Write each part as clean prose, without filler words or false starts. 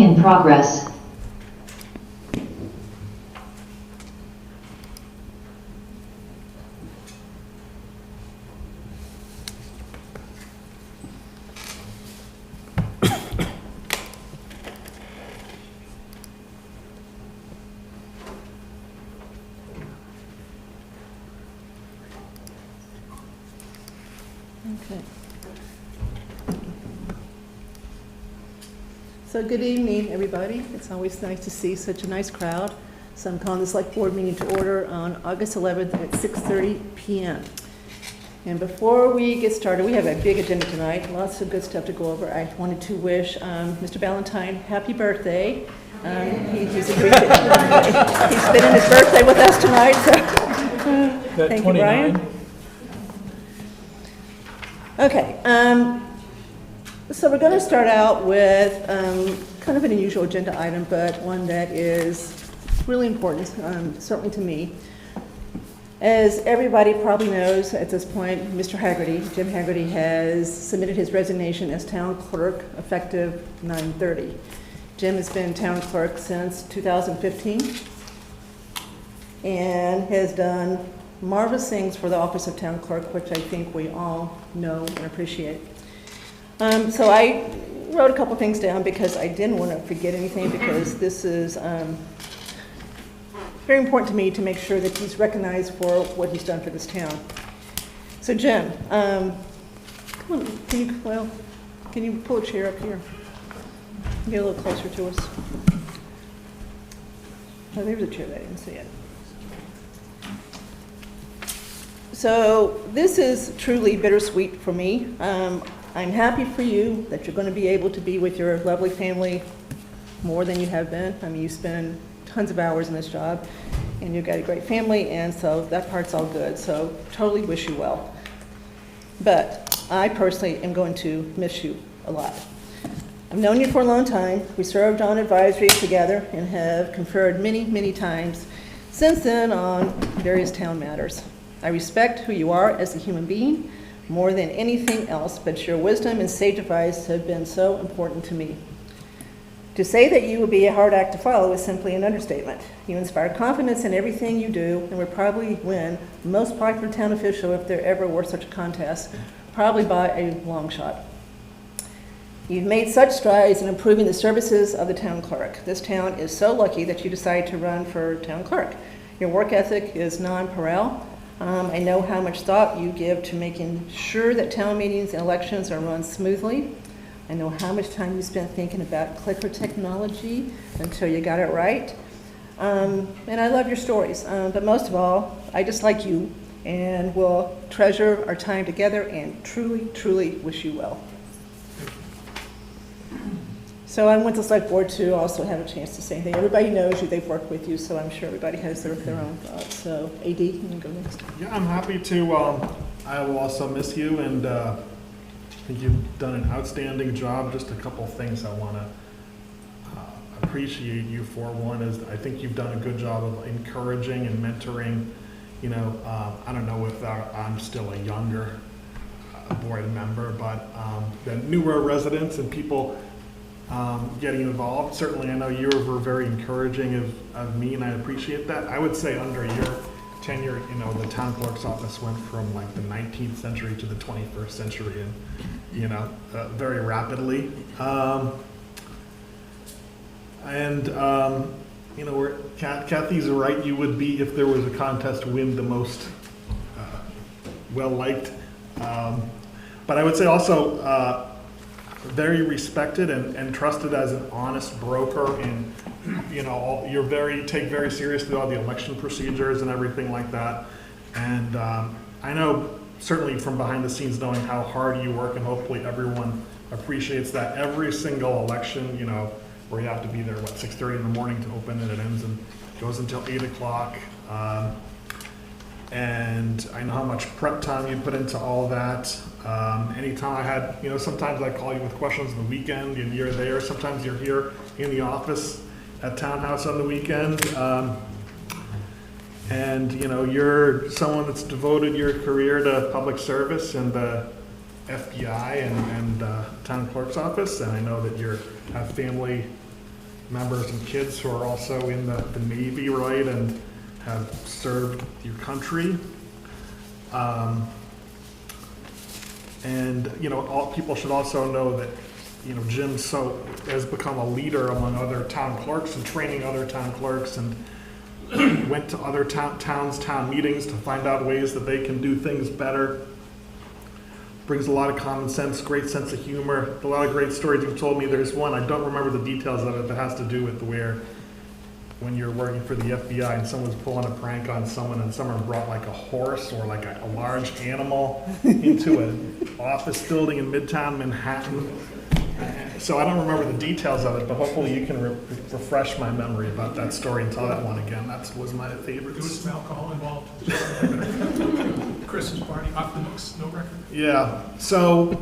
in progress. Okay. So good evening, everybody. It's always nice to see such a nice crowd. So I'm calling this select board meeting to order on August 11th at 6:30 p.m. And before we get started, we have a big agenda tonight, lots of good stuff to go over. I wanted to wish Mr. Valentine happy birthday. He's spending his birthday with us tonight, so thank you, Brian. Okay, so we're going to start out with kind of an unusual agenda item, but one that is really important, certainly to me. As everybody probably knows at this point, Mr. Haggerty, Jim Haggerty, has submitted his resignation as town clerk effective 9/30. Jim has been town clerk since 2015 and has done marvelous things for the office of town clerk, which I think we all know and appreciate. So I wrote a couple things down because I didn't want to forget anything, because this is very important to me to make sure that he's recognized for what he's done for this town. So Jim, come on, can you pull a chair up here? Get a little closer to us. Oh, there's a chair that I didn't see it. So this is truly bittersweet for me. I'm happy for you that you're going to be able to be with your lovely family more than you have been. I mean, you spend tons of hours in this job, and you've got a great family, and so that part's all good. So totally wish you well. But I personally am going to miss you a lot. I've known you for a long time. We served on advisory together and have conferred many, many times since then on various town matters. I respect who you are as a human being more than anything else, but your wisdom and sage advice have been so important to me. To say that you will be a hard act to follow is simply an understatement. You inspire confidence in everything you do and would probably win most popular town official if there ever were such a contest, probably by a long shot. You've made such strides in improving the services of the town clerk. This town is so lucky that you decided to run for town clerk. Your work ethic is nonpareil. I know how much thought you give to making sure that town meetings and elections are run smoothly. I know how much time you spent thinking about clicker technology until you got it right. And I love your stories, but most of all, I just like you and will treasure our time together and truly, truly wish you well. So I want the select board to also have a chance to say anything. Everybody knows you, they've worked with you, so I'm sure everybody has their own thoughts. So AD, you can go next. Yeah, I'm happy to. I will also miss you, and I think you've done an outstanding job. Just a couple things I want to appreciate you for. One is I think you've done a good job of encouraging and mentoring. You know, I don't know if I'm still a younger board member, but the newer residents and people getting involved. Certainly, I know you were very encouraging of me, and I appreciate that. I would say under your tenure, you know, the town clerk's office went from like the 19th century to the 21st century, and you know, very rapidly. You know, Kathy's right. You would be, if there was a contest, win the most well liked. But I would say also. Very respected and trusted as an honest broker, and you know you're take very seriously all the election procedures and everything like that. And I know certainly from behind the scenes, knowing how hard you work, and hopefully everyone appreciates that. Every single election, you know, where you have to be there 6:30 in the morning to open, and it ends and goes until 8 o'clock. And I know how much prep time you put into all that. Anytime I had, you know, sometimes I call you with questions on the weekend and you're there. Sometimes you're here in the office at Townhouse on the weekend. And, you know, you're someone that's devoted your career to public service and the FBI and town clerk's office. And I know that you have family members and kids who are also in the Navy, right, and have served your country. And, all people should also know that, Jim has become a leader among other town clerks and training other town clerks, and went to other town meetings to find out ways that they can do things better. Brings a lot of common sense, great sense of humor, a lot of great stories you've told me. There's one, I don't remember the details of it, but it has to do with when you're working for the FBI and someone's pulling a prank on someone and someone brought like a horse or like a large animal into an office building in Midtown Manhattan. So I don't remember the details of it, but hopefully you can refresh my memory about that story and tell that one again. That was my favorite. There was some alcohol involved. Christmas party, off the books, no record. Yeah, so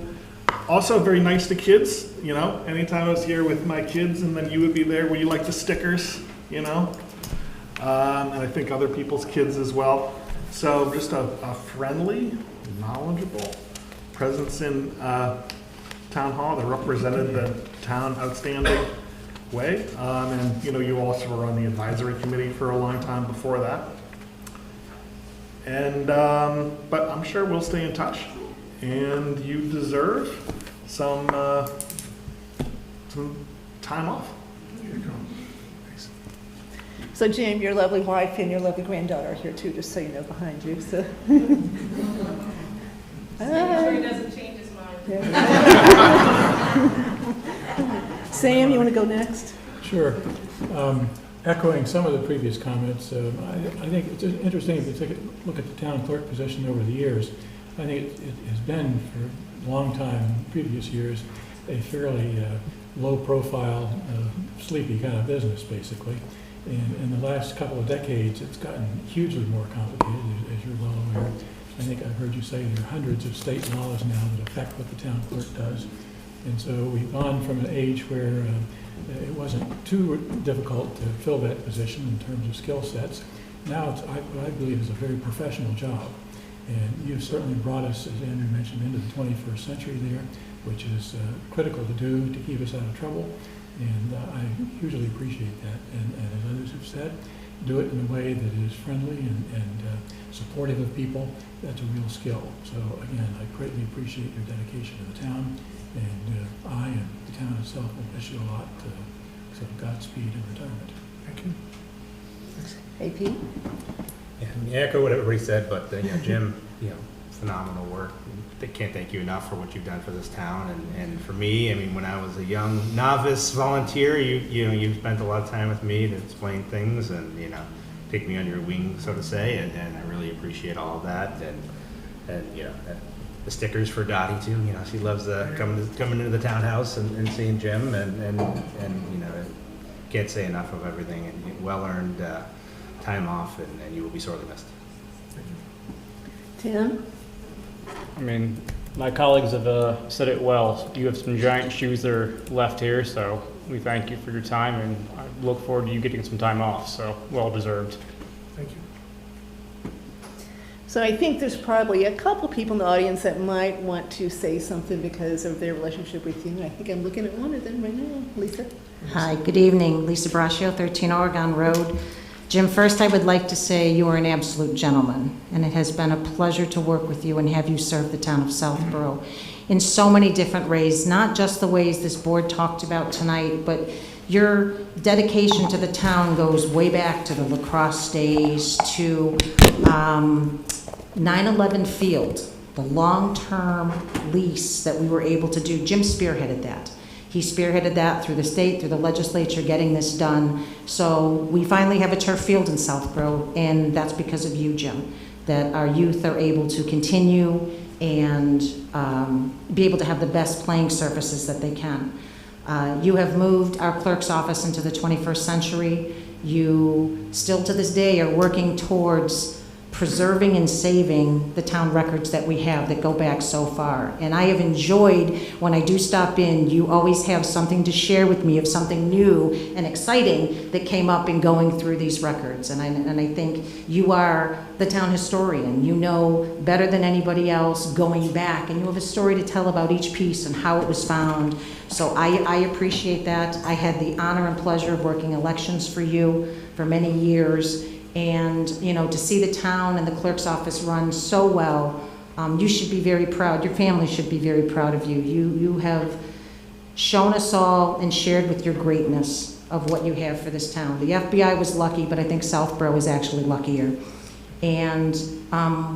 also very nice to kids, anytime I was here with my kids and then you would be there, where you like the stickers, and I think other people's kids as well. So just a friendly, knowledgeable presence in Town Hall that represented the town outstanding way. And you also were on the advisory committee for a long time before that. And but I'm sure we'll stay in touch. And you deserve some time off. Here you go. Thanks. So Jim, your lovely wife and your lovely granddaughter are here too, just so you know, behind you, so. Make sure he doesn't change his mind. Sam, you want to go next? Sure. Echoing some of the previous comments, I think it's interesting if you take a look at the town clerk position over the years. I think it has been for a long time, in previous years, a fairly low-profile, sleepy kind of business, basically. And in the last couple of decades, it's gotten hugely more complicated, as you're well aware. I think I've heard you say there are hundreds of state laws now that affect what the town clerk does. And so we've gone from an age where it wasn't too difficult to fill that position in terms of skill sets. Now it's, what I believe is a very professional job. And you've certainly brought us, as Andrew mentioned, into the 21st century there, which is critical to do to keep us out of trouble. And I hugely appreciate that. And as others have said, do it in a way that is friendly and supportive of people. That's a real skill. So again, I greatly appreciate your dedication to the town. And I and the town itself will miss you a lot. So Godspeed in retirement. Thank you. AP? Yeah, I mean, echo what everybody said, but Jim, phenomenal work. I can't thank you enough for what you've done for this town and for me. I mean, when I was a young novice volunteer, you spent a lot of time with me to explain things and take me under your wing, so to say, and I really appreciate all of that. And the stickers for Dottie too. She loves coming into the townhouse and seeing Jim and can't say enough of everything and well earned time off and you will be sorely missed. Tim? I mean, my colleagues have said it well. You have some giant shoes that are left here, so we thank you for your time, and I look forward to you getting some time off, so well deserved. Thank you. So I think there's probably a couple people in the audience that might want to say something because of their relationship with you. I think I'm looking at one of them right now. Lisa? Hi, good evening. Lisa Braccio, 13 Oregon Road. Jim, first I would like to say you are an absolute gentleman, and it has been a pleasure to work with you and have you serve the town of Southborough in so many different ways, not just the ways this board talked about tonight, but your dedication to the town goes way back to the lacrosse days, to 9/11 Field, the long-term lease that we were able to do. Jim spearheaded that. He spearheaded that through the state, through the legislature, getting this done. So we finally have a turf field in Southborough, and that's because of you, Jim, that our youth are able to continue and be able to have the best playing surfaces that they can. You have moved our clerk's office into the 21st century. You still to this day are working towards preserving and saving the town records that we have that go back so far. And I have enjoyed, when I do stop in, you always have something to share with me of something new and exciting that came up in going through these records. And I think you are the town historian. You know better than anybody else going back, and you have a story to tell about each piece and how it was found. So I appreciate that. I had the honor and pleasure of working elections for you for many years. And, you know, to see the town and the clerk's office run so well, you should be very proud. Your family should be very proud of you. You have shown us all and shared with your greatness of what you have for this town. The FBI was lucky, but I think Southborough was actually luckier. And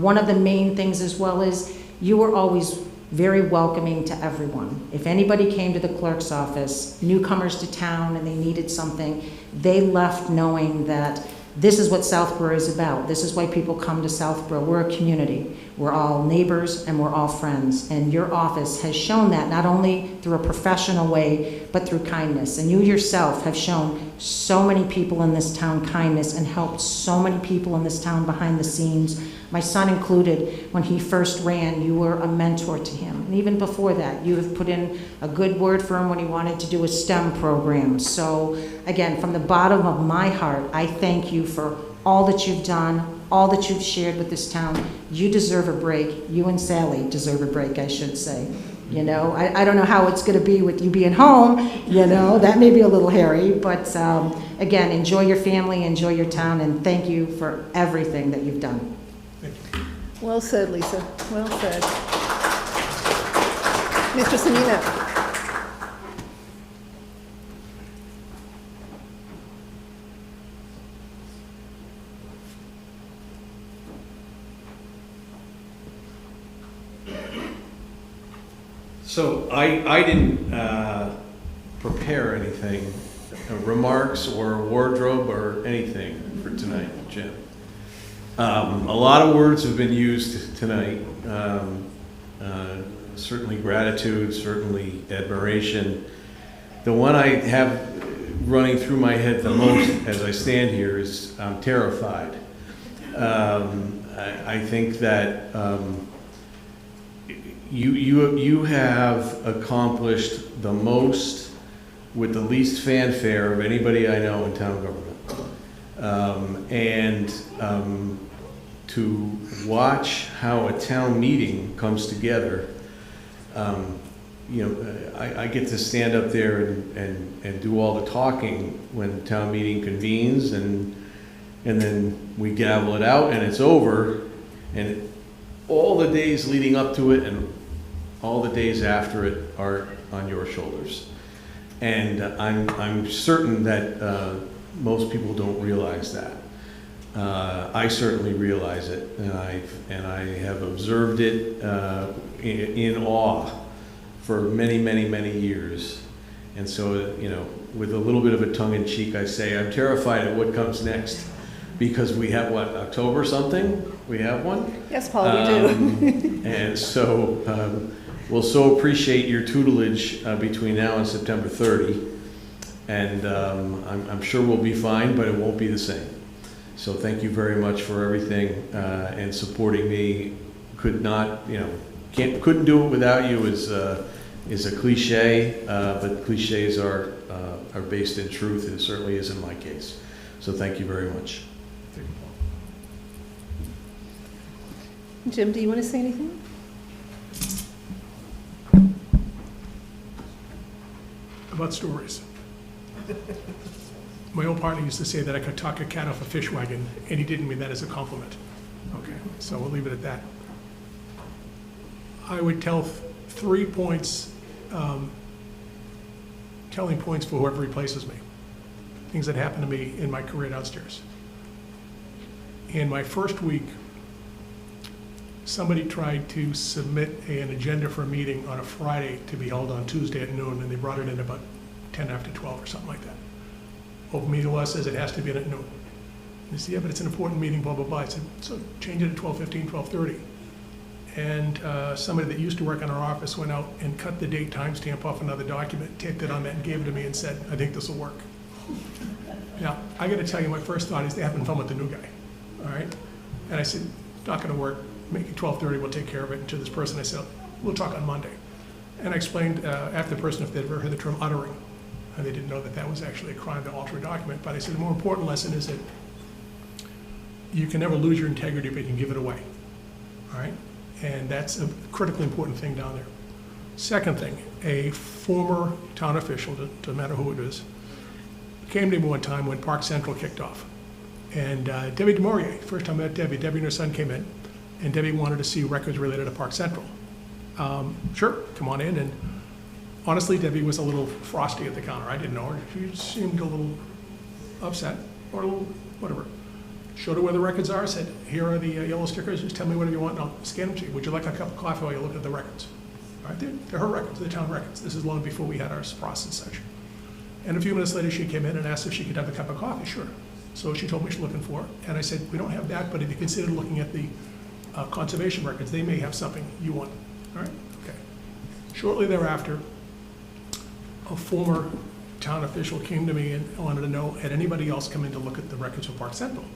one of the main things as well is you were always very welcoming to everyone. If anybody came to the clerk's office, newcomers to town, and they needed something, they left knowing that this is what Southborough is about. This is why people come to Southborough. We're a community. We're all neighbors and we're all friends. And your office has shown that not only through a professional way, but through kindness. And you yourself have shown so many people in this town kindness and helped so many people in this town behind the scenes. My son included, when he first ran, you were a mentor to him. And even before that, you have put in a good word for him when he wanted to do a STEM program. So again, from the bottom of my heart, I thank you for all that you've done, all that you've shared with this town. You deserve a break. You and Sally deserve a break, I should say. You know, I don't know how it's going to be with you being home. You know, that may be a little hairy. But again, enjoy your family, enjoy your town, and thank you for everything that you've done. Well said, Lisa. Well said. Mr. Semino. So I didn't prepare anything, remarks or wardrobe or anything for tonight, Jim. A lot of words have been used tonight. Certainly gratitude, certainly admiration. The one I have running through my head the most as I stand here is I'm terrified. I think that you have accomplished the most with the least fanfare of anybody I know in town government. To watch how a town meeting comes together, you know, I get to stand up there and do all the talking when the town meeting convenes, and then we gavel it out and it's over, and all the days leading up to it and all the days after it are on your shoulders. And I'm certain that most people don't realize that. I certainly realize it, and I have observed it in awe for many, many, many years. And so, you know, with a little bit of a tongue-in-cheek, I say I'm terrified at what comes next, because we have what, October something? We have one? Yes, Paul, we do. And so we'll so appreciate your tutelage between now and September 30, and I'm sure we'll be fine, but it won't be the same. So thank you very much for everything and supporting me. Could not, you know, couldn't do it without you is a cliche, but cliches are based in truth, and it certainly is in my case. So thank you very much. Jim, do you want to say anything? About stories. My old partner used to say that I could talk a cat off a fish wagon, and he didn't mean that as a compliment. Okay, so we'll leave it at that. I would tell 3 points, telling points for whoever replaces me. Things that happened to me in my career downstairs. In my first week, somebody tried to submit an agenda for a meeting on a Friday to be held on Tuesday at noon, and they brought it in about 10 after 12 or something like that. Open meeting law says it has to be in at noon. They said, yeah, but it's an important meeting, blah, blah, blah. I said, so change it at 12:15, 12:30. And somebody that used to work in our office went out and cut the date timestamp off another document, taped it on that, and gave it to me and said, I think this will work. Now, I got to tell you, my first thought is they having fun with the new guy, all right? And I said, not gonna work, make it 12:30, we'll take care of it. And to this person, I said, we'll talk on Monday. And I explained after the person if they'd ever heard the term uttering, and they didn't know that that was actually a crime to alter a document. But I said the more important lesson is that you can never lose your integrity if you can give it away, all right? And that's a critically important thing down there. Second thing, a former town official, doesn't matter who it is, came to me one time when Park Central kicked off. And Debbie DeMaurier, first time I met Debbie and her son came in, and Debbie wanted to see records related to Park Central. Sure, come on in. And honestly, Debbie was a little frosty at the counter. I didn't know her. She seemed a little upset or a little whatever. Showed her where the records are, said, here are the yellow stickers, just tell me whatever you want and I'll scan them to you. Would you like a cup of coffee while you look at the records? All right, they're her records, the town records. This is long before we had our process and such. And a few minutes later, she came in and asked if she could have a cup of coffee. Sure. So she told me what she's looking for. And I said, we don't have that, but if you consider looking at the conservation records, they may have something you want. All right, okay. Shortly thereafter, a former town official came to me and wanted to know, had anybody else come in to look at the records of Park Central?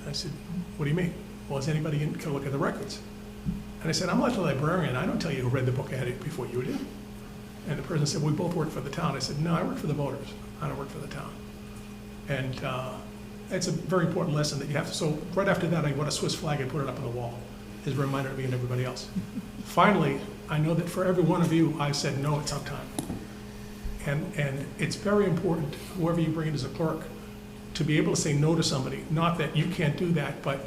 I said, what do you mean? Well, has anybody in to look at the records? And I said, I'm like a librarian. I don't tell you who read the book I had it before you did. And the person said, we both work for the town. I said, no, I work for the voters. I don't work for the town. And it's a very important lesson that you have to, so right after that, I got a Swiss flag and put it up on the wall as a reminder to me and everybody else. Finally, I know that for every one of you, I said, no, it's up time. And it's very important, whoever you bring in as a clerk, to be able to say no to somebody. Not that you can't do that, but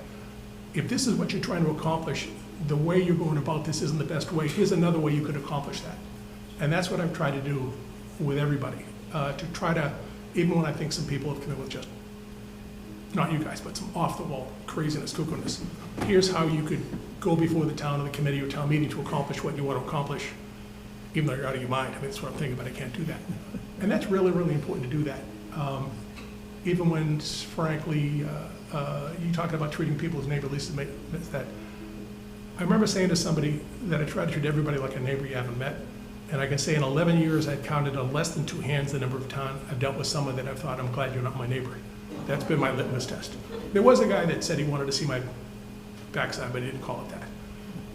if this is what you're trying to accomplish, the way you're going about this isn't the best way. Here's another way you could accomplish that. And that's what I've tried to do with everybody, to try to, even when I think some people have come in with just, not you guys, but some off-the-wall craziness, cuckoo-ness. Here's how you could go before the town or the committee or town meeting to accomplish what you want to accomplish, even though you're out of your mind. I mean, that's what I'm thinking, but I can't do that. And that's really, really important to do that. Even when, frankly, you talking about treating people as neighbor, at least that. I remember saying to somebody that I try to treat everybody like a neighbor you haven't met. And I can say in 11 years, I've counted on less than 2 hands the number of times I've dealt with someone that I've thought, I'm glad you're not my neighbor. That's been my litmus test. There was a guy that said he wanted to see my backside, but he didn't call it that.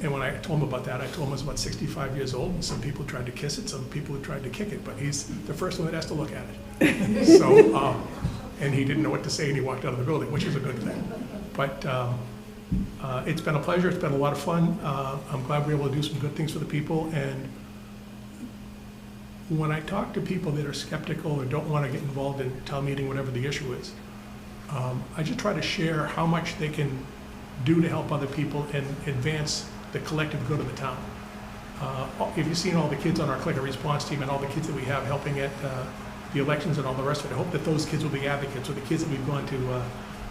And when I told him about that, I told him I was about 65 years old, and some people tried to kiss it, some people tried to kick it, but he's the first one that has to look at it. So, and he didn't know what to say, and he walked out of the building, which is a good thing. But it's been a pleasure, it's been a lot of fun. I'm glad we're able to do some good things for the people, and when I talk to people that are skeptical or don't want to get involved in town meeting, whatever the issue is, I just try to share how much they can do to help other people and advance the collective good of the town. If you've seen all the kids on our clicker response team and all the kids that we have helping at the elections and all the rest of it, I hope that those kids will be advocates, or the kids that we've gone to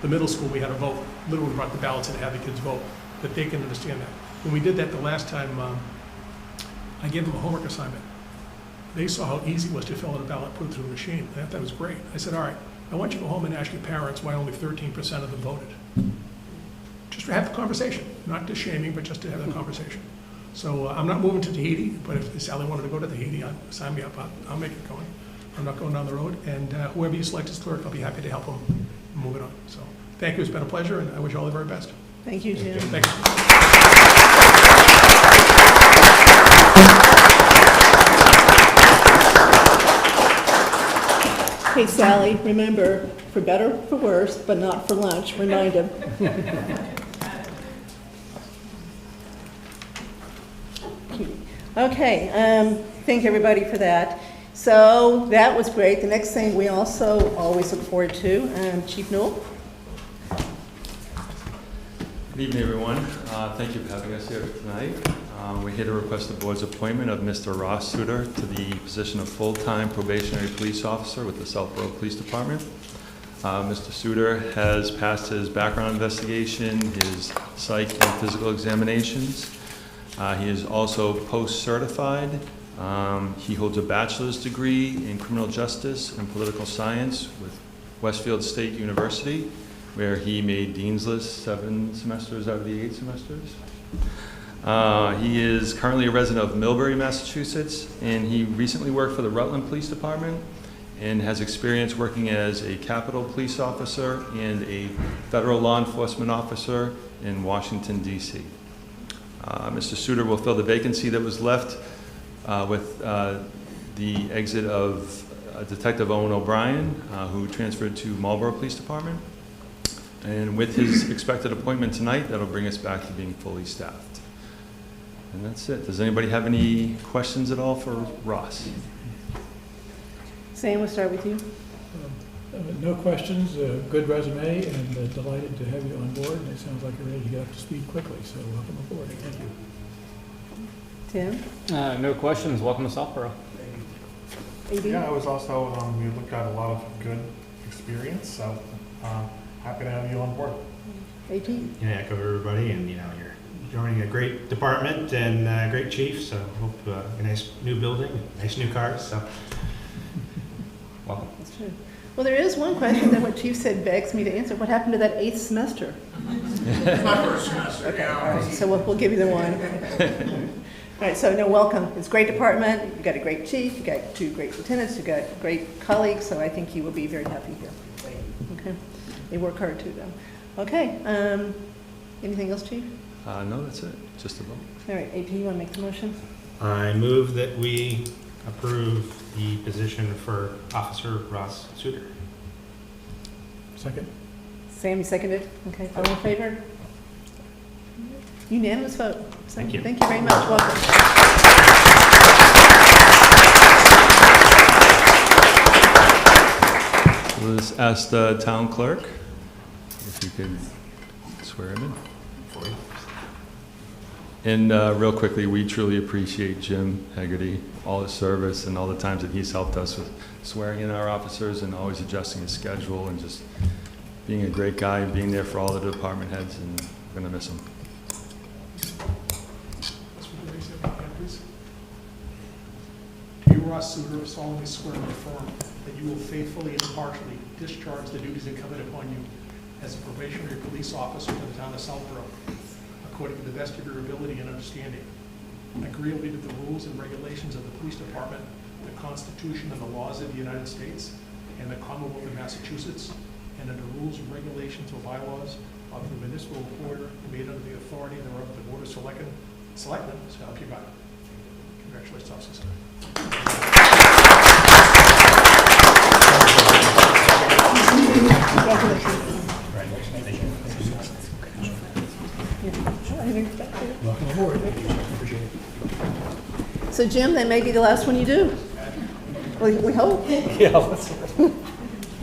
the middle school, we had a vote, literally brought the ballots and had the kids vote, that they can understand that. When we did that the last time, I gave them a homework assignment. They saw how easy it was to fill out a ballot, put it through a machine. I thought that was great. I said, all right, I want you to go home and ask your parents why only 13% of them voted. Just to have the conversation, not to shaming, but just to have the conversation. So I'm not moving to Tahiti, but if Sally wanted to go to Tahiti, sign me up, I'll make it going. I'm not going down the road, and whoever you select as clerk, I'll be happy to help them move it on. So thank you, it's been a pleasure, and I wish you all the very best. Thank you, Jim. Thank you. Hey, Sally, remember, for better, for worse, but not for lunch. Remind him. Okay, thank everybody for that. So that was great. The next thing we also always look forward to, Chief Newell. Good evening, everyone. Thank you for having us here tonight. We're here to request the board's appointment of Mr. Ross Suter to the position of full-time probationary police officer with the Southborough Police Department. Mr. Suter has passed his background investigation, his psych and physical examinations. He is also post-certified. He holds a bachelor's degree in criminal justice and political science with Westfield State University, where he made Dean's List 7 semesters out of the 8 semesters. He is currently a resident of Millbury, Massachusetts, and he recently worked for the Rutland Police Department and has experience working as a Capitol Police officer and a federal law enforcement officer in Washington, D.C. Mr. Suter will fill the vacancy that was left with the exit of Detective Owen O'Brien, who transferred to Marlborough Police Department. And with his expected appointment tonight, that'll bring us back to being fully staffed. And that's it. Does anybody have any questions at all for Ross? Sam, we'll start with you. No questions, good resume, and delighted to have you on board. And it sounds like you're ready to get up to speed quickly, so welcome aboard. Thank you. Tim? No questions. Welcome to Southborough. AD? Yeah, I was also, we looked at a lot of good experience, so happy to have you on board. AP? Yeah, echo everybody, and you're joining a great department and a great chief, so hope a nice new building, nice new cars, so welcome. That's true. Well, there is one question that what Chief said begs me to answer. What happened to that 8th semester? It's my first semester, Okay, all right, so we'll give you the one. All right, so no, welcome. It's a great department. You've got a great chief. You've got 2 great lieutenants. You've got great colleagues, so I think you will be very happy here. Okay, they work hard too, though. Okay, anything else, Chief? No, that's it. Just a vote. All right, AP, you want to make the motion? I move that we approve the position for Officer Ross Suter. Second? Sam, you seconded? Okay, all in favor? Unanimous vote. So, Thank you. Thank you very much. Welcome. Let's ask the town clerk if you could swear him in. And real quickly, we truly appreciate Jim Hegarty, all his service and all the times that he's helped us with swearing in our officers and always adjusting his schedule and just being a great guy and being there for all the department heads, and we're going to miss him. Do you, Ross Suter, solemnly swear and affirm that you will faithfully and impartially discharge the duties incumbent upon you as a probationary police officer for the town of Southborough, according to the best of your ability and understanding, agreeably to the rules and regulations of the police department, the Constitution and the laws of the United States, and the Commonwealth of Massachusetts, and under rules and regulations or bylaws of the municipal order made under the authority thereof the Board of Selectmen, so help you God. Congratulations, officer. Welcome aboard. So Jim, that may be the last one you do. We hope.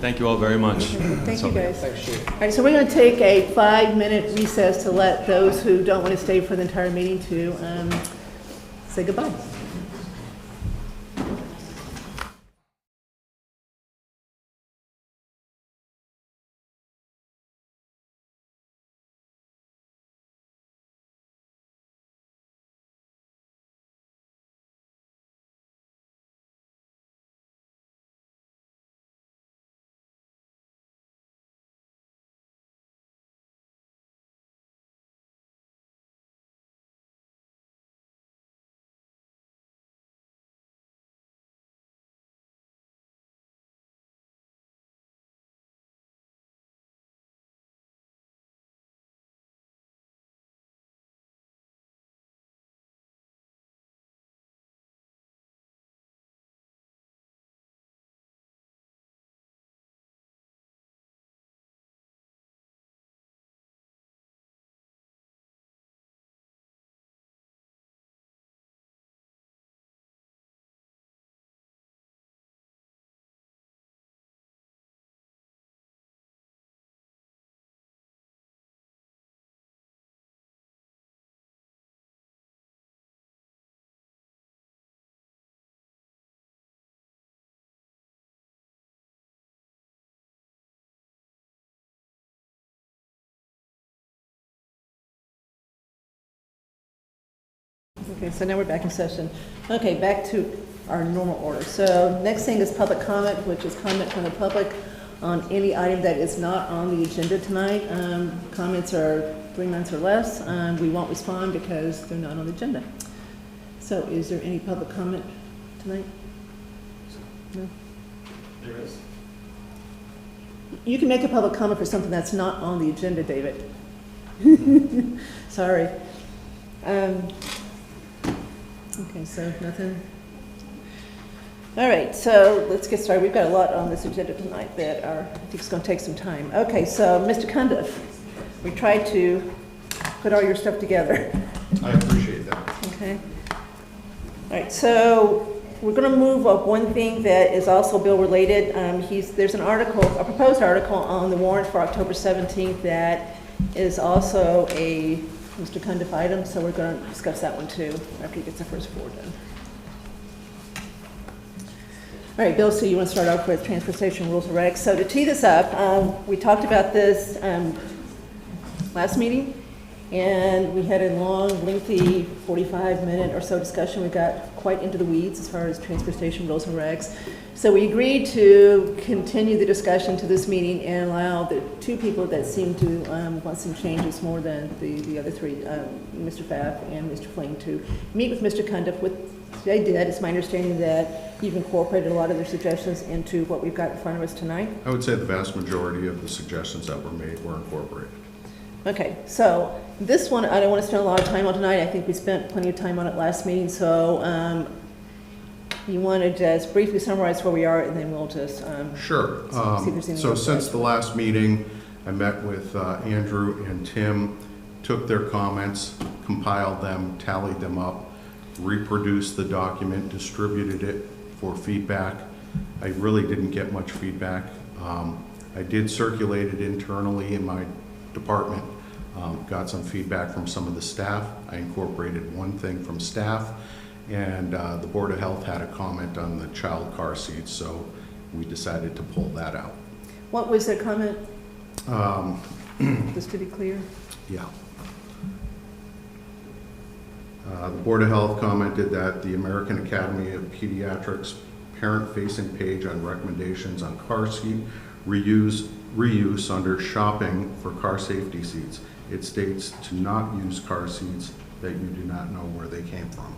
Thank you all very much. Thank you, guys. All right, so we're going to take a 5-minute recess to let those who don't want to stay for the entire meeting to say goodbye. Okay, so now we're back in session. Okay, back to our normal order. So next thing is public comment, which is comment from the public on any item that is not on the agenda tonight. Comments are 3 months or less. We won't respond because they're not on the agenda. So is there any public comment tonight? No? There is. You can make a public comment for something that's not on the agenda, David. Sorry. Okay, so nothing. All right, so let's get started. We've got a lot on this agenda tonight that I think it's going to take some time. Okay, so Mr. Cundiff, we tried to put all your stuff together. I appreciate that. Okay. All right, so we're going to move up one thing that is also bill related. There's an article, a proposed article on the warrant for October 17th that is also a Mr. Cundiff item, so we're going to discuss that one too after he gets the first four done. All right, Bill, so you want to start off with transfer station rules and regs. So to tee this up, we talked about this last meeting, and we had a long, lengthy 45-minute or so discussion. We got quite into the weeds as far as transfer station rules and regs. So we agreed to continue the discussion to this meeting and allow the two people that seem to want some changes more than the other three, Mr. Pfaff and Mr. Fling, to meet with Mr. Cundiff. What they did, it's my understanding that you've incorporated a lot of their suggestions into what we've got in front of us tonight. I would say the vast majority of the suggestions that were made were incorporated. Okay, so this one, I don't want to spend a lot of time on tonight. I think we spent plenty of time on it last meeting, so you want to just briefly summarize where we are, and then we'll just Sure. see if there's any So more since the questions. last meeting, I met with Andrew and Tim, took their comments, compiled them, tallied them up, reproduced the document, distributed it for feedback. I really didn't get much feedback. I did circulate it internally in my department, got some feedback from some of the staff. I incorporated one thing from staff, and the Board of Health had a comment on the child car seats, so we decided to pull that out. What was their comment? Just to be clear. Yeah. The Board of Health commented that the American Academy of Pediatrics parent-facing page on recommendations on car seat reuse under shopping for car safety seats. It states to not use car seats that you do not know where they came from.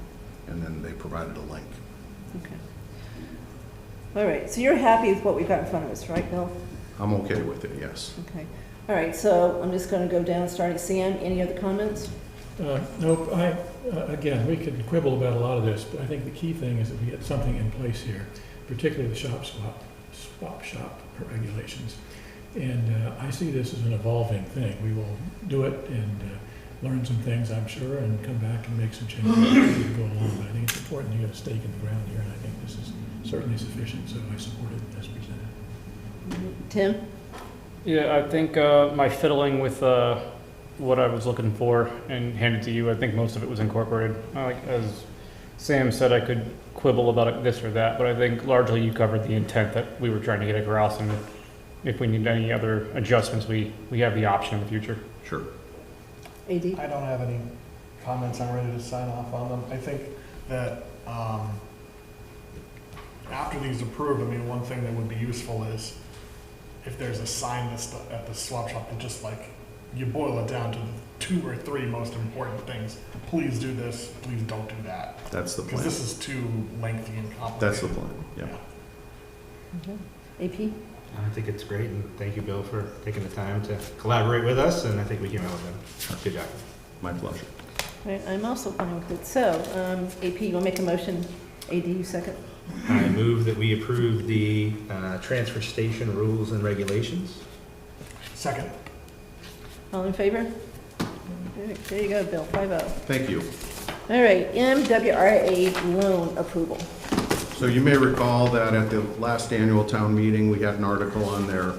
And then they provided a link. Okay. All right, so you're happy with what we've got in front of us, right, Bill? I'm okay with it, yes. Okay. All right, so I'm just going to go down, starting Sam. Any other comments? Nope, again, we could quibble about a lot of this, but I think the key thing is that we get something in place here, particularly the swap shop regulations. And I see this as an evolving thing. We will do it and learn some things, I'm sure, and come back and make some changes as we go along. But I think it's important you get a stake in the ground here, and I think this is certainly sufficient, so I support it as presented. Tim? Yeah, I think my fiddling with what I was looking for and handed to you, I think most of it was incorporated. Like as Sam said, I could quibble about this or that, but I think largely you covered the intent that we were trying to get across, and if we need any other adjustments, we have the option in the future. Sure. AD? I don't have any comments. I'm ready to sign off on them. I think that after these approved, I mean, one thing that would be useful is if there's a sign list at the swap shop, and just like you boil it down to the 2 or 3 most important things. Please do this, please don't do that. That's the Because plan. this is too lengthy and complicated. That's the plan, yeah. AP? I think it's great, and thank you, Bill, for taking the time to collaborate with us, and I think we came out with a good job. My pleasure. All right, I'm also fine with it. So, AP, you want to make a motion? AD, you second? I move that we approve the transfer station rules and regulations. Second. All in favor? All right, there you go, Bill, 5-0. Thank you. All right, MWRA loan approval. So you may recall that at the last annual town meeting, we had an article on there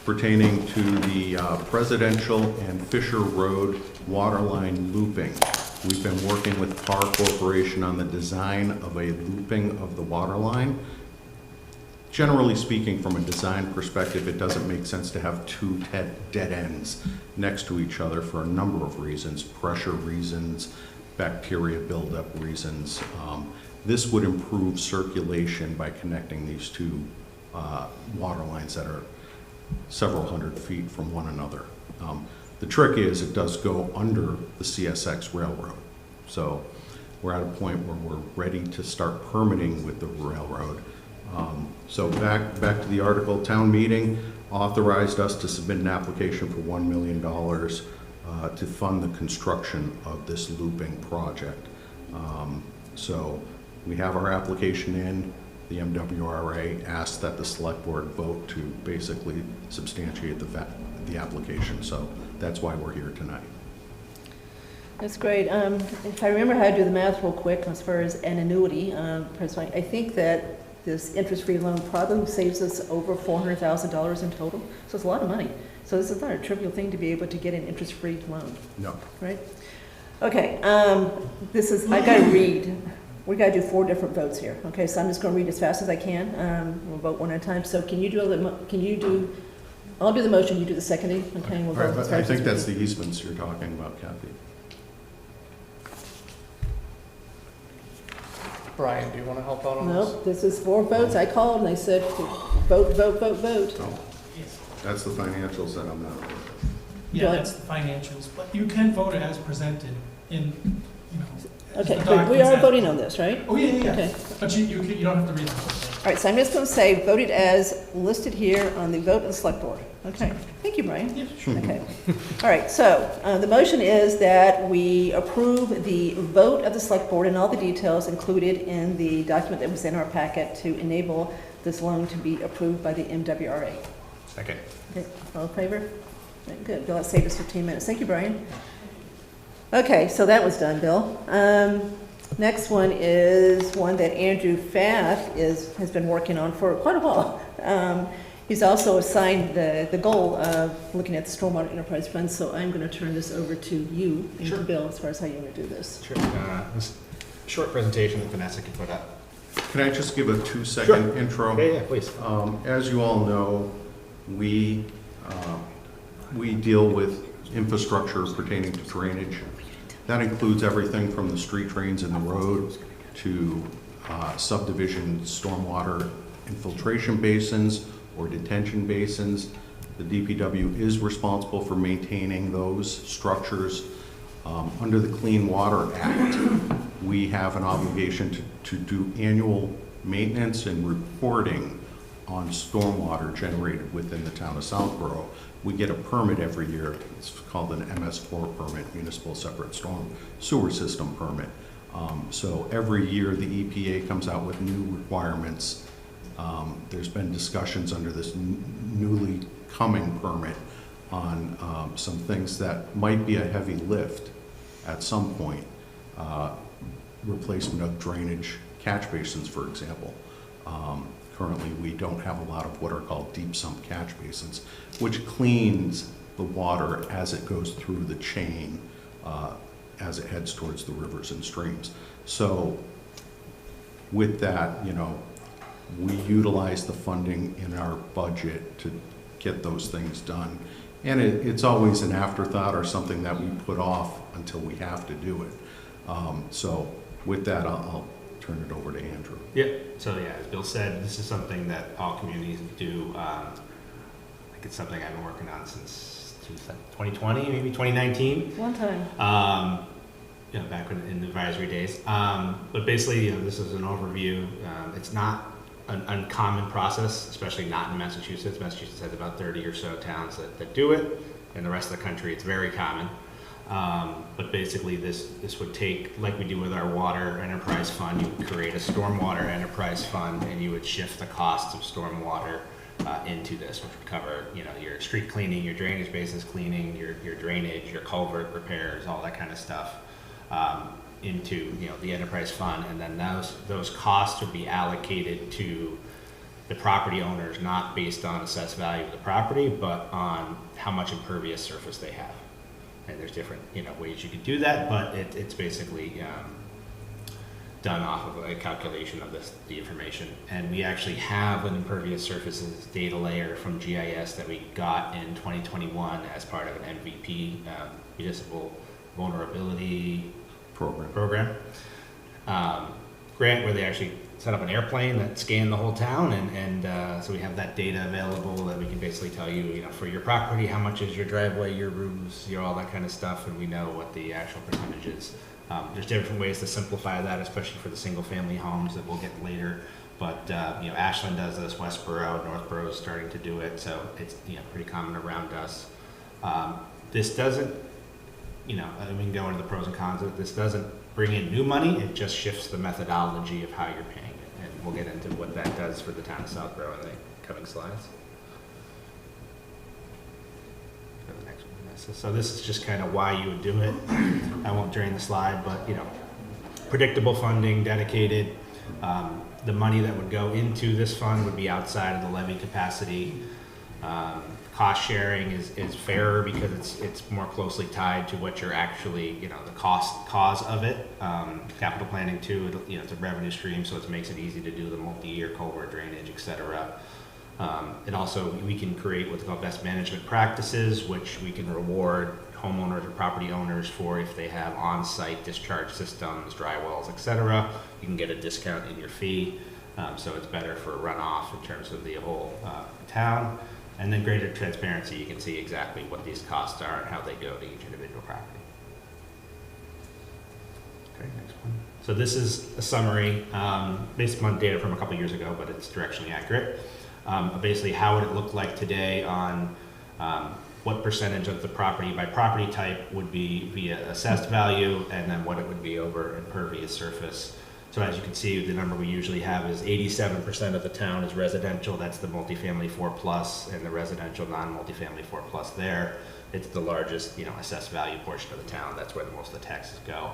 pertaining to the Presidential and Fisher Road waterline looping. We've been working with Par Corporation on the design of a looping of the water line. Generally speaking, from a design perspective, it doesn't make sense to have 2 dead ends next to each other for a number of reasons, pressure reasons, bacteria buildup reasons. This would improve circulation by connecting these 2 water lines that are several hundred feet from one another. The trick is it does go under the CSX railroad. So we're at a point where we're ready to start permitting with the railroad So back to the article, town meeting authorized us to submit an application for $1 million to fund the construction of this looping project. So we have our application in. The MWRA asked that the select board vote to basically substantiate the application. So that's why we're here tonight. That's great. If I remember how to do the math real quick as far as an annuity, personally, I think that this interest-free loan probably saves us over $400,000 in total. So it's a lot of money. So this is not a trivial thing to be able to get an interest-free loan, No. right? Okay, I gotta read. We gotta do 4 different votes here. Okay, so I'm just gonna read as fast as I can. We'll vote one at a time. So I'll do the motion, you do the seconding, okay? We'll All right, vote as but I fast as think we that's can. the easements you're talking about, Kathy. Brian, do you want to help out on this? No, this is 4 votes. I called and they said, vote, vote, vote, vote. No. That's the financials that I'm not aware of. Yeah, That's the financials, but you can vote it as presented in, you know. as Okay, the but we documents are that- voting on this, right? Oh, yeah, Okay. But you don't have to read them. All right, so I'm just going to say voted as listed here on the vote of the select board. Okay, thank you, Brian. Yeah, Okay. All right, so the motion is that we approve the vote of the select board and all the details included in the document that was in our packet to enable this loan to be approved by the MWRA. Second. Okay, all in favor? Right, good, Bill, that saved us 15 minutes. Thank you, Brian. Okay, so that was done, Bill. Next one is one that Andrew Pfaff has been working on for quite a while. He's also assigned the goal of looking at the Stormwater Enterprise Fund, so I'm going to turn this over to you and to Sure. Bill as far as how you want to do this. Sure. This short presentation that Vanessa can put up. Can I just give a 2-second intro? Yeah, please. As you all know, we deal with infrastructure pertaining to drainage. That includes everything from the street drains in the road to subdivision stormwater infiltration basins or detention basins. The DPW is responsible for maintaining those structures. Under the Clean Water Act, we have an obligation to do annual maintenance and reporting on stormwater generated within the town of Southborough. We get a permit every year. It's called an MS4 permit, Municipal Separate Storm Sewer System Permit. So every year, the EPA comes out with new requirements. There's been discussions under this newly coming permit on some things that might be a heavy lift at some point. Replacement of drainage catch basins, for example. Currently, we don't have a lot of what are called deep sump catch basins, which cleans the water as it goes through the chain, as it heads towards the rivers and streams. So with that, we utilize the funding in our budget to get those things done. And it's always an afterthought or something that we put off until we have to do it. So with that, I'll turn it over to Andrew. Yeah, so yeah, as Bill said, this is something that all communities do. I think it's something I've been working on since 2020, maybe 2019. One time. Back in the advisory days. But basically, this is an overview. It's not an uncommon process, especially not in Massachusetts. Massachusetts has about 30 or so towns that do it. In the rest of the country, it's very common. But basically this would take, like we do with our water enterprise fund, you would create a stormwater enterprise fund and you would shift the costs of stormwater into this, which would cover, your street cleaning, your drainage basins cleaning, your drainage, your culvert repairs, all that kind of stuff into, the enterprise fund. And then those costs would be allocated to the property owners, not based on assessed value of the property, but on how much impervious surface they have. And there's different, ways you could do that, but it's basically done off of a calculation of the information. And we actually have an impervious surfaces data layer from GIS that we got in 2021 as part of an MVP, municipal vulnerability program grant, where they actually set up an airplane that scanned the whole town, and so we have that data available that we can basically tell you, for your property, how much is your driveway, your roofs, all that kind of stuff, and we know what the actual percentage is. There's different ways to simplify that, especially for the single-family homes that we'll get later. But, Ashland does this, Westboro, Northborough is starting to do it, so it's, pretty common around us. This doesn't, we can go into the pros and cons of it. This doesn't bring in new money, it just shifts the methodology of how you're paying it. And we'll get into what that does for the town of Southborough in the coming slides. Go to the next one. So this is just kind of why you would do it. I won't drain the slide, but, predictable funding, dedicated. The money that would go into this fund would be outside of the levy capacity. Cost sharing is fairer because it's more closely tied to what you're actually, the cause of it. Capital planning too, it's a revenue stream, so it makes it easy to do the multi-year culvert drainage, et cetera. And also we can create what's called best management practices, which we can reward homeowners or property owners for if they have on-site discharge systems, dry wells, et cetera. You can get a discount in your fee. So it's better for runoff in terms of the whole town. And then greater transparency, you can see exactly what these costs are and how they go to each individual property. Okay, next one. So this is a summary based upon data from a couple years ago, but it's directionally accurate. Basically, how would it look like today on what percentage of the property by property type would be via assessed value, and then what it would be over impervious surface. So as you can see, the number we usually have is 87% of the town is residential. That's the multifamily 4+, and the residential non-multifamily 4+ there. It's the largest, assessed value portion of the town. That's where most of the taxes go.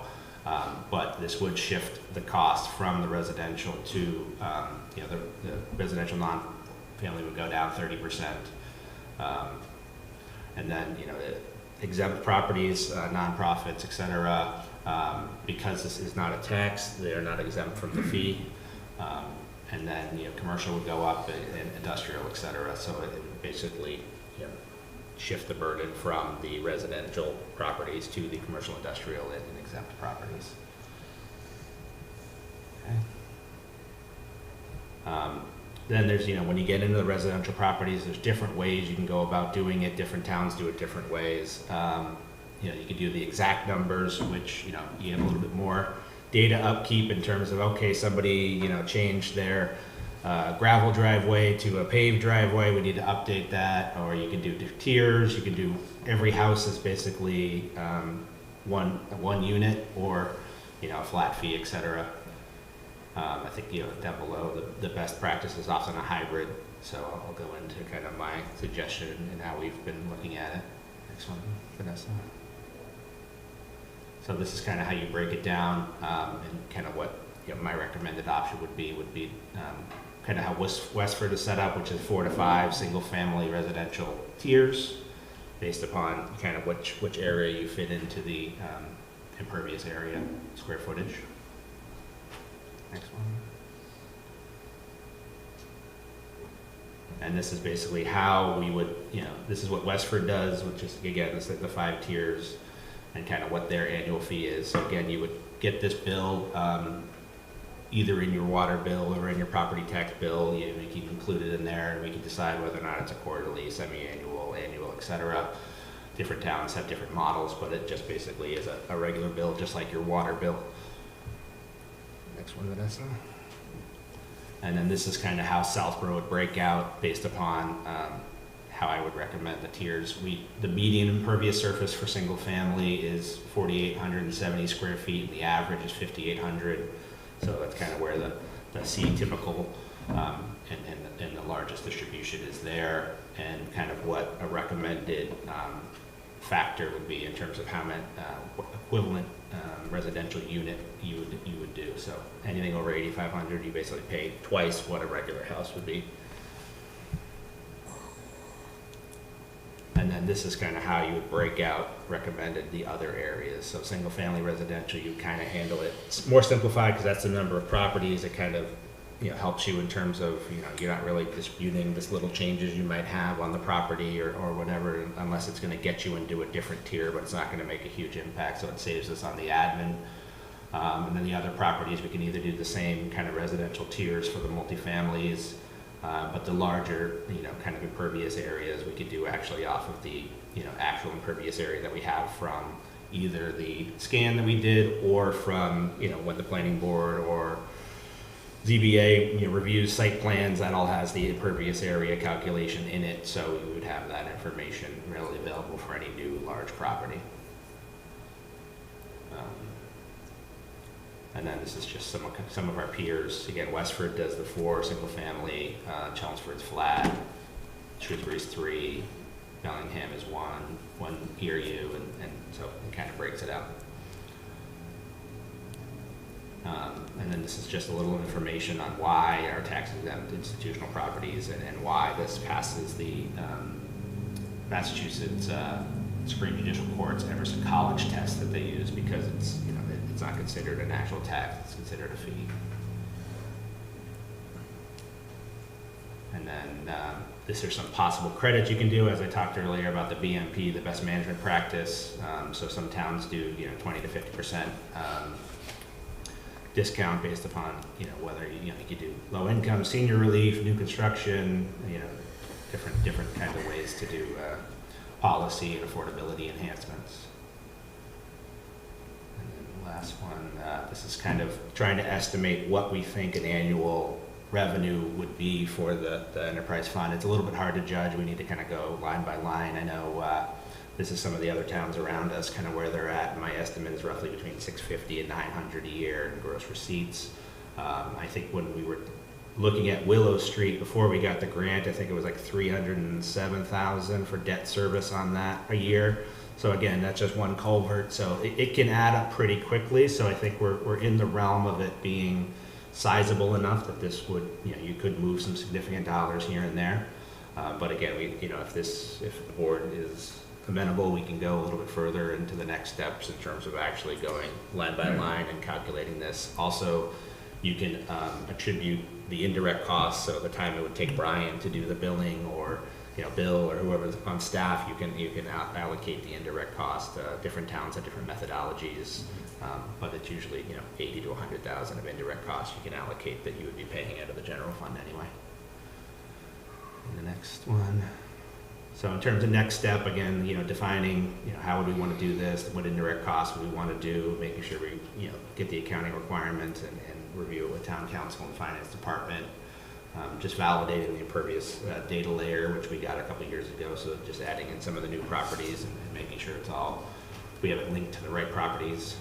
But this would shift the cost from the residential to, the residential non-family would go down 30%. And then, the exempt properties, nonprofits, et cetera, because this is not a tax, they're not exempt from the fee. And then, commercial would go up and industrial, et cetera. So it would basically, shift the burden from the residential properties to the commercial, industrial, and exempt properties. Okay. Then there's, when you get into the residential properties, there's different ways you can go about doing it. Different towns do it different ways. You could do the exact numbers, which, you have a little bit more data upkeep in terms of, okay, somebody, changed their gravel driveway to a paved driveway, we need to update that. Or you can do tiers, you can do, every house is basically one unit, or, a flat fee, et cetera. I think, down below, the best practice is often a hybrid. So I'll go into kind of my suggestion and how we've been looking at it. Next one, Vanessa. So this is kind of how you break it down, and kind of what my recommended option would be kind of how Westford is set up, which is 4 to 5 single-family residential tiers, based upon kind of which area you fit into the impervious area, square footage. Next one. And this is basically how we would, this is what Westford does, which is, again, this is the 5 tiers, and kind of what their annual fee is. So again, you would get this bill either in your water bill or in your property tax bill. You can include it in there, and we can decide whether or not it's a quarterly, semi-annual, annual, et cetera. Different towns have different models, but it just basically is a regular bill, just like your water bill. Next one, Vanessa. And then this is kind of how Southborough would break out based upon how I would recommend the tiers. The median impervious surface for single family is 4,870 square feet, and the average is 5,800. So that's kind of where the C typical and the largest distribution is there, and kind of what a recommended factor would be in terms of how many equivalent residential unit you would do. So anything over 8,500, you basically pay twice what a regular house would be. And then this is kind of how you would break out recommended the other areas. So single family residential, you kind of handle it. It's more simplified because that's the number of properties. It kind of helps you in terms of, you're not really disputing this little changes you might have on the property or whatever, unless it's going to get you into a different tier, but it's not going to make a huge impact. So it saves us on the admin. And then the other properties, we can either do the same kind of residential tiers for the multifamilies, but the larger, kind of impervious areas, we could do actually off of the, actual impervious area that we have from either the scan that we did or from, when the planning board or ZBA, reviews site plans, that all has the impervious area calculation in it, so we would have that information readily available for any new large property. And then this is just some of our peers. Again, Westford does the 4 single family, Chelmsford's flat, Shrewsbury's 3, Bellingham is 1 PRU, and so it kind of breaks it out. And then this is just a little information on why our tax exempt institutional properties and why this passes the Massachusetts Supreme Judicial Court's Emerson College test that they use, because it's it's not considered an actual tax, it's considered a fee. And then these are some possible credits you can do, as I talked earlier about the BMP, the best management practice. So some towns do 20 to 50% discount based upon whether you could do low income, senior relief, new construction, different kinds of ways to do policy and affordability enhancements. And then the last one, this is kind of trying to estimate what we think an annual revenue would be for the enterprise fund. It's a little bit hard to judge. We need to kind of go line by line. I know this is some of the other towns around us, kind of where they're at. My estimate is roughly between $650 and $900 a year in gross receipts. I think when we were looking at Willow Street before we got the grant, I think it was like $307,000 for debt service on that a year. So again, that's just one culvert, so it can add up pretty quickly. So I think we're in the realm of it being sizable enough that this would, you could move some significant dollars here and there. But again, if the board is amenable, we can go a little bit further into the next steps in terms of actually going line by line and calculating this. Also, you can attribute the indirect costs, so the time it would take Brian to do the billing, or Bill or whoever's on staff, you can allocate the indirect cost. Different towns have different methodologies, but it's usually 80 to 100,000 of indirect costs you can allocate that you would be paying out of the general fund anyway. And the next one. So in terms of next step, again, defining, how would we want to do this, what indirect costs would we want to do, making sure we, get the accounting requirements and review it with town council and finance department. Just validating the impervious data layer, which we got a couple years ago. So just adding in some of the new properties and making sure we have it linked to the right properties.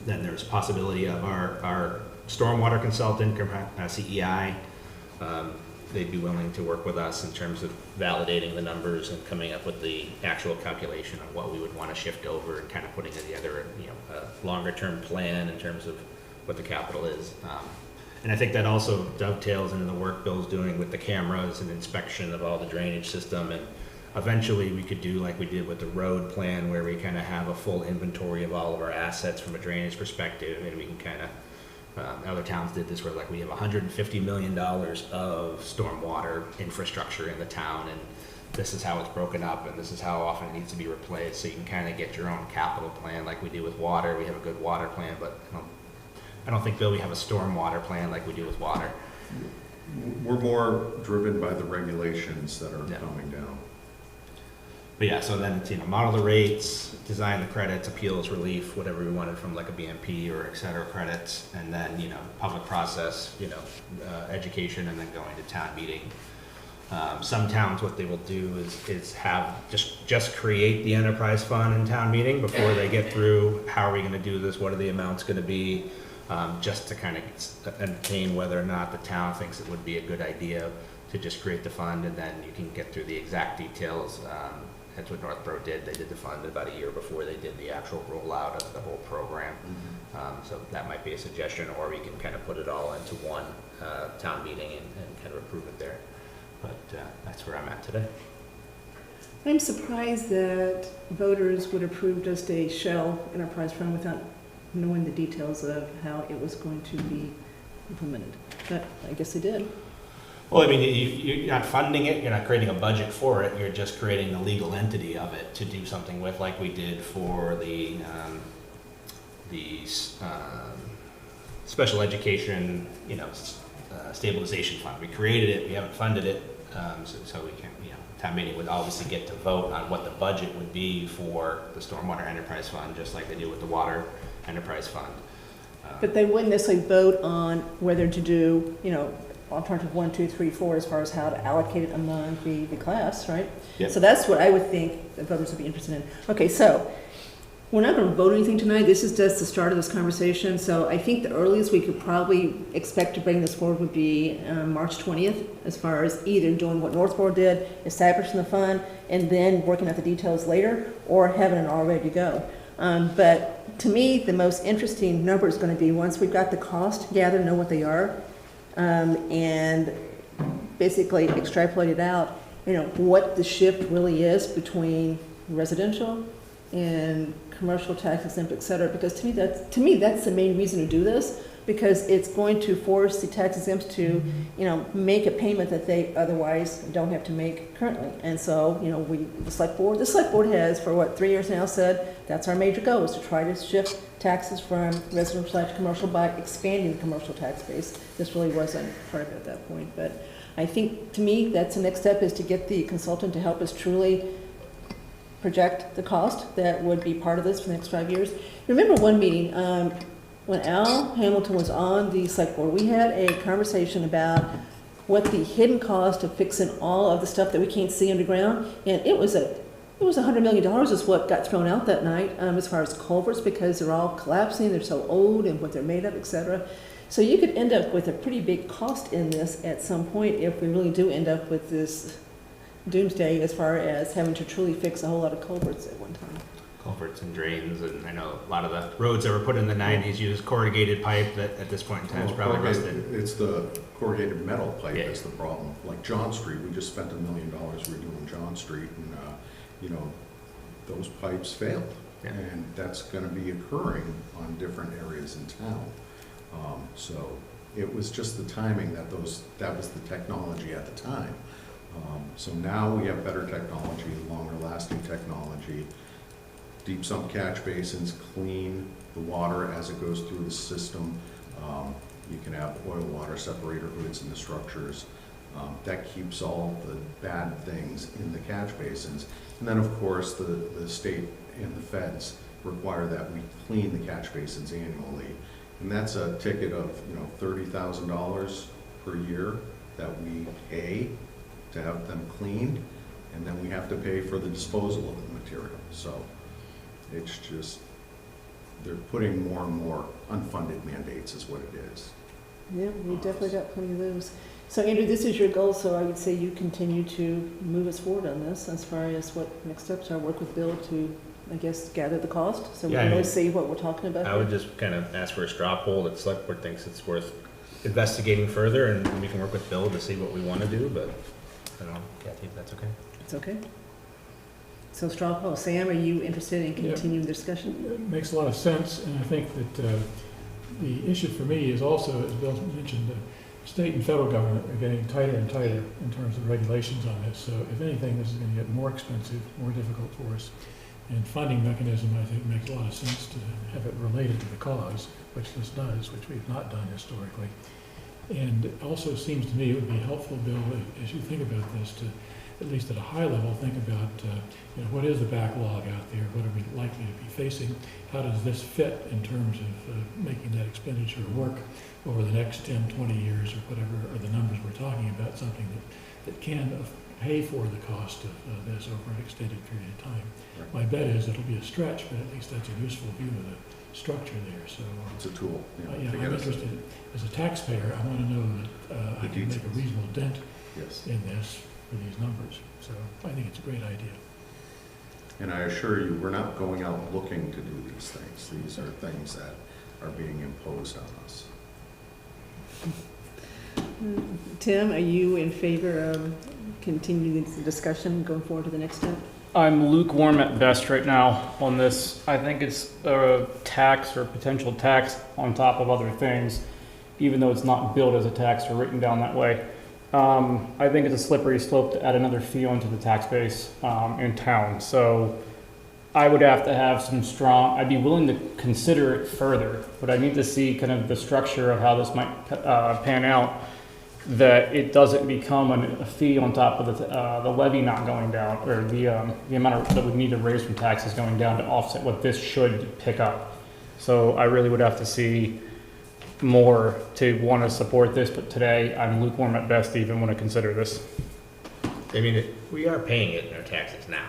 Then there's possibility of our stormwater consultant, CEI. They'd be willing to work with us in terms of validating the numbers and coming up with the actual calculation of what we would want to shift over, and kind of putting together a longer term plan in terms of what the capital is. And I think that also dovetails into the work Bill's doing with the cameras and inspection of all the drainage system. And eventually we could do like we did with the road plan, where we kind of have a full inventory of all of our assets from a drainage perspective, and we can kind of other towns did this, where like we have $150 million of stormwater infrastructure in the town, and this is how it's broken up, and this is how often it needs to be replaced. So you can kind of get your own capital plan like we do with water. We have a good water plan, but I don't think, Bill, we have a stormwater plan like we do with water. We're more driven by the regulations that are coming down. But yeah, so then it's, model the rates, design the credits, appeals, relief, whatever we wanted from like a BMP or et cetera credits, and then, public process, education, and then going to town meeting. Some towns, what they will do is have just create the enterprise fund in town meeting before they get through, how are we gonna do this, what are the amounts gonna be, just to kind of entertain whether or not the town thinks it would be a good idea to just create the fund, and then you can get through the exact details. That's what Northborough did. They did the fund about a year before they did the actual rollout of the whole program. So that might be a suggestion, or we can kind of put it all into one town meeting and kind of approve it there. But that's where I'm at today. I'm surprised that voters would approve just a shell enterprise fund without knowing the details of how it was going to be implemented. But I guess they did. Well, I mean, you're not funding it, you're not creating a budget for it, you're just creating the legal entity of it to do something with, like we did for the special education, stabilization fund. We created it, we haven't funded it, so we can, town meeting would obviously get to vote on what the budget would be for the stormwater enterprise fund, just like they do with the water enterprise fund. But they wouldn't necessarily vote on whether to do, alternative 1, 2, 3, 4 as far as how to allocate it among the class, right? Yep. So that's what I would think the voters would be interested in. Okay, so we're not going to vote anything tonight. This is just the start of this conversation. So I think the earliest we could probably expect to bring this forward would be March 20th, as far as either doing what Northborough did, establishing the fund, and then working out the details later, or having it all ready to go. But to me, the most interesting number is going to be once we've got the cost gathered, know what they are, and basically extrapolated out, what the shift really is between residential and commercial tax exempt, et cetera. Because to me that's the main reason to do this, because it's going to force the tax exempts to, make a payment that they otherwise don't have to make currently. And so, the select board has for 3 years now said that's our major goal, is to try to shift taxes from residential to commercial by expanding the commercial tax base. This really wasn't part of it at that point. But I think, to me, that's the next step, is to get the consultant to help us truly project the cost that would be part of this for the next 5 years. Remember one meeting, when Al Hamilton was on the select board, we had a conversation about what the hidden cost of fixing all of the stuff that we can't see underground, and it was $100 million is what got thrown out that night, as far as culverts, because they're all collapsing, they're so old, and what they're made of, et cetera. So you could end up with a pretty big cost in this at some point if we really do end up with this doomsday as far as having to truly fix a whole lot of culverts at one time. Culverts and drains, and I know a lot of the roads that were put in the 90s used corrugated pipe that at this point in time is probably rusted. It's the corrugated metal pipe that's the problem. Like John Street, we just spent $1 million redoing John Street, and those pipes failed. Yeah. And that's going to be occurring on different areas in town. So it was just the timing that was the technology at the time. So now we have better technology, longer lasting technology. Deep sump catch basins clean the water as it goes through the system. You can have oil water separator hoods in the structures. That keeps all the bad things in the catch basins. And then, of course, the state and the feds require that we clean the catch basins annually. And that's a ticket of $30,000 per year that we pay to have them cleaned, and then we have to pay for the disposal of the material. So it's just, they're putting more and more unfunded mandates is what it is. Yeah, we definitely got plenty of those. So Andrew, this is your goal, so I would say you continue to move us forward on this as far as what next steps are. Work with Bill to, I guess, gather the cost, so we can really see what we're talking about. I would just kind of ask for a straw poll that select board thinks it's worth investigating further, and we can work with Bill to see what we want to do, but I don't know, Kathy, if that's okay. It's okay. So straw poll. Sam, are you interested in continuing the discussion? It makes a lot of sense, and I think that the issue for me is also, as Bill mentioned, state and federal government are getting tighter and tighter in terms of regulations on this. So if anything, this is going to get more expensive, more difficult for us. And funding mechanism, I think, makes a lot of sense to have it related to the cause, which this does, which we've not done historically. And it also seems to me it would be helpful, Bill, as you think about this, to, at least at a high level, think about what is the backlog out there? What are we likely to be facing? How does this fit in terms of making that expenditure work over the next 10, 20 years or whatever are the numbers we're talking about, something that can pay for the cost of this over an extended period of time. Right. My bet is it'll be a stretch, but at least that's a useful view of the structure there. So it's a tool. I'm interested, as a taxpayer, I want to know that I can make a reasonable dent in this for these numbers. So I think it's a great idea. And I assure you, we're not going out looking to do these things. These are things that are being imposed on us. Tim, are you in favor of continuing the discussion going forward to the next step? I'm lukewarm at best right now on this. I think it's a tax or potential tax on top of other things, even though it's not billed as a tax or written down that way. I think it's a slippery slope to add another fee onto the tax base in town. So I would have to have some strong, I'd be willing to consider it further, but I need to see kind of the structure of how this might pan out, that it doesn't become a fee on top of the levy not going down, or the amount that we need to raise from taxes going down to offset what this should pick up. So I really would have to see more to want to support this, but today I'm lukewarm at best to even want to consider this. I mean, we are paying it in our taxes now.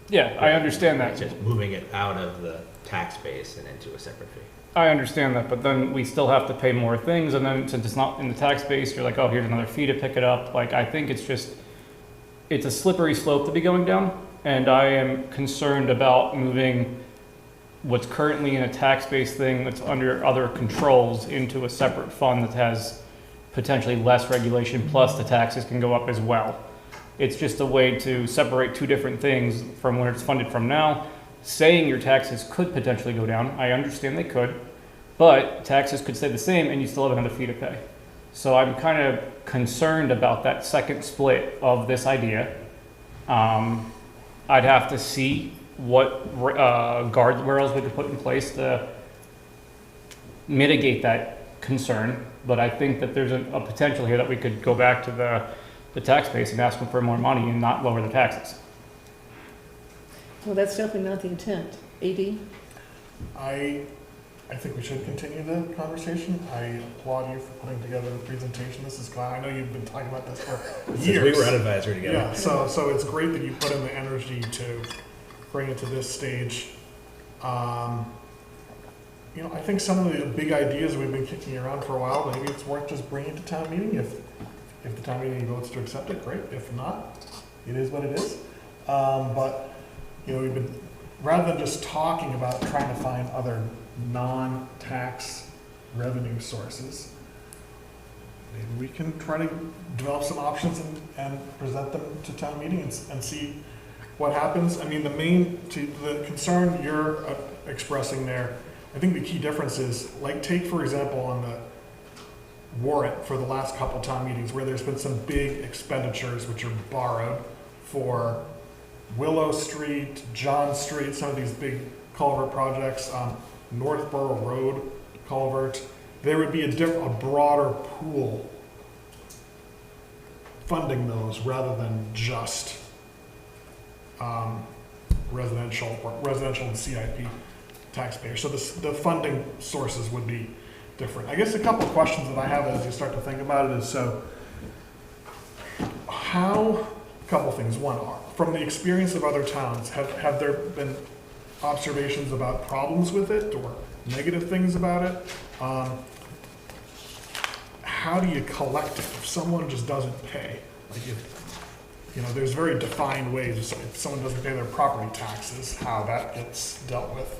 Yeah, I understand that. It's just moving it out of the tax base and into a separate fee. I understand that, but then we still have to pay more things, and then since it's not in the tax base, you're like, oh, here's another fee to pick it up. Like, I think it's a slippery slope to be going down, and I am concerned about moving what's currently in a tax-based thing that's under other controls into a separate fund that has potentially less regulation, plus the taxes can go up as well. It's just a way to separate two different things from where it's funded from now. Saying your taxes could potentially go down, I understand they could, but taxes could stay the same and you still have another fee to pay. So I'm kind of concerned about that second split of this idea. I'd have to see what guardrails we could put in place to mitigate that concern, but I think that there's a potential here that we could go back to the tax base and ask them for more money and not lower the taxes. Well, that's definitely not the intent. AD? I think we should continue the conversation. I applaud you for putting together the presentation. This is glad. I know you've been talking about this for years. We were on advisory together. Yeah, so it's great that you put in the energy to bring it to this stage. You know, I think some of the big ideas we've been kicking around for a while, maybe it's worth just bringing to town meeting. If the town meeting votes to accept it, great. If not, it is what it is. But you know, we've been, rather than just talking about trying to find other non-tax revenue sources, maybe we can try to develop some options and present them to town meeting and see what happens. I mean, the concern you're expressing there, I think the key difference is, like, take for example on the warrant for the last couple town meetings where there's been some big expenditures which are borrowed for Willow Street, John Street, some of these big culvert projects, Northborough Road culvert. There would be a broader pool funding those rather than just residential and CIP taxpayers. So the funding sources would be different. I guess a couple of questions that I have as you start to think about it is, so a couple of things. One, from the experience of other towns, have there been observations about problems with it or negative things about it? How do you collect it if someone just doesn't pay? Like, you know, there's very defined ways. If someone doesn't pay their property taxes, how that gets dealt with,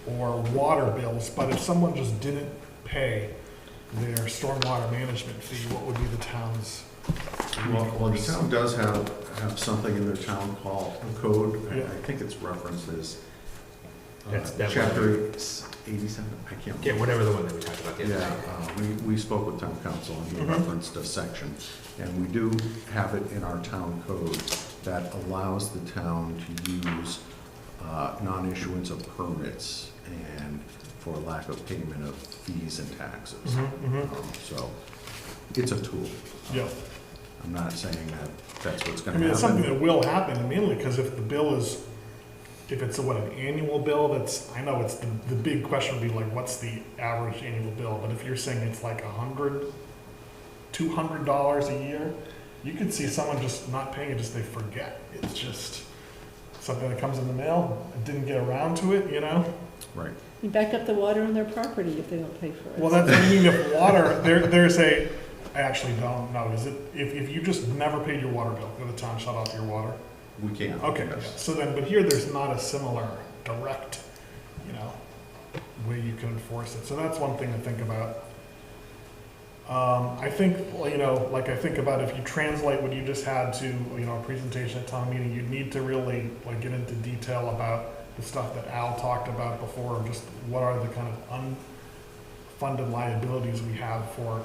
or water bills. But if someone just didn't pay their stormwater management fee, what would be the town's Well, the town does have something in their town called a code. Yeah. I think it's referenced as That's that chapter 87. I can't remember. Yeah, whatever the one that we talked about the other Yeah, day. we spoke with town council and he referenced a section. And we do have it in our town code that allows the town to use non-issuance of permits and for lack of payment of fees and taxes. So it's a tool. Yeah. I'm not saying that that's what's I going to mean, it's something happen. that will happen, mainly because if the bill is, if it's an annual bill, I know it's the big question would be like, what's the average annual bill? But if you're saying it's like $100, $200 a year, you could see someone just not paying it, just they forget. It's just something that comes in the mail, didn't get around to it, you know? Right. You back up the water on their property if they don't pay for it. Well, that's, I mean, if water, I actually don't know, is it, if you just never paid your water bill, will the town shut off your water? We can. Okay, Yes. so then, but here there's not a similar direct, you know, way you can enforce it. So that's one thing to think about. I think, you know, like I think about if you translate what you just had to, you know, a presentation at town meeting, you'd need to really like get into detail about the stuff that Al talked about before, just what are the kind of unfunded liabilities we have for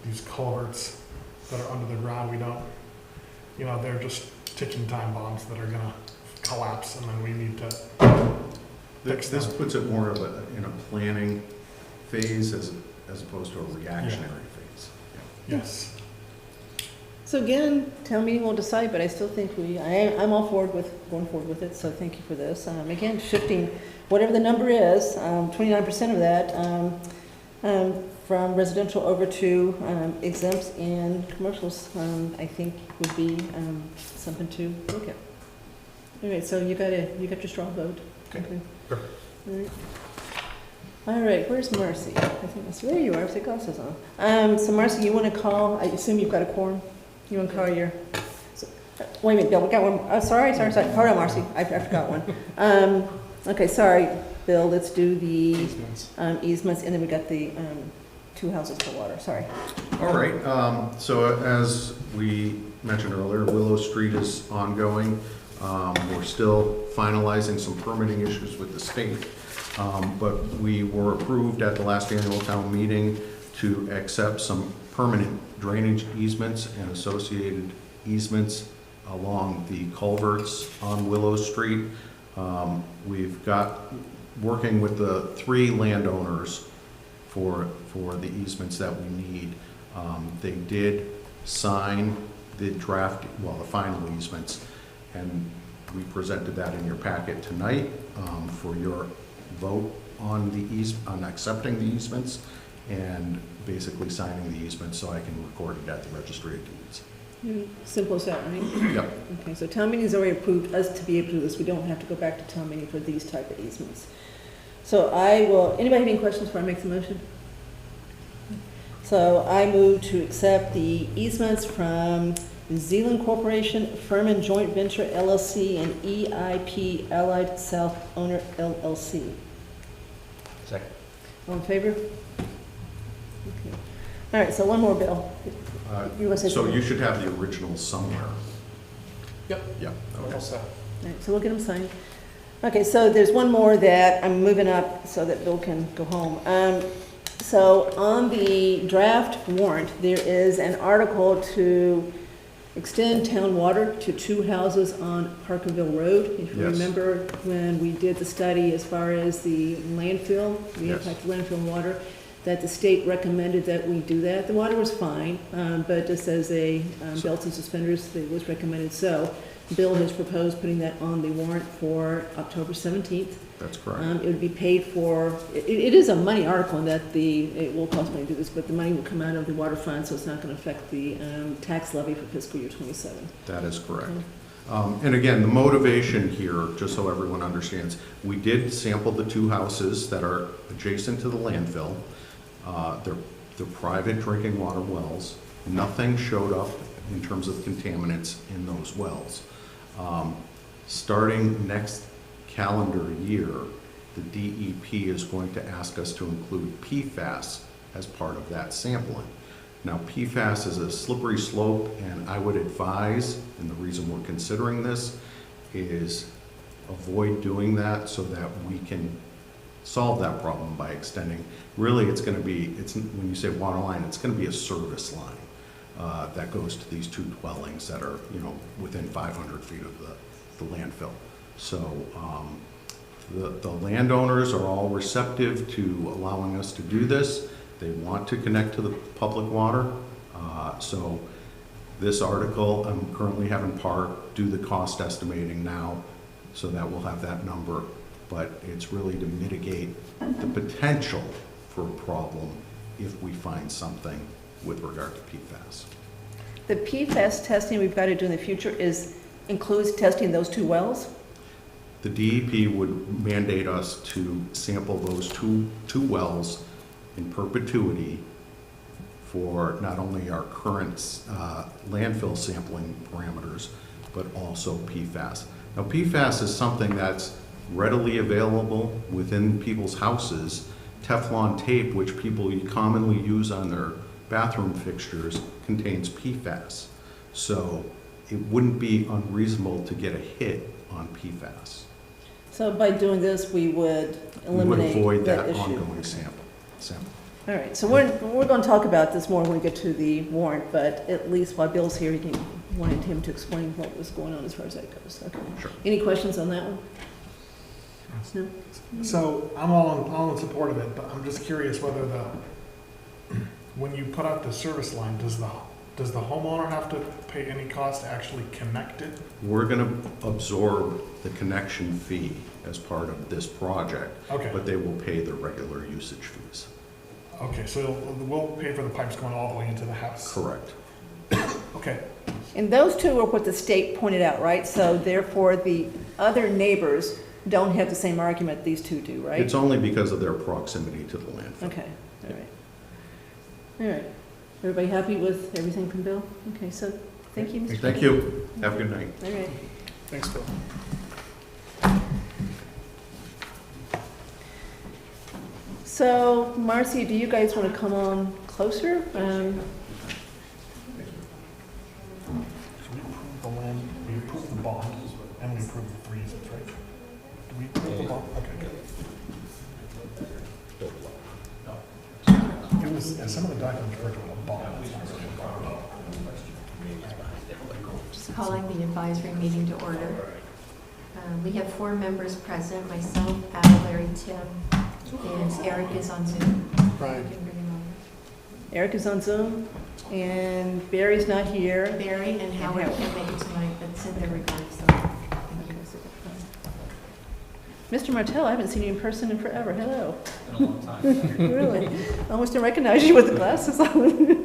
these culverts that are under the ground. We don't, you know, they're just ticking time bombs that are gonna collapse, and then we need to fix This them. puts it more of in a planning phase as opposed to a reactionary phase. Yes. So again, town meeting will decide, but I still think I'm all going forward with it, so thank you for this. Again, shifting, whatever the number is, 29% of that, from residential over to exempts and commercials, I think would be something to look at. All right, so you got your straw vote. Okay. All right. All right, where's Marcy? I think that's, there you are, with your glasses on. So Marcy, you want to call, I assume you've got a quorum? You want to call your, so, wait a minute, Bill, we got one. Oh, sorry. Hold on, Marcy, I forgot one. Okay, sorry, Bill, let's do the easements, and then we got the 2 houses for water, sorry. All right, so as we mentioned earlier, Willow Street is ongoing. We're still finalizing some permitting issues with the state, but we were approved at the last annual town meeting to accept some permanent drainage easements and associated easements along the culverts on Willow Street. We've got, working with the 3 landowners for the easements that we need. They did sign the draft, well, the final easements, and we presented that in your packet tonight for your vote on on accepting the easements and basically signing the easements so I can record it at the registry of deeds. Simple as that, right? Yep. Okay, so town meeting's already approved us to be able to do this. We don't have to go back to town meeting for these type of easements. So anybody have any questions before I make the motion? So I move to accept the easements from Zealand Corporation, Furman Joint Venture LLC, and EIP Allied South Owner LLC. Second. All in favor? Okay. All right, so one more, Bill. You want to say So something? you should have the originals somewhere. Yep. Yeah, okay. All right, so we'll get them signed. Okay, so there's one more that I'm moving up so that Bill can go home. So on the draft warrant, there is an article to extend town water to 2 houses on Parkerville Road. If you Yes. remember when we did the study as far as the landfill, the Yes. impact of landfill water, that the state recommended that we do that. The water was fine, but just as a belt and suspenders, it was recommended. So Bill has proposed putting that on the warrant for October 17th. That's correct. It would be paid for, it is a money article in that it will cost money to do this, but the money will come out of the water fund, so it's not going to affect the tax levy for fiscal year 27. That is correct. And again, the motivation here, just so everyone understands, we did sample the 2 houses that are adjacent to the landfill. They're private drinking water wells. Nothing showed up in terms of contaminants in those wells. Starting next calendar year, the DEP is going to ask us to include PFAS as part of that sampling. Now, PFAS is a slippery slope, and I would advise, and the reason we're considering this, is avoid doing that so that we can solve that problem by extending. Really, it's going to be, when you say water line, it's going to be a service line that goes to these 2 dwellings that are, within 500 feet of the landfill. So the landowners are all receptive to allowing us to do this. They want to connect to the public water. So this article, I'm currently having Park do the cost estimating now so that we'll have that number. But it's really to mitigate the potential for a problem if we find something with regard to PFAS. The PFAS testing we've got to do in the future includes testing those 2 wells? The DEP would mandate us to sample those two wells in perpetuity for not only our current landfill sampling parameters, but also PFAS. Now, PFAS is something that's readily available within people's houses. Teflon tape, which people commonly use on their bathroom fixtures, contains PFAS. So it wouldn't be unreasonable to get a hit on PFAS. So by doing this, we would eliminate We would avoid that that issue. ongoing sample. All right, so we're going to talk about this more when we get to the warrant, but at least while Bill's here, wanted him to explain what was going on as far as that goes. Okay. Sure. Any questions on that one? No? So I'm all in support of it, but I'm just curious whether when you put out the service line, does the homeowner have to pay any cost to actually connect it? We're going to absorb the connection fee as part of this project, Okay. but they will pay the regular usage fees. Okay, so we'll pay for the pipes going all the way into the house? Correct. Okay. And those two are what the state pointed out, right? So therefore, the other neighbors don't have the same argument these two do, right? It's only because of their proximity to the landfill. Okay, all right. All right. Everybody happy with everything from Bill? Okay, so thank you, Mr. Thank you. Have a good night. All right. Thanks, Bill. So, Marcy, do you guys want to come on closer? So we approved the land, we approved the bond, and we approved the 3 easements, right? Do we approve the bond? Okay, good. It was, and some of the documents refer to a bond. It's not really a bond. Just calling the advisory meeting to order. We have 4 members present, myself, Al, Larry, Tim, and Eric is on Zoom. Right. You can bring him over. Eric is on Zoom, and Barry's not here. Barry and Howard can't make it tonight, but send their regards. So. Mr. Martell, I haven't seen you in person in forever. Hello. It's been a long time. Really? I almost didn't recognize you with the glasses on.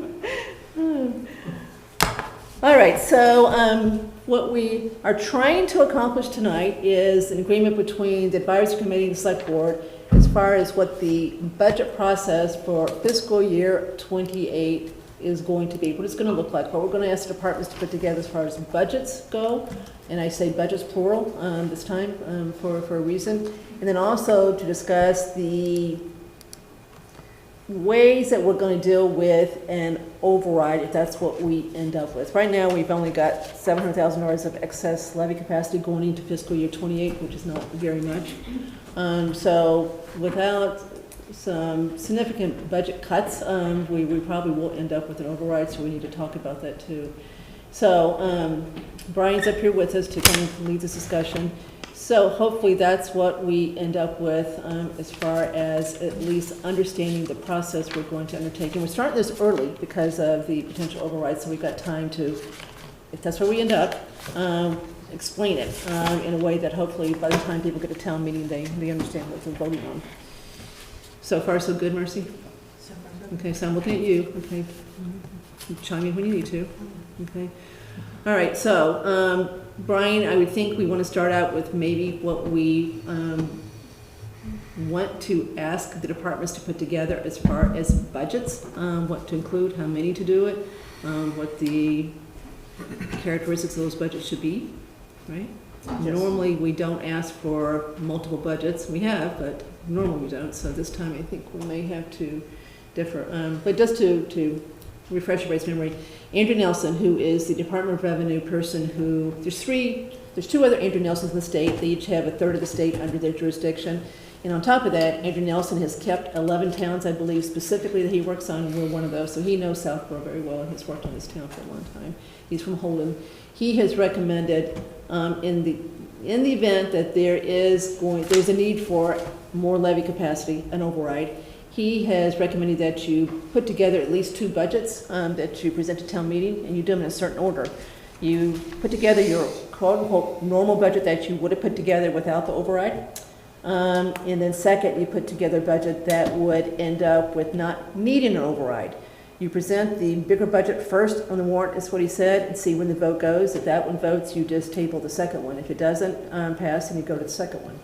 All right, so what we are trying to accomplish tonight is an agreement between the advisory committee and the select board as far as what the budget process for fiscal year 28 is going to be, what it's going to look like, what we're going to ask the departments to put together as far as budgets go, and I say budgets plural this time for a reason, and then also to discuss the ways that we're going to deal with an override if that's what we end up with. Right now, we've only got $700,000 of excess levy capacity going into fiscal year 28, which is not very much. So without some significant budget cuts, we probably will end up with an override, so we need to talk about that too. So Brian's up here with us to kind of lead this discussion. So hopefully that's what we end up with as far as at least understanding the process we're going to undertake. And we're starting this early because of the potential override, so we've got time to, if that's where we end up, explain it in a way that hopefully by the time people get to town meeting, they understand what they're voting on. So far, so good, Mercy? So far, Okay, so I'm looking at you. Okay. Chime in when you need to. Okay. All right, so Brian, I would think we want to start out with maybe what we want to ask the departments to put together as far as budgets, what to include, how many to do it, what the characteristics of those budgets should be, right? Yes. Normally, we don't ask for multiple budgets. We have, but normally we don't. So this time, I think we may have to differ. But just to refresh everybody's memory, Andrew Nelson, who is the Department of Revenue person who, there's 2 other Andrew Nelsons in the state. They each have a third of the state under their jurisdiction. And on top of that, Andrew Nelson has kept 11 towns, I believe, specifically that he works on, and we're one of those. So he knows Southborough very well and has worked on this town for a long time. He's from Holden. He has recommended in the event that there's a need for more levy capacity, an override, he has recommended that you put together at least 2 budgets that you present to town meeting, and you do them in a certain order. You put together your quote-unquote normal budget that you would have put together without the override. And then second, you put together a budget that would end up with not needing an override. You present the bigger budget first on the warrant, is what he said, and see when the vote goes. If that one votes, you just table the second one. If it doesn't pass, then you go to the second one.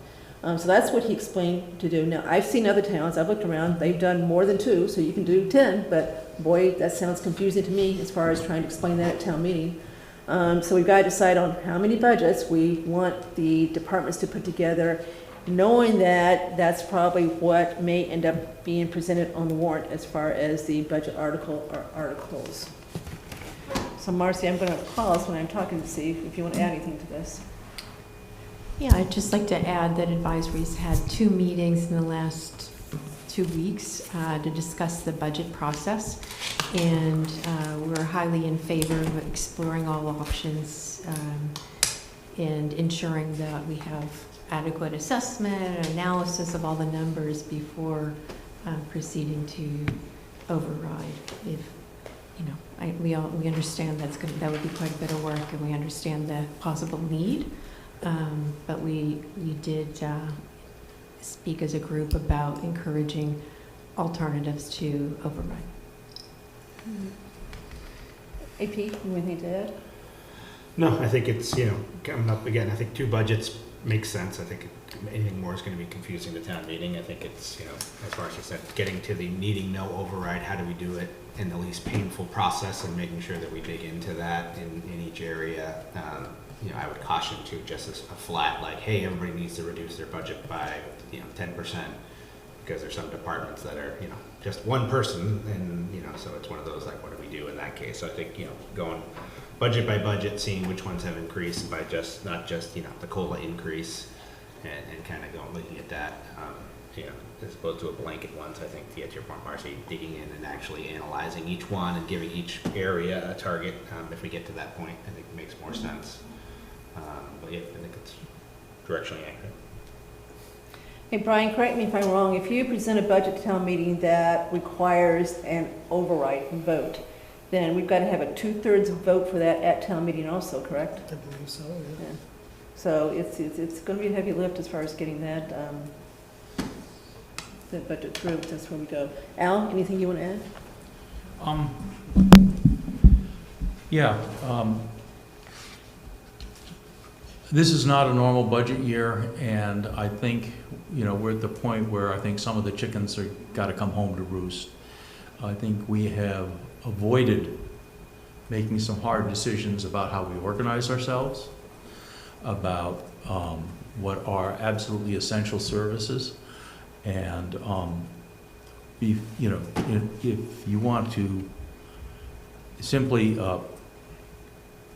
So that's what he explained to do. Now, I've seen other towns, I've looked around, they've done more than 2, so you can do 10, but boy, that sounds confusing to me as far as trying to explain that at town meeting. So we've got to decide on how many budgets we want the departments to put together, knowing that that's probably what may end up being presented on the warrant as far as the budget article or articles. So Marcy, I'm going to pause when I'm talking to see if you want to add anything to this. Yeah, I'd just like to add that advisory's had 2 meetings in the last 2 weeks to discuss the budget process, and we're highly in favor of exploring all options and ensuring that we have adequate assessment and analysis of all the numbers before proceeding to override. If we understand that would be quite a bit of work, and we understand the possible need. But we did speak as a group about encouraging alternatives to override. AP, you have anything to add? No, I think it's, coming up again, I think 2 budgets makes sense. I think anything more is going to be confusing to town meeting. I think it's, as far as you said, getting to the needing no override, how do we do it in the least painful process and making sure that we dig into that in each area. I would caution to just a flat, like, hey, everybody needs to reduce their budget by, 10%, because there's some departments that are, just one person, and, so it's one of those, like, what do we do in that case? So I think, going budget by budget, seeing which ones have increased by not just, the COLA increase, and kind of going, looking at that, as opposed to a blanket one. So I think, to get to your point, Marcy, digging in and actually analyzing each one and giving each area a target, if we get to that point, I think it makes more sense. But yeah, I think it's directionally accurate. Hey, Brian, correct me if I'm wrong, if you present a budget to town meeting that requires an override vote, then we've got to have a 2/3 vote for that at town meeting also, correct? I believe so, yeah. Yeah. So it's going to be a heavy lift as far as getting that budget through. That's where we go. Al, anything you want to add? Yeah. This is not a normal budget year, and I think, we're at the point where I think some of the chickens are got to come home to roost. I think we have avoided making some hard decisions about how we organize ourselves, about what are absolutely essential services, and if you want to simply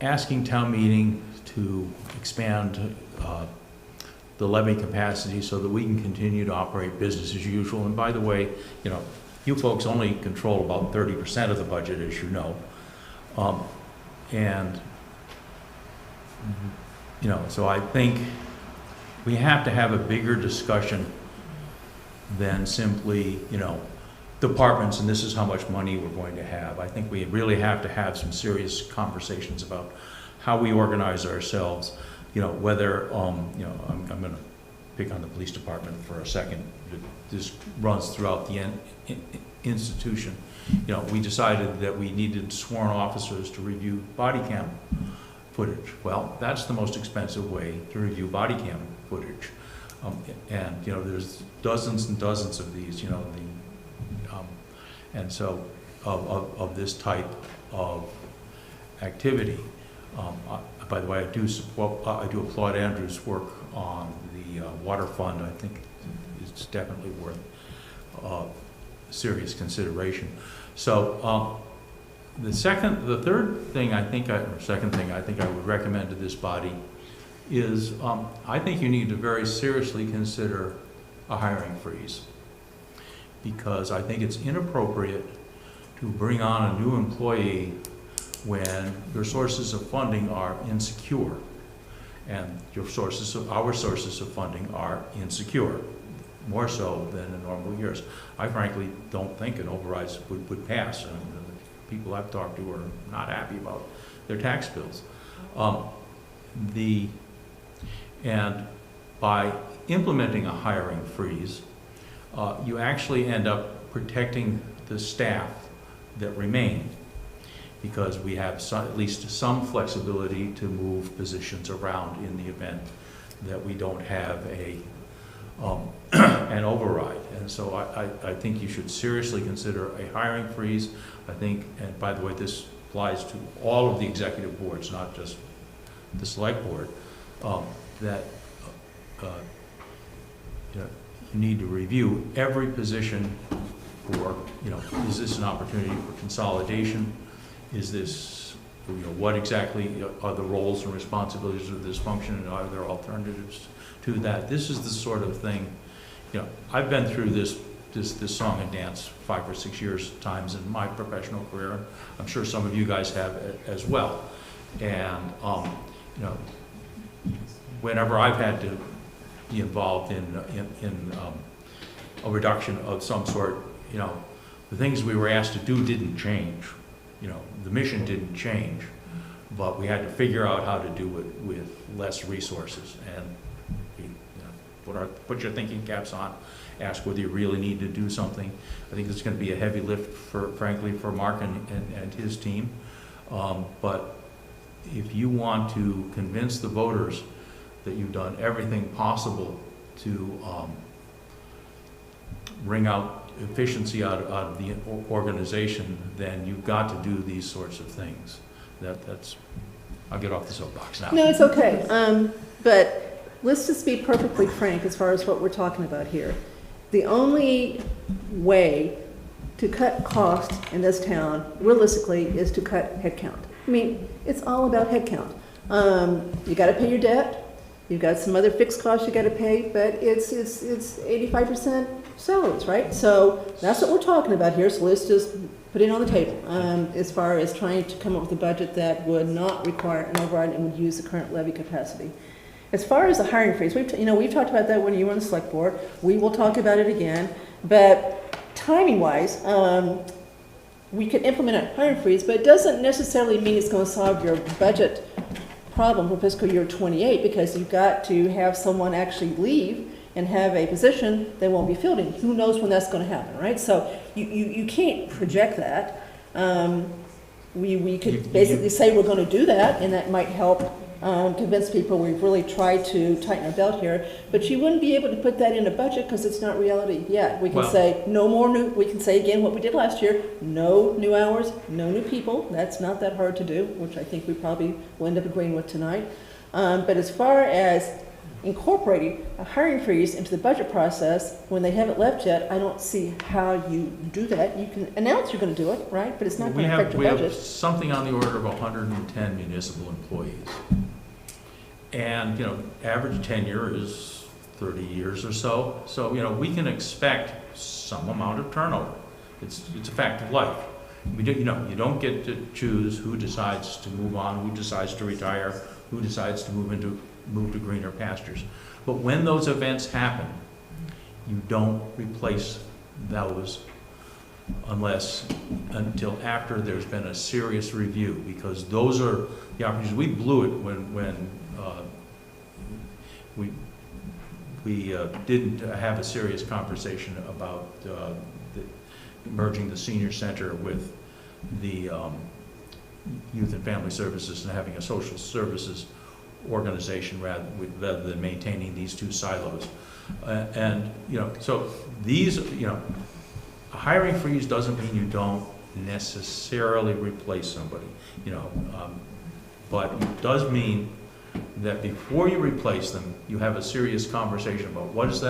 asking town meeting to expand the levy capacity so that we can continue to operate business as usual. And by the way, you folks only control about 30% of the budget, as you know. So I think we have to have a bigger discussion than simply, departments and this is how much money we're going to have. I think we really have to have some serious conversations about how we organize ourselves, whether, I'm going to pick on the police department for a second. This runs throughout the institution. We decided that we needed sworn officers to review body cam footage. Well, that's the most expensive way to review body cam footage. There's dozens and dozens of these, and so of this type of activity. By the way, I do applaud Andrew's work on the water fund. I think it's definitely worth serious consideration. So the third thing I think I would recommend to this body is I think you need to very seriously consider a hiring freeze, because I think it's inappropriate to bring on a new employee when your sources of funding are insecure, and our sources of funding are insecure, more so than in normal years. I frankly don't think an override would pass. The people I've talked to are not happy about their tax bills. And by implementing a hiring freeze, you actually end up protecting the staff that remain, because we have at least some flexibility to move positions around in the event that we don't have an override. And so I think you should seriously consider a hiring freeze. I think, and by the way, this applies to all of the executive boards, not just the select board, that you need to review every position for, is this an opportunity for consolidation? Is this, what exactly are the roles and responsibilities of this function, and are there alternatives to that? This is the sort of thing, I've been through this song and dance 5 or 6 years times in my professional career. I'm sure some of you guys have as well. And whenever I've had to be involved in a reduction of some sort, the things we were asked to do didn't change. The mission didn't change, but we had to figure out how to do it with less resources. And put your thinking caps on, ask whether you really need to do something. I think it's going to be a heavy lift, frankly, for Mark and his team. But if you want to convince the voters that you've done everything possible to wring out efficiency out of the organization, then you've got to do these sorts of things. That's. I'll get off the soapbox now. No, it's okay. But let's just be perfectly frank as far as what we're talking about here. The only way to cut costs in this town, realistically, is to cut headcount. I mean, it's all about headcount. You got to pay your debt. You've got some other fixed costs you got to pay, but it's 85% salaries, right? So that's what we're talking about here. So let's just put it on the table as far as trying to come up with a budget that would not require an override and would use the current levy capacity. As far as the hiring freeze, we've talked about that when you were on the select board. We will talk about it again, but timing-wise, we could implement a hiring freeze, but it doesn't necessarily mean it's going to solve your budget problem for fiscal year 28, because you've got to have someone actually leave and have a position they won't be filled in. Who knows when that's going to happen, right? So you can't project that. We could basically say we're going to do that, and that might help convince people we've really tried to tighten our belt here. But you wouldn't be able to put that in a budget because it's not reality yet. We can say no more new. We can say again what we did last year: no new hours, no new people. That's not that hard to do, which I think we probably will end up agreeing with tonight. But as far as incorporating a hiring freeze into the budget process when they haven't left yet, I don't see how you do that. You can announce you're going to do it, right? But it's not going to affect your budget. We have something on the order of 110 municipal employees. And, average tenure is 30 years or so. So, we can expect some amount of turnover. It's a fact of life. You don't get to choose who decides to move on, who decides to retire, who decides to move to greener pastures. But when those events happen, you don't replace those until after there's been a serious review, because those are the opportunities. We blew it when we didn't have a serious conversation about merging the senior center with the youth and family services and having a social services organization rather than maintaining these two silos. So these, a hiring freeze doesn't mean you don't necessarily replace somebody, but it does mean that before you replace them, you have a serious conversation about what does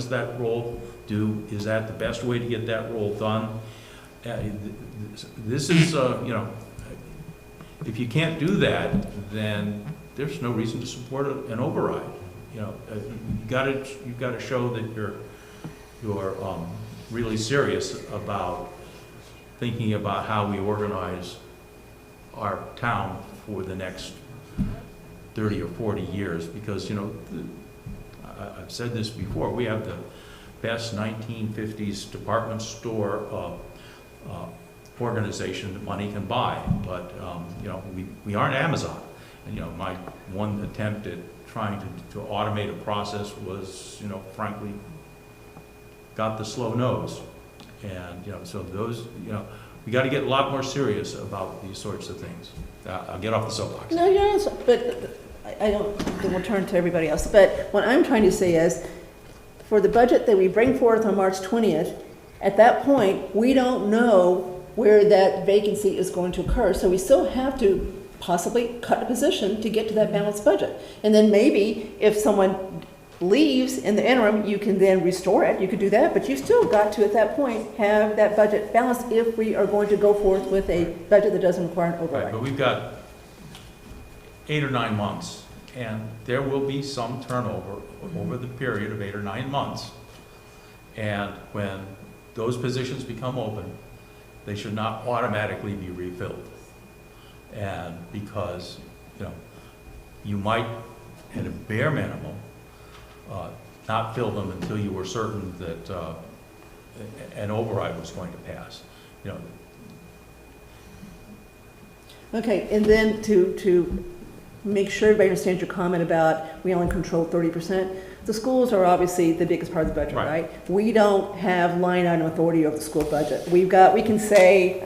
that role do? Is that the best way to get that role done? This is, if you can't do that, then there's no reason to support an override. You've got to show that you're really serious about thinking about how we organize our town for the next 30 or 40 years. Because I've said this before, we have the best 1950s department store organization that money can buy, but we aren't Amazon. And my one attempt at trying to automate a process was, frankly, got the slow nose. And so those, we got to get a lot more serious about these sorts of things. I'll get off the soapbox. No, you're not, but I don't. Then we'll turn to everybody else. But what I'm trying to say is, for the budget that we bring forth on March 20th, at that point we don't know where that vacancy is going to occur. So we still have to possibly cut a position to get to that balanced budget. And then maybe if someone leaves in the interim, you can then restore it. You could do that, but you still got to, at that point, have that budget balanced if we are going to go forth with a budget that doesn't require an override. Right, but we've got 8 or 9 months, and there will be some turnover over the period of 8 or 9 months. And when those positions become open, they should not automatically be refilled. And because, you might, at a bare minimum, not fill them until you were certain that an override was going to pass. Okay, and then to make sure everybody understands your comment about we only control 30%. The schools are obviously the biggest part of the budget, right? We don't have line item authority over the school budget. We can say,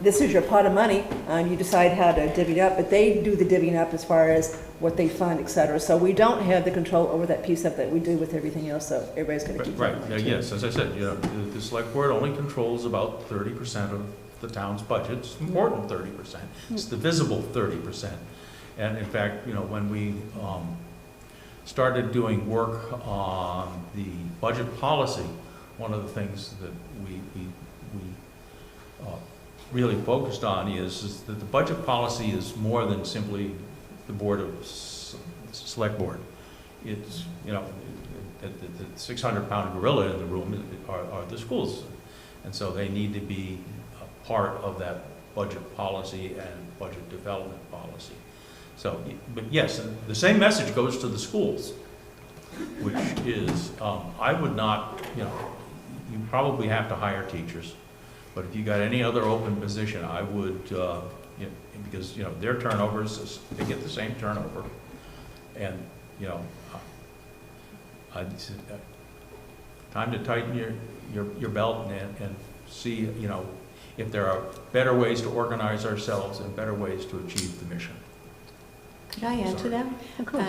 this is your pot of money, you decide how to divvy it up, but they do the divvying up as far as what they fund, et cetera. So we don't have the control over that piece of that we do with everything else, so everybody's gonna keep Right, that in yeah, mind, too. yes, as I said, the select board only controls about 30% of the town's budget. It's more than 30%. It's the visible 30%. And in fact, when we started doing work on the budget policy, one of the things that we really focused on is that the budget policy is more than simply the board of select board. It's, the 600-pound gorilla in the room are the schools. And so they need to be a part of that budget policy and budget development policy. So, but yes, the same message goes to the schools, which is, I would not, you probably have to hire teachers, but if you got any other open position, I would, because, their turnovers, they get the same turnover. And, time to tighten your belt and see, if there are better ways to organize ourselves and better ways to achieve the mission. Could I add to that? Of course.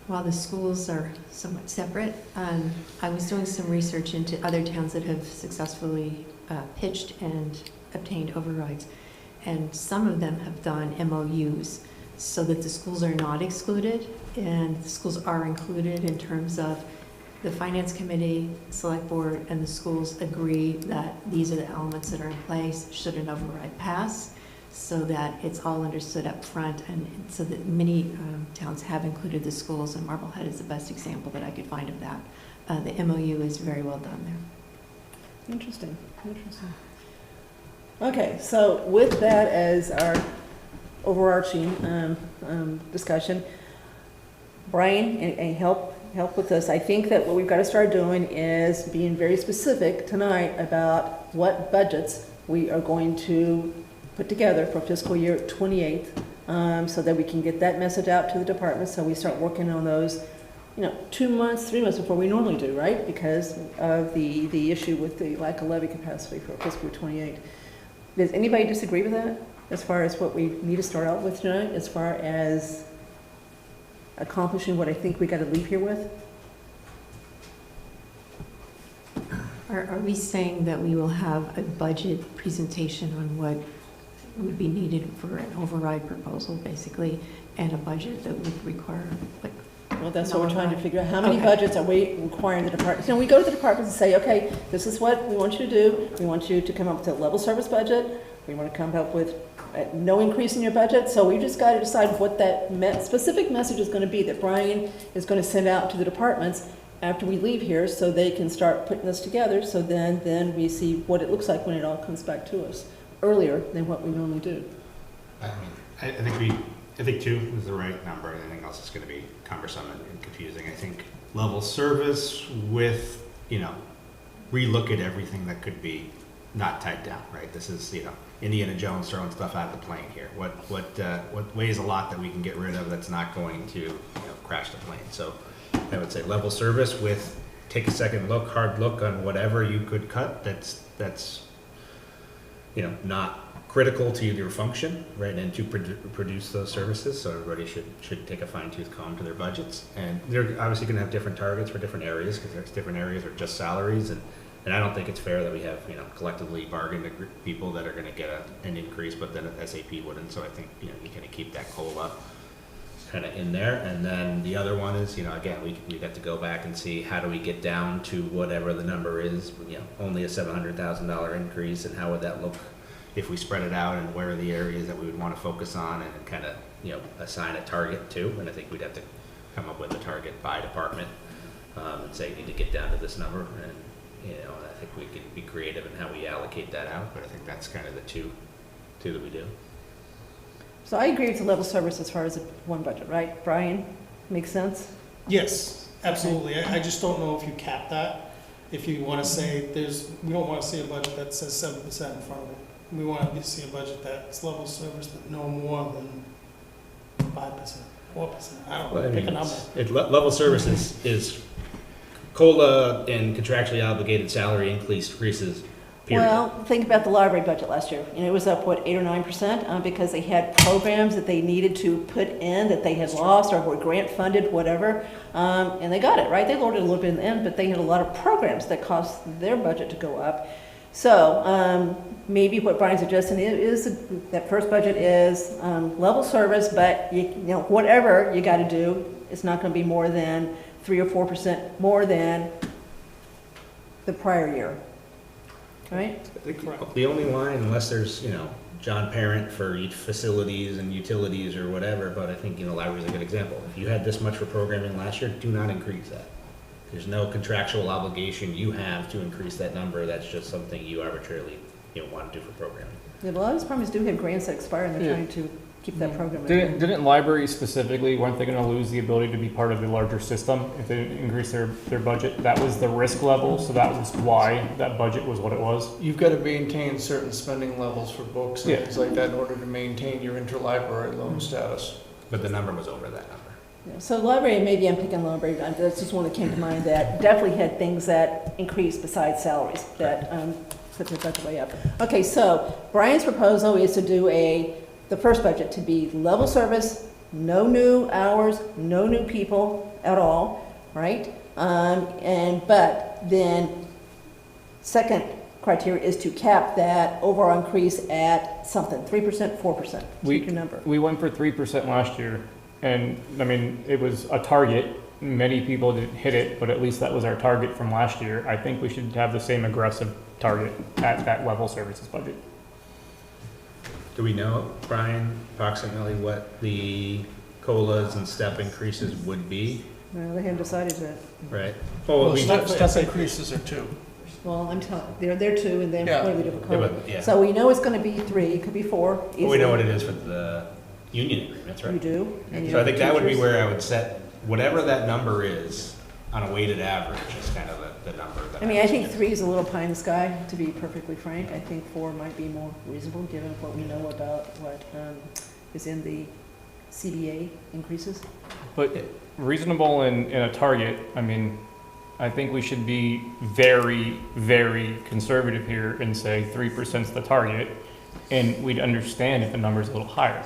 While the schools are somewhat separate, I was doing some research into other towns that have successfully pitched and obtained overrides. And some of them have done MOUs so that the schools are not excluded and the schools are included in terms of the finance committee, select board, and the schools agree that these are the elements that are in place should an override pass, so that it's all understood up front, and so that many towns have included the schools, and Marblehead is the best example that I could find of that. The MOU is very well done there. Interesting. Okay, so with that as our overarching discussion, Brian, and help with this. I think that what we've got to start doing is being very specific tonight about what budgets we are going to put together for fiscal year 28, so that we can get that message out to the department, so we start working on those, 2 months, 3 months before we normally do, right? Because of the issue with the lack of levy capacity for fiscal year 28. Does anybody disagree with that, as far as what we need to start out with tonight, as far as accomplishing what I think we got to leave here with? Are we saying that we will have a budget presentation on what would be needed for an override proposal, basically, and a budget that would require, Well, that's what we're trying to figure out. How many Okay. budgets are we requiring the department? We go to the departments and say, okay, this is what we want you to do. We want you to come up with a level service budget. We want to come up with no increase in your budget. So we just got to decide what that specific message is going to be that Brian is going to send out to the departments after we leave here, so they can start putting this together. So then we see what it looks like when it all comes back to us earlier than what we normally do. I think 2 is the right number. Anything else is going to be cumbersome and confusing. I think level service with, relook at everything that could be not tied down, right? This is, Indiana Jones throwing stuff out of the plane here. What weighs a lot that we can get rid of that's not going to, crash the plane. So I would say level service with take a second look, hard look on whatever you could cut that's not critical to your function, right, and to produce those services. So everybody should take a fine-tooth comb to their budgets, and they're obviously going to have different targets for different areas, because there's different areas are just salaries, and I don't think it's fair that we have collectively bargained people that are going to get an increase, but then SAP wouldn't. So I think you kind of keep that COLA kind of in there, and then the other one is again we got to go back and see how do we get down to whatever the number is, only a $700,000 increase, and how would that look if we spread it out, and where are the areas that we would want to focus on, and kind of assign a target to. And I think we'd have to come up with a target by department, and say you need to get down to this number, and I think we could be creative in how we allocate that out. But I think that's kind of the two that we do. So I agree with the level service as far as one budget, right? Brian, makes sense? Yes, absolutely. I just don't know if you cap that. If you want to say we don't want to see a budget that says 7% in front of it. We want to see a budget that's level service, but no more than 5%, 4%, I don't Well, I know, pick mean, a number. level services is COLA and contractually obligated salary increases, period. Well, think about the library budget last year. You know, it was up, what, 8 or 9%? Because they had programs that they needed to put in that they had lost or were grant funded, whatever. And they got it, right? They lowered it a little bit in the end, but they had a lot of programs that caused their budget to go up. So maybe what Brian's suggesting is that first budget is level service, but you know, whatever you got to do, it's not going to be more than 3 or 4% more than the prior year. Right? The only line, unless there's, John Parent for facilities and utilities or whatever, but I think, library's a good example. If you had this much for programming last year, do not increase that. There's no contractual obligation you have to increase that number. That's just something you arbitrarily, want to do for programming. Yeah, but a lot of these programs do have grants that expire, and they're Yeah. trying to keep that program. Didn't libraries specifically, weren't they gonna lose the ability to be part of the larger system if they didn't increase their budget? That was the risk level, so that was why that budget was what it was. You've got to maintain certain spending levels for books and Yeah. things like that in order to maintain your interlibrary loan status. But the number was over that number. Yeah, so library, maybe I'm picking library, that's just one that came to mind that definitely had things that increased besides salaries that put their budget way up. Okay, so Brian's proposal is to do the first budget to be level service, no new hours, no new people at all, right? But then second criteria is to cap that overall increase at something, 3%, 4%. Pick your number. We went for 3% last year, and it was a target. Many people didn't hit it, but at least that was our target from last year. I think we should have the same aggressive target at that level services budget. Do we know, Brian, approximately what the COLAs and step increases would be? No, they haven't decided yet. Right. Well, step increases are 2. Well, I'm telling, they're two, and they're Yeah. completely different Yeah, color. but, yeah. So we know it's gonna be 3, it could be 4. But we know what it is for the union agreements, right? You do. and you So I have think that would be teachers. where I would set, whatever that number is, on a weighted average, is kind of the number that. I mean, I would think suggest. 3 is a little pie in the sky, to be perfectly frank. I think 4 might be more reasonable, given what we know about what is in the CBA increases. But reasonable in a target, I think we should be very, very conservative here and say 3% is the target, and we'd understand if the number's a little higher.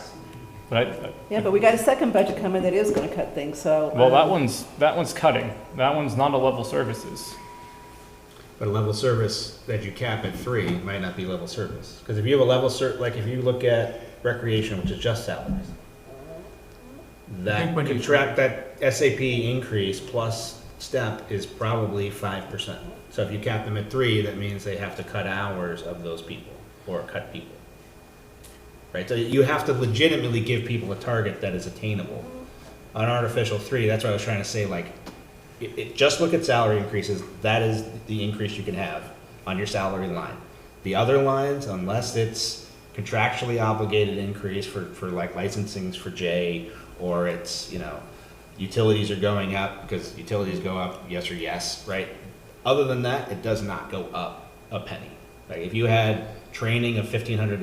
But Yeah, but we got a second budget coming that is gonna cut things, so. well, that one's cutting. That one's not a level services. But a level service that you cap at 3 might not be level service. Because if you have a level like if you look at recreation, which is just salaries, that when you- contract, that SAP increase plus step is probably 5%. So if you cap them at 3, that means they have to cut hours of those people, or cut people. Right, so you have to legitimately give people a target that is attainable. An artificial 3, that's what I was trying to say, just look at salary increases, that is the increase you can have on your salary line. The other lines, unless it's contractually obligated increase for like licensings for J, or it's, utilities are going up because utilities go up, yes or yes, right? Other than that, it does not go up a penny. Like if you had training of $1,500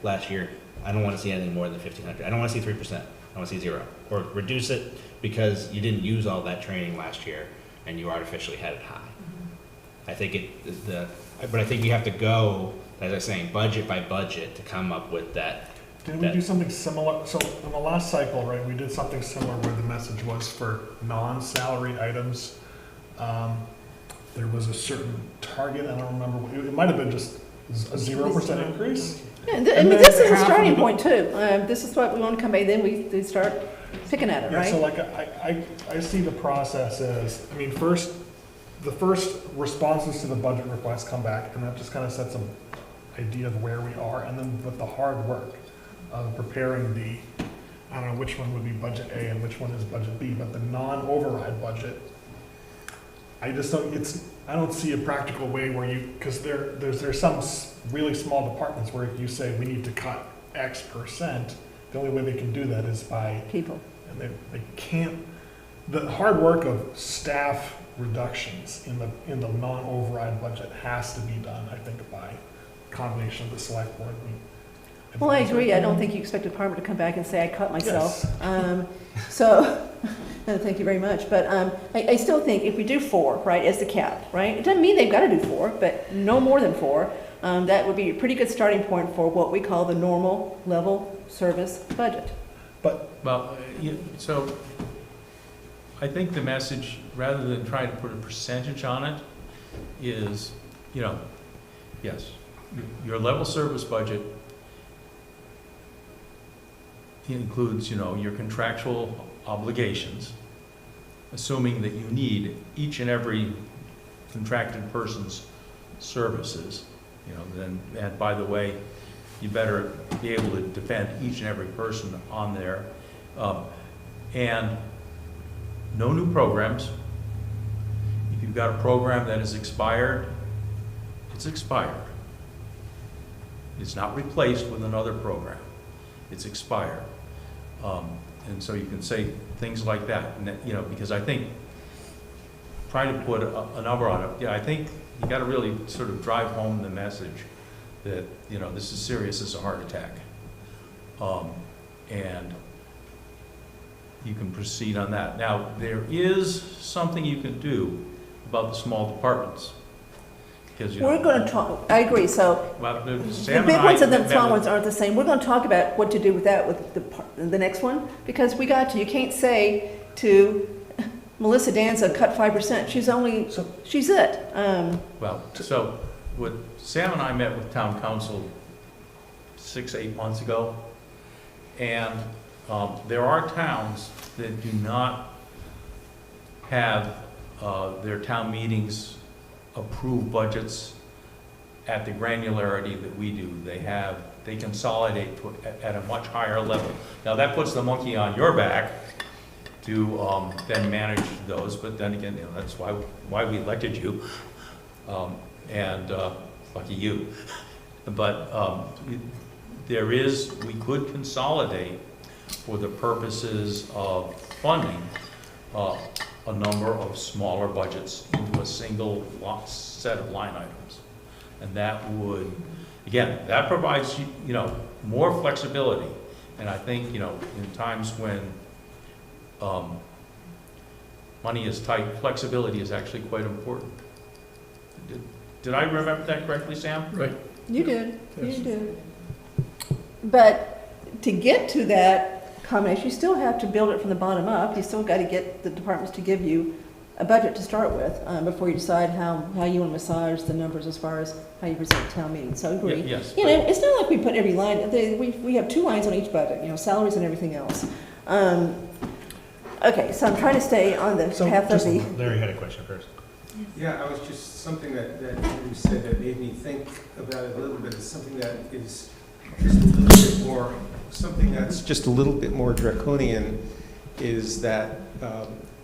last year, I don't want to see anything more than $1,500. I don't want to see 3%. I want to see 0, or reduce it because you didn't use all that training last year and you artificially had it high. I think but I think you have to go, as I was saying, budget by budget to come up with that. Didn't we do something similar? So in the last cycle, right, we did something similar where the message was for non-salary items. There was a certain target, I don't remember, it might have been just a 0% increase. Yeah, and And this then is a half starting of the- point too. This is what we want to come by, then we start picking at it, Yeah, so right? like, I see the process as, first, the first responses to the budget requests come back, and that just kind of sets an idea of where we are, and then with the hard work of preparing I don't know which one would be budget A and which one is budget B, but the non-override budget, I don't see a practical way where because there's some really small departments where you say we need to cut X%, the only way they can do that is by People. and they can't, the hard work of staff reductions in the non-override budget has to be done, I think, by combination of the select board. Well, I agree. I don't think you expect a department to come back and say, I cut myself. So, no, thank you very much. But I still think if we do 4, right, as the cap, right? It doesn't mean they've got to do 4, but no more than 4. That would be a pretty good starting point for what we call the normal level service budget. Well, so I think the message, rather than trying to put a percentage on it, is, yes, your level service budget includes, your contractual obligations, assuming that you need each and every contracted person's services, and by the way, you better be able to defend each and every person on there. And no new programs. If you've got a program that is expired, it's expired. It's not replaced with another program. It's expired. And so you can say things like that, and because I think trying to put a number on it, I think you got to really sort of drive home the message that, this is serious as a heart attack. And you can proceed on that. Now, there is something you can do about the small departments. Because, We're going to talk, I agree, so well, the big ones and the small ones aren't the same. We're going to talk about what to do with that with the next one, because you can't say to Melissa Danza, cut 5%. She's it. Well, so Sam and I met with town council 6-8 months ago, and there are towns that do not have their town meetings approve budgets at the granularity that we do. They consolidate at a much higher level. Now that puts the monkey on your back to then manage those, but then again, that's why we elected you, and lucky you. But we could consolidate for the purposes of funding a number of smaller budgets into a single set of line items. And that would, again, that provides, more flexibility. And I think, in times when money is tight, flexibility is actually quite important. Did I remember that correctly, Sam? Right. You did. Yes. You did. But to get to that combination, you still have to build it from the bottom up. You still got to get the departments to give you a budget to start with before you decide how you want to massage the numbers as far as how you present town meeting. So I agree. Yes. It's not like we put every line. We have 2 lines on each budget. Salaries and everything else. Okay, so I'm trying to stay on the path of the. Larry had a question first. Yeah, I was just something that you said that made me think about it a little bit. It's something that is just a little bit more, something that's just a little bit more draconian, is that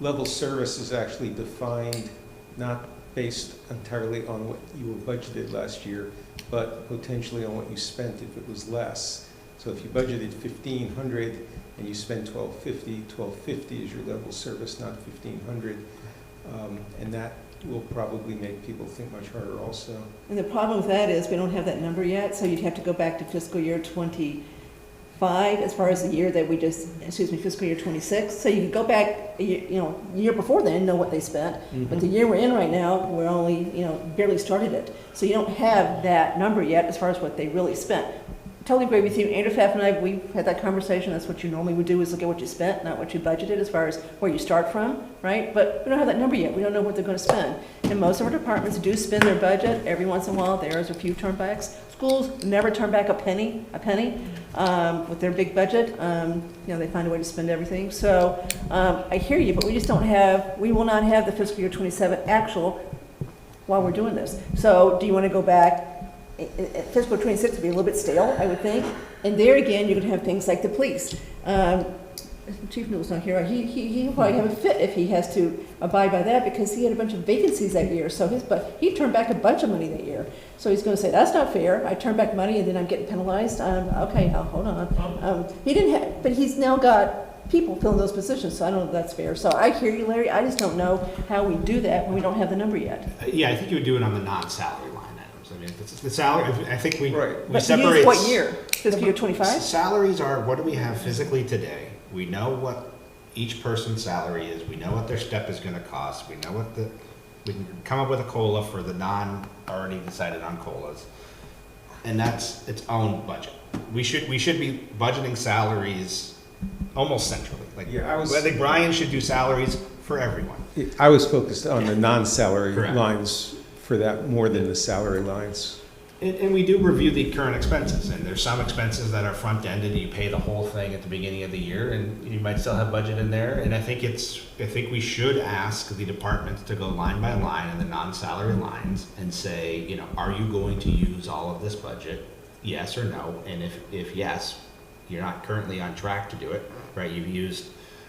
level service is actually defined not based entirely on what you were budgeted last year, but potentially on what you spent if it was less. So if you budgeted $1,500 and you spent $1,250 is your level service, not $1,500, and that will probably make people think much harder also. And the problem with that is we don't have that number yet, so you'd have to go back to fiscal year 25 as far as the year that fiscal year 26. So you can go back, year before then, know what they spent. Mm-hmm. But the year we're in right now, we're only, barely started it. So you don't have that number yet as far as what they really spent. Totally agree with you. Andrew Pfaff and I, we've had that conversation. That's what you normally would do, is look at what you spent, not what you budgeted as far as where you start from, right? But we don't have that number yet. We don't know what they're going to spend. And most of our departments do spend their budget. Every once in a while, there's a few turnbacks. Schools never turn back a penny with their big budget. They find a way to spend everything. So I hear you, but we will not have the fiscal year 27 actual while we're doing this. So do you want to go back? Fiscal 26 would be a little bit stale, I would think. And there again, you're going to have things like the police. Chief Newell's not here. He'll probably have a fit if he has to abide by that, because he had a bunch of vacancies that year. So he turned back a bunch of money that year. So he's going to say, that's not fair. I turned back money and then I'm getting penalized. Okay, hold on. He didn't have, but he's now got people filling those positions, so I don't know if that's fair. So I hear you, Larry. I just don't know how we do that when we don't have the number yet. Yeah, I think you would do it on the non-salary line items. I mean, the salary, I think we But separate. use what year? Fiscal year 25? Salaries are, what do we have physically today? We know what each person's salary is, we know what their step is gonna cost, we know what we can come up with a COLA for the already decided on COLAs. And that's its own budget. We should be budgeting salaries almost centrally. Like, Yeah, I think Brian should do salaries for everyone. I was focused on the non-salary Correct. lines for that more than the salary lines. And we do review the current expenses, and there's some expenses that are front-ended, and you pay the whole thing at the beginning of the year, and you might still have budget in there. And I think we should ask the departments to go line by line in the non-salary lines and say, you know, are you going to use all of this budget? Yes or no? And if yes, you're not currently on track to do it, right?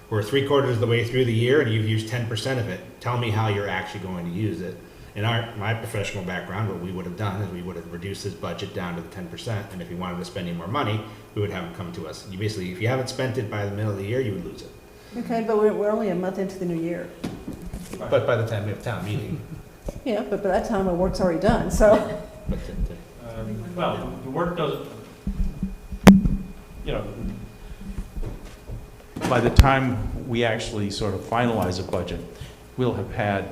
We're 3/4 of the way through the year, and you've used 10% of it. Tell me how you're actually going to use it. In my professional background, what we would have done is we would have reduced his budget down to the 10%, and if he wanted to spend any more money, we would have him come to us. You basically, if you haven't spent it by the middle of the year, you would lose it. Okay, but we're only a month into the new year. But by the time we have town meeting. Yeah, but by that time, our work's already done, so. Well, the work doesn't, you know, by the time we actually sort of finalize a budget, we'll have had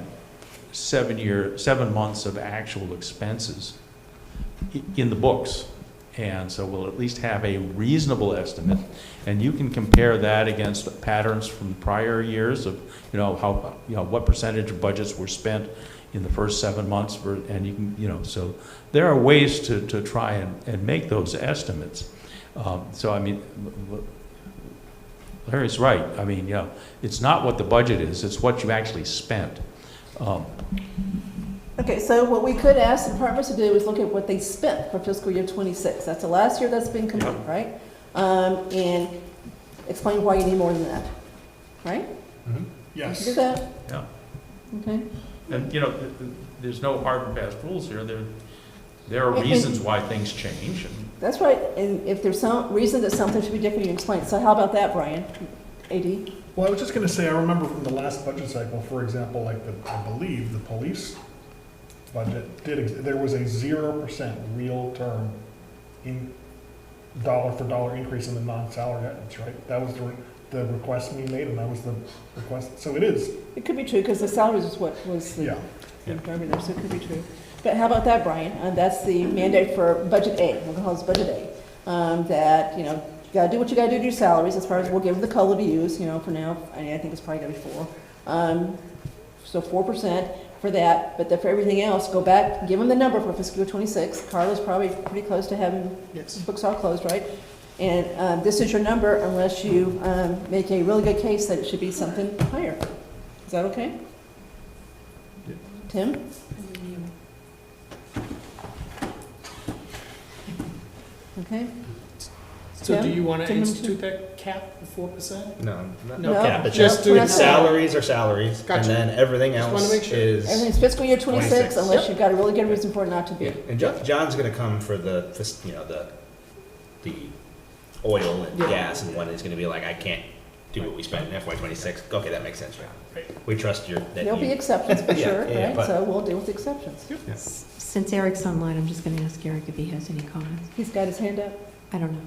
7 months of actual expenses in the books. And so we'll at least have a reasonable estimate. And you can compare that against patterns from prior years of, what percentage of budgets were spent in the first 7 months, and you can, so there are ways to try and make those estimates. So, I mean, Larry's right. I mean, it's not what the budget is, it's what you actually spent. Okay, so what we could ask the departments to do is look at what they spent for fiscal year 26. That's the last year that's been complete, right? And explain why you need more than that, right? Mm-hmm. Yes. Do that? Yeah. Okay. And, there's no hard and fast rules here. There are reasons why things change. And That's right, and if there's some reason that something should be different, you explain. So how about that, Brian? AD? Well, I was just gonna say, I remember from the last budget cycle, for example, like I believe the police budget there was a 0% real term in dollar for dollar increase in the non-salary items, right? That was the request we made, and that was the request, so it is. It could be true, because the salaries is what was the driver there, so it could be true. But how about that, Brian? That's the mandate for budget A, we'll call this budget A. That, you gotta do what you gotta do to your salaries, as far as we'll give the COLA to use, for now, I think it's probably gonna be 4. So 4% for that, but then for everything else, go back, give them the number for fiscal year 26. Carla's probably pretty close to having his books all closed, right? And this is your number unless you make a really good case that it should be something higher. Is that okay? Yeah. Tim? Okay. So do you want to Tim? institute that cap of 4%? No, No cap. It's just just doing salaries are salaries, and Gotcha. then everything Just wanna else make sure. is. Everything's fiscal year 26 26. unless you've got a really good reason for it not to be. Yeah, and John's gonna come for the oil and gas, and one is gonna be like, I can't do what we spent in FY 26. Okay, that makes sense, right? We trust that There'll be exceptions for Yeah, sure, yeah, right? but- So we'll deal with the exceptions. Since Eric's online, I'm just going to ask Eric if he has any comments. He's got his hand up. I don't know.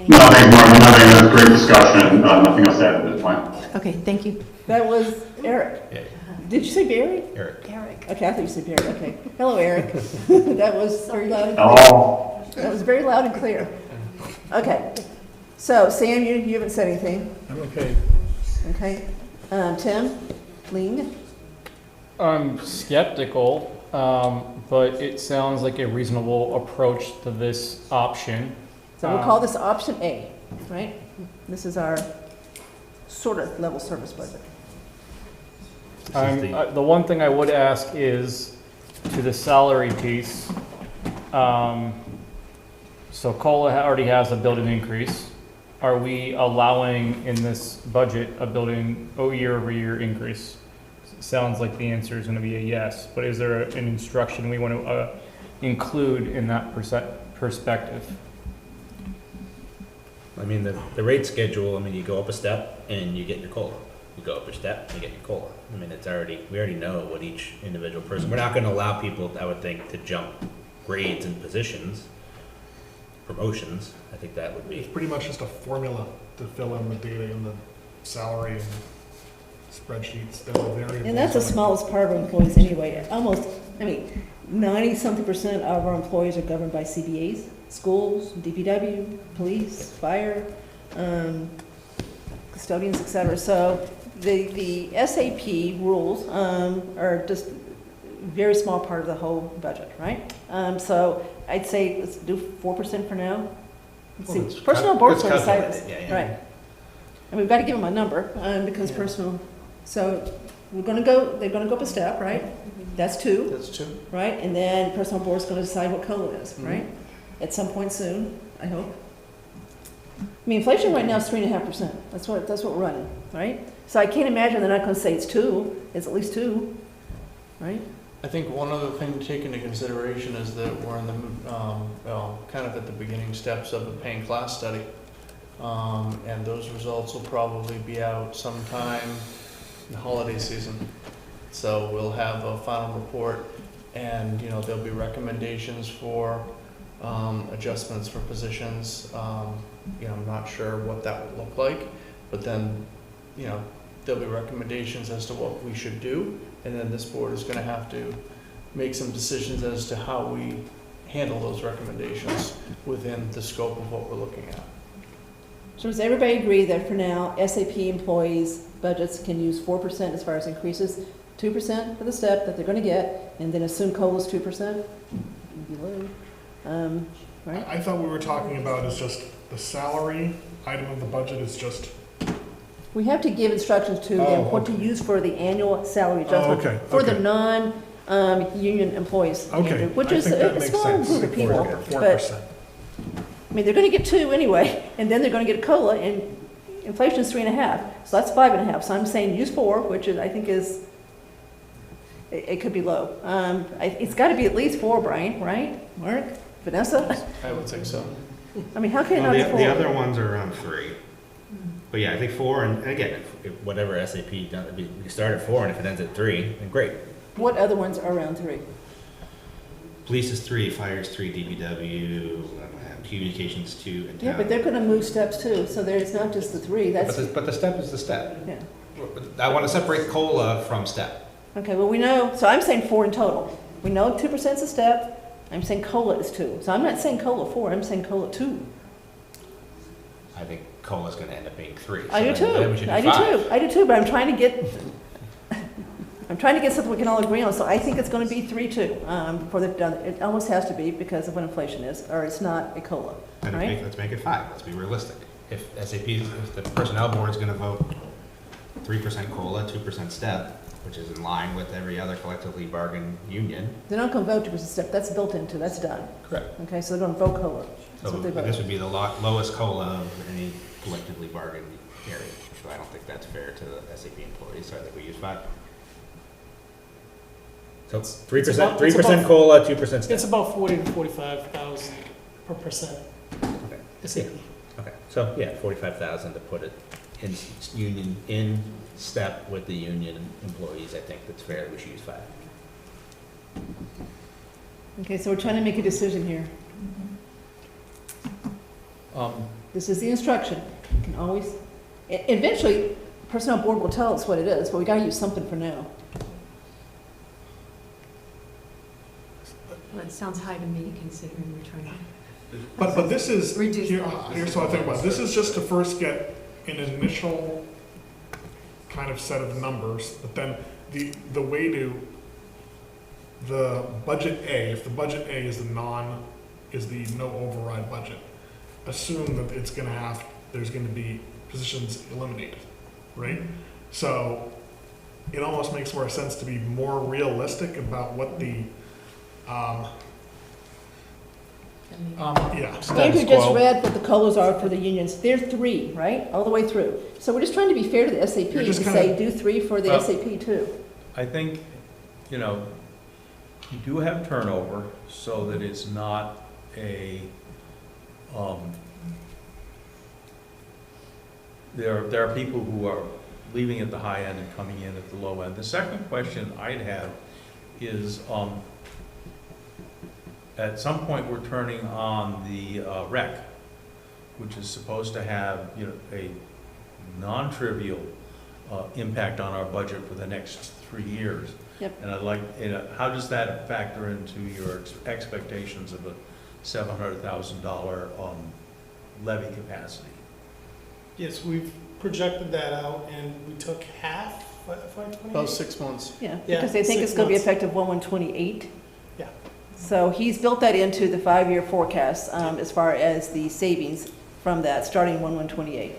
No, thanks, Mark. Nothing. That was a great discussion. Nothing else to add at this point. Okay, thank you. That was Eric. Yeah. Did you say Barry? Eric. Okay, I thought you said Barry. Okay. Hello, Eric. That was very loud and clear. Hello. That was very loud and clear. Okay. So, Sam, you haven't said anything. I'm okay. Okay. Tim? Ling? I'm skeptical, but it sounds like a reasonable approach to this option. So we'll call this option A, right? This is our sort of level service budget. The one thing I would ask is to the salary piece. So COLA already has a built-in increase. Are we allowing in this budget a year-over-year increase? It sounds like the answer is going to be a yes, but is there an instruction we want to include in that perspective? I mean, the rate schedule, you go up a step and you get your COLA. You go up a step and you get your COLA. We already know what each individual person, we're not going to allow people, I would think, to jump grades and positions. promotions, I think that would It's be, pretty much just a formula to fill in the data in the salary and spreadsheets that are variable. And that's the smallest part of our employees anyway. Almost, 90-something% of our employees are governed by CBAs, schools, DPW, police, fire, custodians, et cetera. So the SAP rules are just a very small part of the whole budget, right? So I'd say let's do 4% for now. Let's Well, see. it's Personnel board's it's going to decide this, calculated, yeah. right? And we've got to give them a number because personal. So we're going to go. They're going to go up a step, right? That's 2. That's 2. Right, and then personnel board's gonna decide what COLA is, Mhm. right? At some point soon, I hope. I mean, inflation right now is 3.5%. That's what we're running, right? So I can't imagine they're not gonna say it's 2, it's at least 2, right? I think one other thing to take into consideration is that we're in the, kind of at the beginning steps of a paying class study. And those results will probably be out sometime in the holiday season. So we'll have a final report and, there'll be recommendations for adjustments for positions. I'm not sure what that would look like, but then, there'll be recommendations as to what we should do. And then this board is gonna have to make some decisions as to how we handle those recommendations within the scope of what we're looking at. So does everybody agree that for now, SAP employees' budgets can use 4% as far as increases, 2% for the step that they're gonna get, and then assume COLA's 2%? Below. Right? I thought we were talking about is just the salary item of the budget is just, We have to give instructions to them what to use for the annual salary adjustment okay, for the okay. non-union employees, Okay, Andrew, which I is think that a makes small sense. group of people. 4%. But, they're gonna get 2 anyway, and then they're gonna get a COLA, and inflation's 3.5, so that's 5.5. So I'm saying use 4, which is, I think is, it could be low. It's gotta be at least 4, Brian, right? Mark? Vanessa? I would think so. How can it well, not be 4? the other ones are around 3. But yeah, I think 4, and again, if whatever SAP, does, if you start at 4, and if it ends at 3, then great. What other ones are around 3? Police is 3, fire is 3, DPW, communications 2, and Yeah, town. but they're gonna move steps too, so it's not just the 3, that's, But the step is the step. yeah. I want to separate COLA from step. Okay, well, we know, so I'm saying 4 in total. We know 2% is a step, I'm saying COLA is 2. So I'm not saying COLA 4, I'm saying COLA 2. I think COLA is going to end up being 3. I do So then we should too, I do do too, I do too, but I'm trying to get, something we can all agree on, so I think it's gonna be 3 too, before they've done it. It almost has to be because of what inflation is, or it's not a COLA, And right? let's make it 5. Let's be realistic. If if the personnel board is going to vote 3% COLA, 2% step, which is in line with every other collectively bargained union. They're not gonna vote 2% step, that's built into, that's done. Correct. Okay, so they're gonna vote COLA. That's So what they this vote. would be the lowest COLA of any collectively bargained area. So I don't think that's fair to the SAP employees, so I think we use 5. So 3%, 3% COLA, 2% step. It's about 40 to 45,000 per percent. Okay. SAP. Okay, so yeah, 45,000 to put it in union, in step with the union employees. I think that's fair. We should use 5. Okay, so we're trying to make a decision here. This is the instruction. You can always, eventually, personnel board will tell us what it is, but we gotta use something for now. Well, it sounds high to me, considering we're trying to. but this is, Reduce here's what I think about it. This is just to first get an initial kind of set of numbers, but then the way to, the budget A, if the budget A is the no override budget, assume that it's gonna have, there's gonna be positions eliminated, right? So it almost makes more sense to be more realistic about what the, yeah. Andrew just read what the COLAs are for the unions. They're 3, right? All the way through. So we're just trying to be fair to the SAP You're and just say, kinda- do 3 for the Well- SAP too. I think, you do have turnover so that it's not a, there are people who are leaving at the high end and coming in at the low end. The second question I'd have is, at some point, we're turning on the rec, which is supposed to have, you know, a non-trivial impact on our budget for the next 3 years. Yep. And I'd like, how does that factor into your expectations of a $700,000 levy capacity? Yes, we've projected that out, and we took half, About 6 months. Yeah, Yeah, because they think 6 it's going to be months. effective 1/1/28. Yeah. So he's built that into the 5-year forecast as far as the savings from that, starting 1/1/28.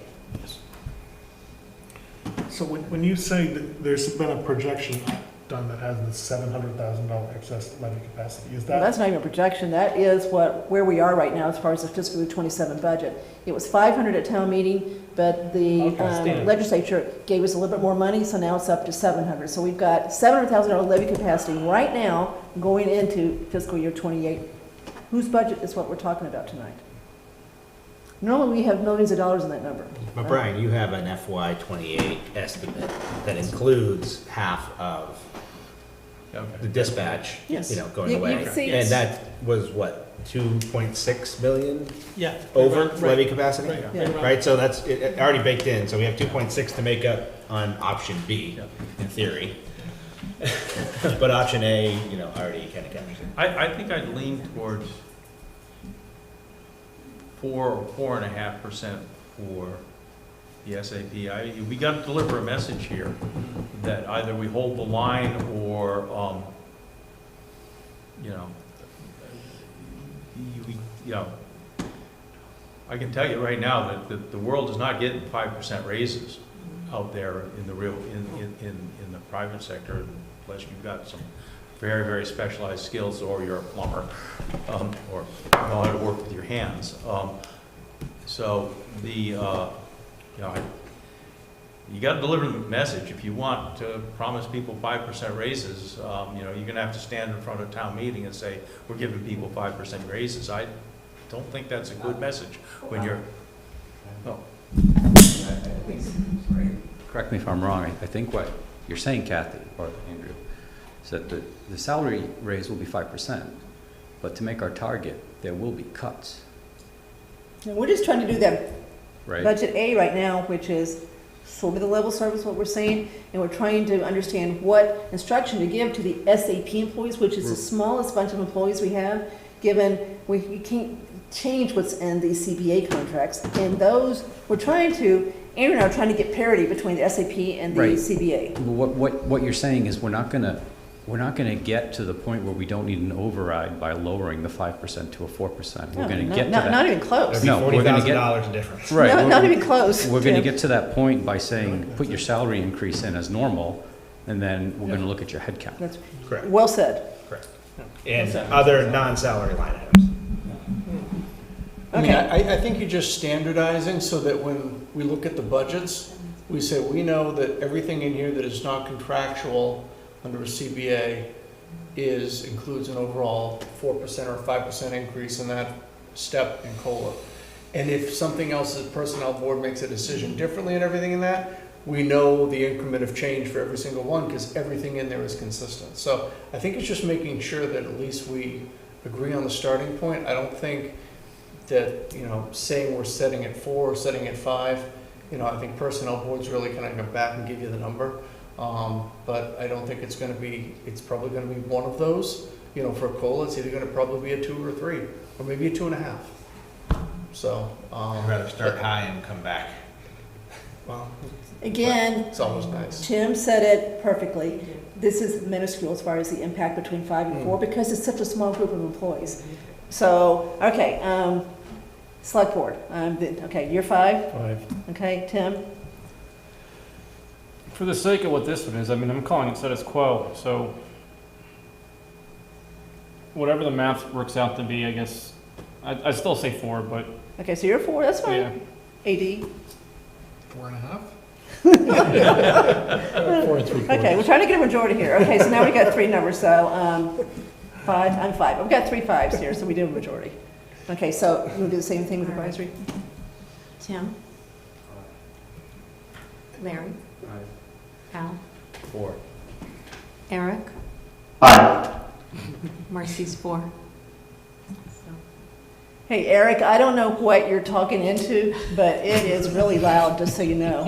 So when you say that there's been a projection done that has the $700,000 excess levy capacity, is Well, that? that's not even a projection, that is where we are right now as far as the fiscal year 27 budget. It was 500 at town meeting, but the legislature gave us a little bit more money, so now it's up to 700. So we've got $700,000 levy capacity right now going into fiscal year 28. Whose budget is what we're talking about tonight? Normally, we have millions of dollars in that number. But Brian, you have an FY '28 estimate that includes half of the dispatch, Yes. you know, going You away. can see And it's- that was what, 2.6 million Yeah. over right, levy capacity? Right, Yeah. right around. Right, so that's it already baked in, so we have 2.6 to make up on option B, in theory. But option A, you know, already kind of captured. I think I'd lean towards 4 or 4.5% for the SAP. We got to deliver a message here that either we hold the line or, you know, I can tell you right now that the world is not getting 5% raises out there in the real, in the private sector, unless you've got some very, very specialized skills, or you're a plumber, or know how to work with your hands. So you know, you got to deliver the message. If you want to promise people 5% raises, you know, you're going to have to stand in front of a town meeting and say, we're giving people 5% raises. I don't think that's a good message when you're, Correct me if I'm wrong, I think what you're saying, Kathy, or Andrew, is that the salary raise will be 5%, but to make our target, there will be cuts, And we're just trying to do that right? budget A right now, which is sort of the level service, what we're saying, and we're trying to understand what instruction to give to the SAP employees, which is the smallest bunch of employees we have, given we can't change what's in the CBA contracts. And those, we're trying to, Aaron and I are trying to get parity between the SAP and the Right. CBA. What you're saying is we're not gonna get to the point where we don't need an override by lowering the 5% to a 4%. We're gonna get to that. Not even close. No, we're gonna get $40,000 difference. right. No, not even close. We're gonna Tim. get to that point by saying, put your salary increase in as normal, and then we're gonna look at your head count. That's Correct. well said. Correct. And other non-salary line items. I mean, Okay. I think you're just standardizing so that when we look at the budgets, we say, we know that everything in here that is not contractual under a CBA includes an overall 4% or 5% increase in that step in COLA. And if something else, the personnel board makes a decision differently and everything in that, we know the increment of change for every single one because everything in there is consistent. So I think it's just making sure that at least we agree on the starting point. I don't think that, you know, saying we're setting at 4 or setting at 5, you know, I think personnel board's really kind of go back and give you the number. But I don't think it's probably going to be one of those, you know, for a COLA. It's either going to probably be a 2 or a 3, or maybe a 2.5. So, I'd rather start high and come back. well, Again, it's always nice. Tim said it perfectly. This is minuscule as far as the impact between 5 and 4 because it's such a small group of employees. So, okay, select board. Okay, you're 5? 5. Okay, Tim? For the sake of what this one is, I mean, I'm calling it status quo, so whatever the math works out to be, I guess, I'd still say 4, but Okay, so you're 4, that's fine. yeah. AD? 4.5? 4 3/4. Okay, we're trying to get a majority here. Okay, so now we got 3 numbers, so 5, I'm 5. We've got 3 5s here, so we do have a majority. Okay, so you want to do the same thing with advisory? Tim? Larry? Al? 4. Eric? Aye. Marcy's 4. Hey, Eric, I don't know what you're talking into, but it is really loud, just so you know.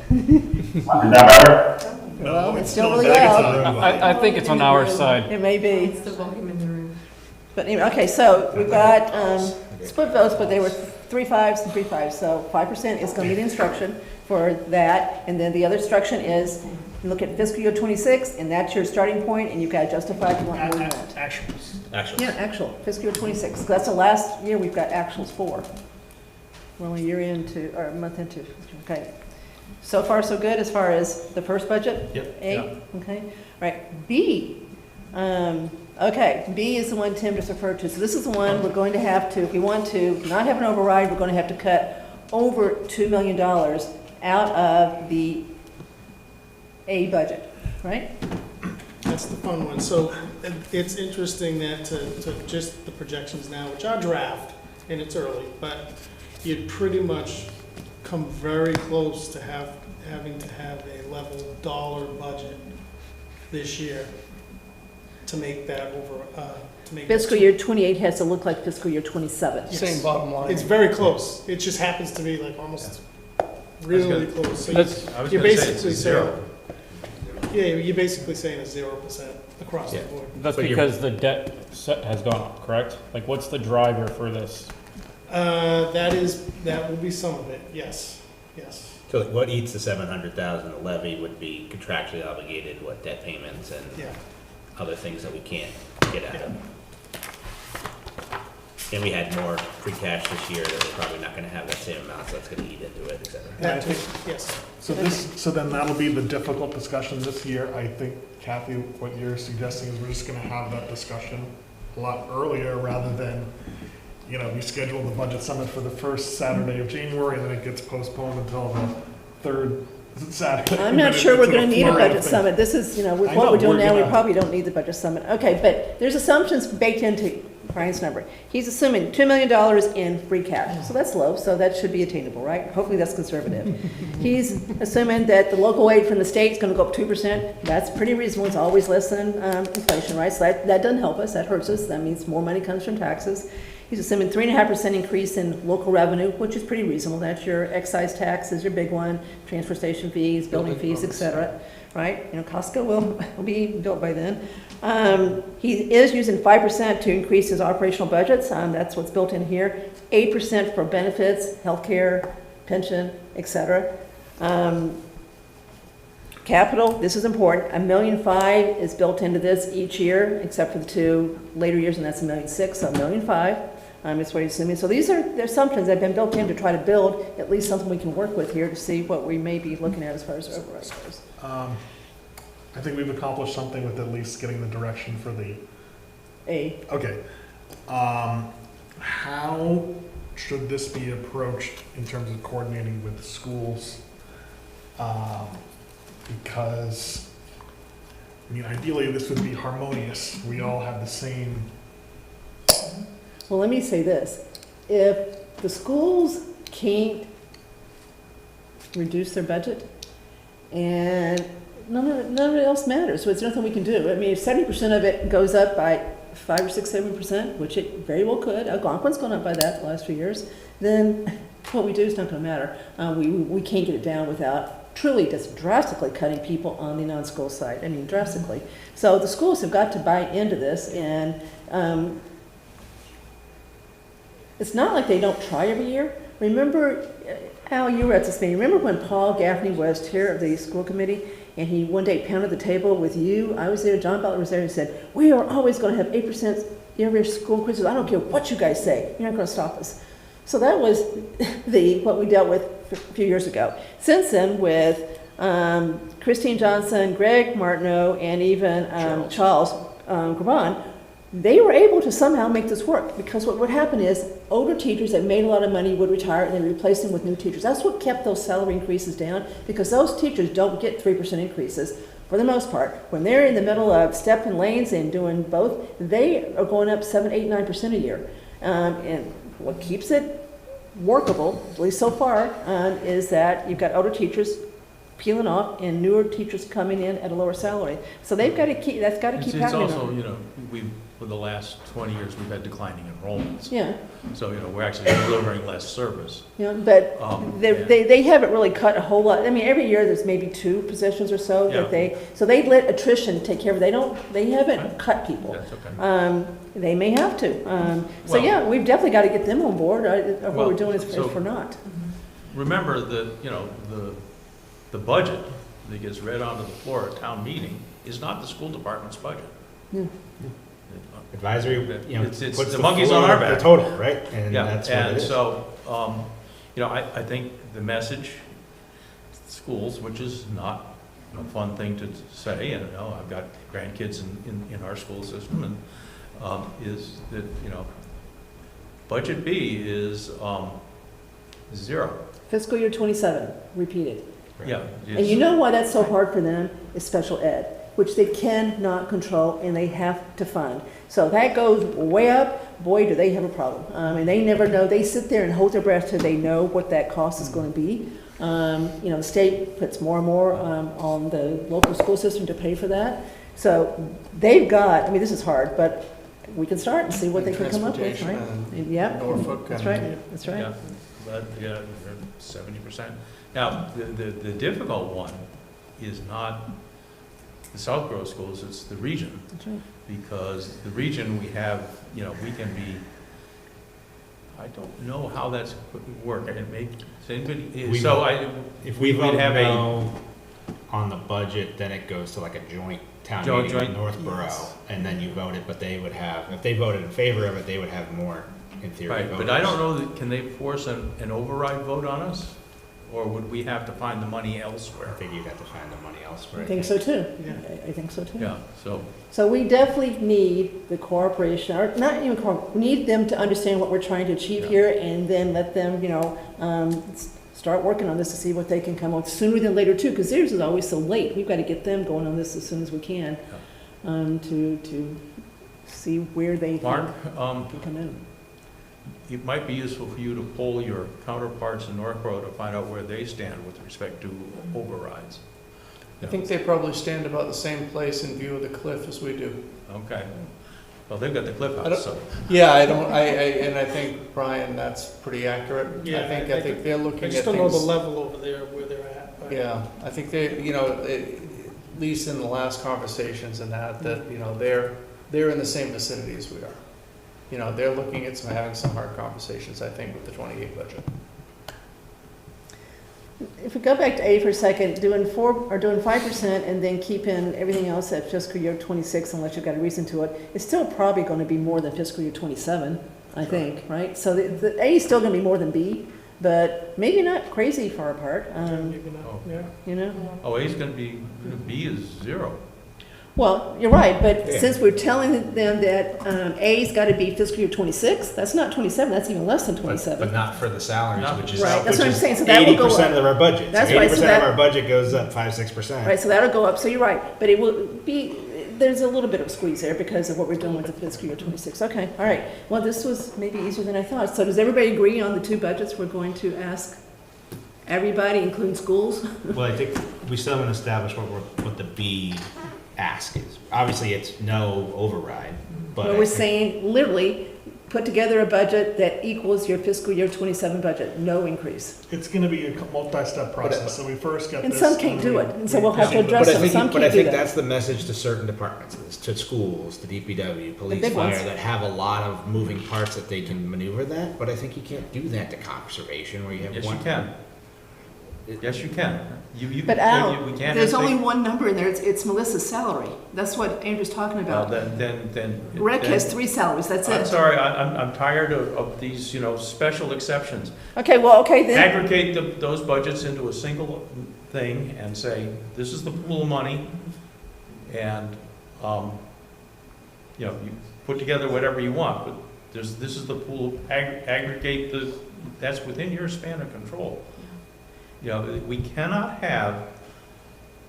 Is that better? Well, it's still I really think it's on loud. the room. I think it's on our side. It may be. It's the volume in the room. But anyway, okay, so we've got split votes, but they were 3 5s and 3 5s. So 5% is going to be the instruction for that. And then the other instruction is, you look at fiscal year 26, and that's your starting point, and you've got to justify if you want more than that. Actuals. Actually. Yeah, actual, fiscal year 26. That's the last year we've got actuals for. We're only a year into, or a month into. Okay. So far, so good as far as the first budget? Yep. A, okay. All right, B. Okay, B is the one Tim just referred to. So this is the one we're going to have to, if we want to not have an override, we're going to have to cut over $2 million out of the A budget, right? That's the fun one. So it's interesting that to just the projections now, which are draft, and it's early, but you'd pretty much come very close to having to have a level dollar budget this year to make that over, to make. Fiscal year 28 has to look like fiscal year 27. Yes. Same bottom line. It's very close. It just happens to be like almost really close. So I was you're gonna say basically it's saying, zero. yeah, you're basically saying a 0% across the Yeah. board. That's But you're- because the debt set has gone up, correct? Like, what's the driver for this? That will be some of it, yes, yes. So like what eats the 700,000, the levy would be contractually obligated, what debt payments and Yeah. other things that we can't get out of. And we had more free cash this year that we're probably not gonna have that same amount, so that's gonna eat into it, et cetera. That too, yes. So then that'll be the difficult discussion this year. I think, Kathy, what you're suggesting is we're just gonna have that discussion a lot earlier rather than, we schedule the budget summit for the first Saturday of January and then it gets postponed until the third Saturday. I'm not sure we're going to need a budget summit. This is, with I what know, we're doing we're now, we gonna- probably don't need the budget summit. Okay, but there's assumptions baked into Brian's number. He's assuming $2 million in free cash. So that's low, so that should be attainable, right? Hopefully that's conservative. He's assuming that the local aid from the state is going to go up 2%. That's pretty reasonable. It's always less than inflation, right? So that doesn't help us. That hurts us. That means more money comes from taxes. He's assuming 3.5% increase in local revenue, which is pretty reasonable. That's your excise tax is your big one, transfer station fees, building fees, et cetera, right? Costco will be built by then. He is using 5% to increase his operational budgets. That's what's built in here. 8% for benefits, healthcare, pension, et cetera. Capital, this is important, $1.5 million is built into this each year, except for the 2 later years, and that's $1.6 million, so $1.5 million. Is what he's assuming. So these are the assumptions that have been built in to try to build at least something we can work with here to see what we may be looking at as far as override goes. I think we've accomplished something with at least getting the direction for the A. Okay. How should this be approached in terms of coordinating with the schools? Because, ideally this would be harmonious. We all have the same. Well, let me say this. If the schools can't reduce their budget, and none of it else matters, so it's nothing we can do. If 70% of it goes up by 5 or 6, 7%, which it very well could, Algonquin's gone up by that the last few years, then what we do is not going to matter. We can't get it down without truly just drastically cutting people on the non-school side. Drastically. So the schools have got to buy into this, and it's not like they don't try every year. Remember, Al, you were at this meeting. Remember when Paul Gaffney was chair of the school committee, and he one day pounded the table with you? I was there, John Butler was there, and said, we are always going to have 8% year-over-year school increases. I don't care what you guys say. You're not going to stop us. So that was what we dealt with a few years ago. Since then, with Christine Johnson, Greg Martineau, and even Charles Graban, they were able to somehow make this work, because what would happen is older teachers that made a lot of money would retire and they replaced them with new teachers. That's what kept those salary increases down, because those teachers don't get 3% increases for the most part. When they're in the middle of step and lanes and doing both, they are going up 7, 8, 9% a year. And what keeps it workable, at least so far, is that you've got older teachers peeling off and newer teachers coming in at a lower salary. So they've got to keep, that's got to keep It's happening. also, for the last 20 years, we've had declining enrollments. Yeah, So, we're actually delivering less service. yeah, but And- they haven't really cut a whole lot. I mean, every year there's maybe 2 positions or so that Yeah. so they let attrition take care of it. They haven't cut people. That's okay. They may have to. So Well- yeah, we've definitely got to get them on board. What Well, we're doing is so- for not. Remember that, the budget that gets read onto the floor at town meeting is not the school department's budget. Yeah. Advisory, It's puts the monkeys on our back. The total, right? And Yeah, that's what it and is. so, I think the message, to schools, which is not a fun thing to say, and, I've got grandkids in our school system, and, is that, budget B is, 0. Fiscal year 27, repeated. Yeah. And you know why that's so hard for them is special ed, which they cannot control and they have to fund. So that goes way up, boy, do they have a problem. And they never know, they sit there and hold their breath till they know what that cost is going to be. The state puts more and more on the local school system to pay for that. So they've got, this is hard, but we can start and see what they can come up with, right? Transportation Yep, Norfolk. that's and- right, that's right. Yeah, but, 70%. Now, the difficult one is not the Southborough schools, it's the region. That's right. Because the region we have, we can be, I don't know how that's work. I can make, If we we'd vote have a, no on the budget, then it goes to like a joint town meeting in Northborough, yes. and then you vote it, but they would have, if they voted in favor of it, they would have more, in theory, right, voters. but I don't know that, can they force an override vote on us? Or would we have to find the money elsewhere? I think you'd have to find the money elsewhere. I think so too. I think so too. Yeah, so, So we definitely need the cooperation, or not even we need them to understand what we're trying to achieve here, and then let them, start working on this to see what they can come up with sooner than later too, because theirs is always so late. We've got to get them going on this as soon as we can, to see where they Mark, can come in. it might be useful for you to poll your counterparts in Northborough to find out where they stand with respect to overrides. I think they probably stand about the same place in view of the cliff as we do. Okay. Well, they've got the cliff I house, don't- so. Yeah, and I think, Brian, that's pretty accurate. Yeah, I think they're looking I at just don't know the things. level over there where they're at. But Yeah, I think they, at least in the last conversations and that, they're in the same vicinity as we are. They're looking at having some hard conversations, I think, with the 28 budget. If we go back to A for a second, doing 5% and then keeping everything else at fiscal year 26, unless you've got a reason to it, it's still probably going to be more than fiscal year 27, I think, right? So the A is still going to be more than B, but maybe not crazy far apart. maybe not, yeah. Oh, A's gonna be, B is 0. Well, you're right, but Yeah. since we're telling them that A's got to be fiscal year 26, that's not 27, that's even less than 27. But not for the salaries, No. which is, Right, that's which what I'm is saying, so that will go 80% up. of our budget. That's So right, so 80% that- of our budget goes up 5-6%. Right, so that'll go up, so you're right, but it will be, there's a little bit of squeeze there because of what we're doing with the fiscal year 26. Okay, all right, well, this was maybe easier than I thought. So does everybody agree on the 2 budgets we're going to ask everybody, including schools? Well, I think we still haven't established what the B ask is. Obviously, it's no override, but. Where we're saying, literally, put together a budget that equals your fiscal year 27 budget, no increase. It's gonna be a multi-step process, so we first get And this. some can't do it, and so we'll have to address But I them, think, some but I can't do think that. that's the message to certain departments, to schools, to DPW, police, big fire, ones. that have a lot of moving parts that they can maneuver that, but I think you can't do that to conservation where you have Yes, one. you can. Yes, you can. But Al, we can't there's have only big- one number in there, it's Melissa's salary. That's what Andrew's talking Well, about. then. Rec then- has 3 salaries, that's I'm it. sorry, I'm tired of these, special exceptions. Okay, well, okay, then, Aggregate those budgets into a single thing and say, this is the pool of money, and, you put together whatever you want, but this is the pool, aggregate that's within your span of control. We cannot have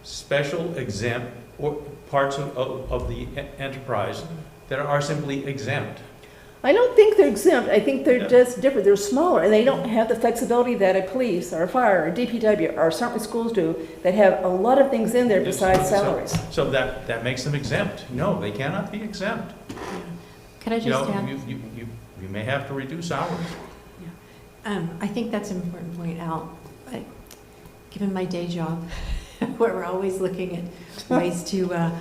special exempt or parts of the enterprise that are simply exempt. I don't think they're exempt, I think they're Yeah. just different, they're smaller, and they don't have the flexibility that a police, or a fire, or DPW, or certain schools do, that have a lot of things in there besides salaries. So that makes them exempt. No, they cannot be exempt. Could I you know, just add? you may have to reduce hours. I think that's an important point, Al. Given my day job, where we're always looking at ways to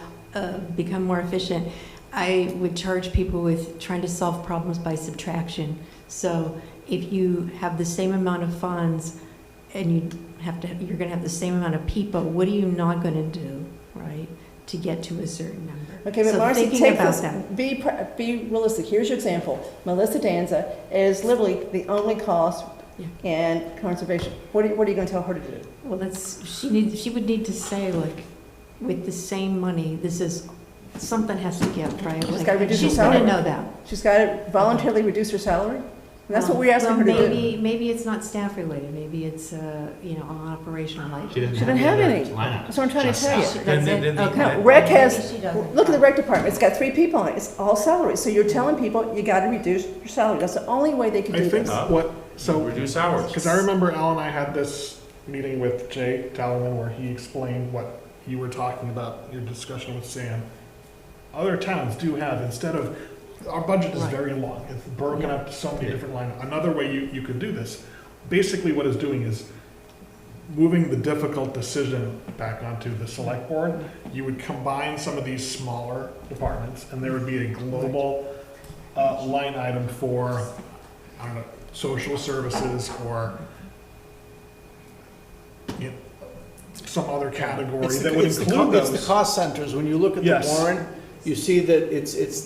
become more efficient, I would charge people with trying to solve problems by subtraction. So if you have the same amount of funds and you're going to have the same amount of people, what are you not going to do, right, to get to a certain number? Okay, but So Marcy, thinking take about this, that. be realistic. Here's your example. Melissa Danza is literally the only cost in conservation. What are you going to tell her to do? Well, she would need to say, like, with the same money, this is, something has to give, right? She's Like, got to reduce her she's gonna salary. know that. She's got to voluntarily reduce her salary? That's what we're asking her to do. Maybe it's not staff related, maybe it's, operational like. She doesn't have any. That's what I'm trying to tell you. That's it? Okay. No, rec has, Maybe she doesn't. look at the rec department, it's got 3 people on it, it's all salaries. So you're telling people, you gotta reduce your salary, that's the only way they can I do think this. Reduce hours. Because I remember Al and I had this meeting with Jay Tallerman where he explained what you were talking about, your discussion with Sam. Other towns do have, instead of, our budget is very long, it's broken up to so many different lines. Another way you could do this, basically what it's doing is moving the difficult decision back onto the select board. You would combine some of these smaller departments and there would be a global line item for, I don't know, social services or some other category that would include those. It's the cost centers. When you look at the warrant, you see that it's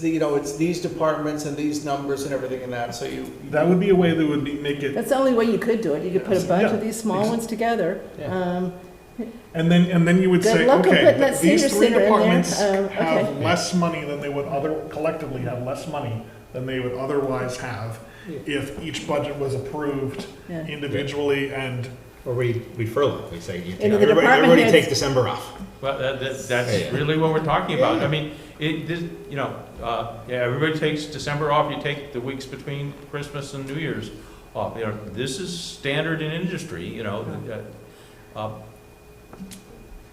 these departments and these numbers and everything in that, so you. That would be a way that would make it. That's the only way you could do it, you could put a bunch of these small ones together. And then you would Good say, luck of okay, putting that these senior 3 center in there. departments Okay. have less money than they would collectively have less money than they would otherwise have if each budget was approved individually and. Or we furlough, we say, And the department everybody heads- take December off. Well, that's really what we're talking about. I mean, everybody takes December off, you take the weeks between Christmas and New Year's off. This is standard in industry,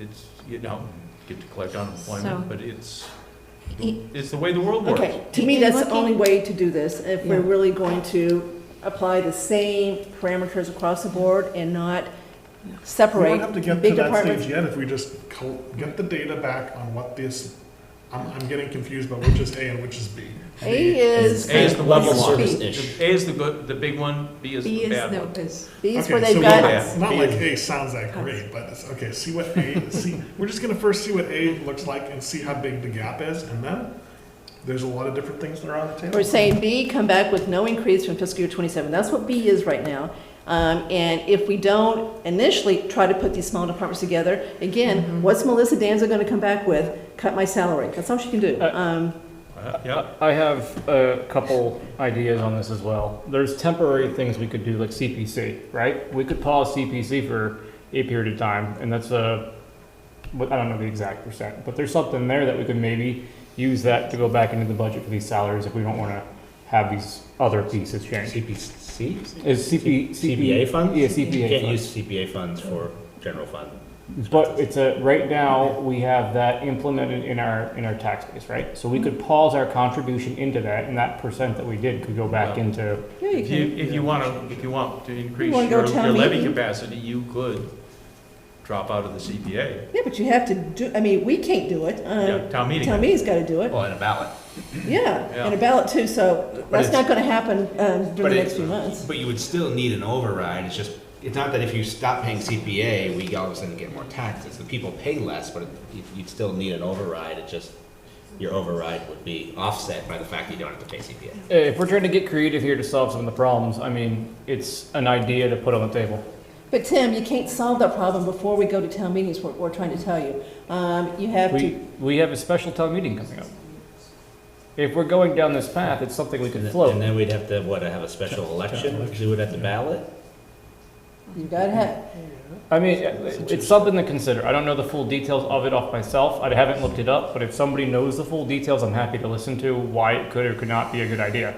it's, get to collect unemployment, but it's the way the world works. Okay, to me, that's the only way to do this, if we're really going to apply the same parameters across the board and not separate We don't have to get big to that departments. stage yet if we just get the data back on what this, I'm getting confused about which is A and which is B. A is the level one. service-ish. A is the big one, B is the bad one. B is Okay, where they've so got, it's not like A sounds that great, but it's, okay, see what we're just gonna first see what A looks like and see how big the gap is, and then there's a lot of different things that are on the table. we're saying B, come back with no increase from fiscal year '27. That's what B is right now. And if we don't initially try to put these small departments together, again, what's Melissa Danza gonna come back with? Cut my salary. That's all she can do. I have a couple ideas on this as well. There's temporary things we could do, like CPC, right? We could pause CPC for a period of time, and that's I don't know the exact percent, but there's something there that we could maybe use that to go back into the budget for these salaries if we don't want to have these other pieces change. CPC? Is CPA funds? Yeah, CPA You can't funds. use CPA funds for general fund. But it's right now, we have that implemented in our tax base, right? So we could pause our contribution into that, and that percent that we did could go back into. Yeah, you can. If you want to increase wanna go your town levy meeting? capacity, you could drop out of the CPA. Yeah, but you have to do, I mean, we can't do it. Town meeting. Town meeting's gotta do it. Well, in a ballot. Yeah, Yeah. and a ballot too, so that's it's- not gonna happen during the next few months. But you would still need an override. It's not that if you stop paying CPA, we all of a sudden get more taxes. The people pay less, but you'd still need an override. Your override would be offset by the fact that you don't have to pay CPA. If we're trying to get creative here to solve some of the problems, I mean, it's an idea to put on the table. But Tim, you can't solve that problem before we go to town meetings, what we're trying to tell you. You have to, We have a special town meeting coming up. If we're going down this path, it's something we could float. And then we'd have to, have a special election? Do it at the ballot? you gotta have, I mean, it's something to consider. I don't know the full details of it off myself. I haven't looked it up, but if somebody knows the full details, I'm happy to listen to why it could or could not be a good idea.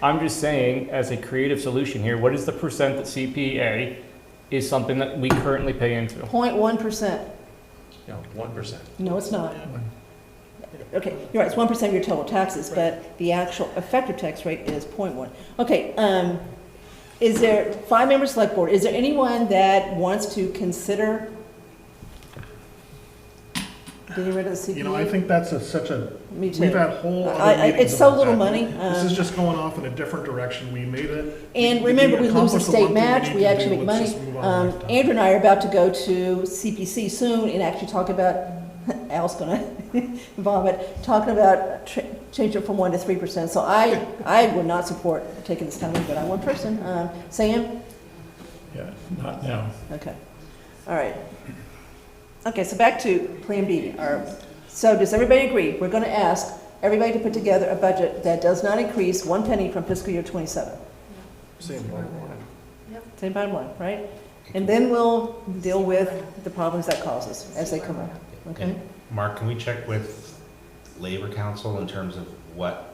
I'm just saying, as a creative solution here, what is the percent that CPA is something that we currently pay into? 0.1%. 1%. No, it's not. Okay, you're right, it's 1% of your total taxes, but the actual effective tax rate is 0.1. Okay, is there, 5-member select board, is there anyone that wants to consider getting rid of the CPA? You know, I think that's such a, Me too. we've had whole other meetings it's so about little that. money. This is just going off in a different direction. We made it. And remember, we lose the state match, we actually make money. Andrew and I are about to go to CPC soon and actually talk about, Al's gonna vomit, talking about changing it from 1% to 3%. So I would not support taking this kind of money, but I'm one person. Sam? Yeah, not now. Okay, all right. Okay, so back to Plan B. So does everybody agree? We're gonna ask everybody to put together a budget that does not increase 1 penny from fiscal year '27. Same bottom line. Same bottom line, right? And then we'll deal with the problems that causes as they come up, okay? And Mark, can we check with Labor Council in terms of what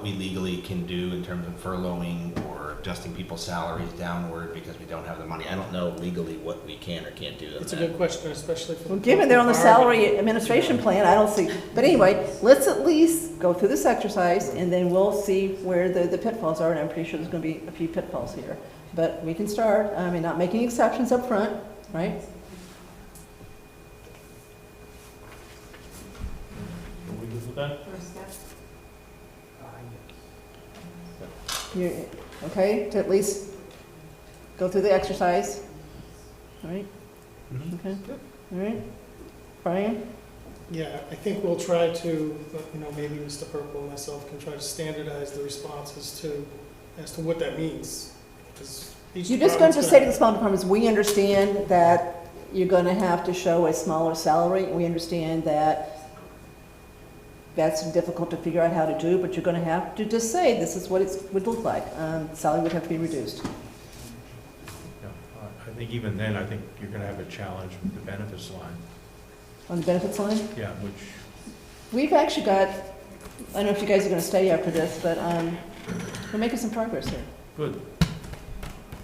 we legally can do in terms of furloughing or adjusting people's salaries downward because we don't have the money? I don't know legally what we can or can't do. It's a good question, especially for. Well, given they're on the salary administration plan, I don't see, but anyway, let's at least go through this exercise and then we'll see where the pitfalls are, and I'm pretty sure there's gonna be a few pitfalls here. But we can start, and not making exceptions up front, right? Are we good with that? You're, okay, to at least go through the exercise, all right? Okay, all right. Brian? Yeah, I think we'll try to, maybe Mr. Purple and myself can try to standardize the responses as to what that means. Because each You're just going to department's say to the small departments, we understand that you're going to have to show a smaller salary, and we understand that that's difficult to figure out how to do, but you're going to have to just say, this is what it would look like. Salary would have to be reduced. Yeah, I think even then, I think you're gonna have a challenge with the benefits line. On the benefits line? Yeah, which, We've actually got, I don't know if you guys are going to stay after this, but we're making some progress here. good.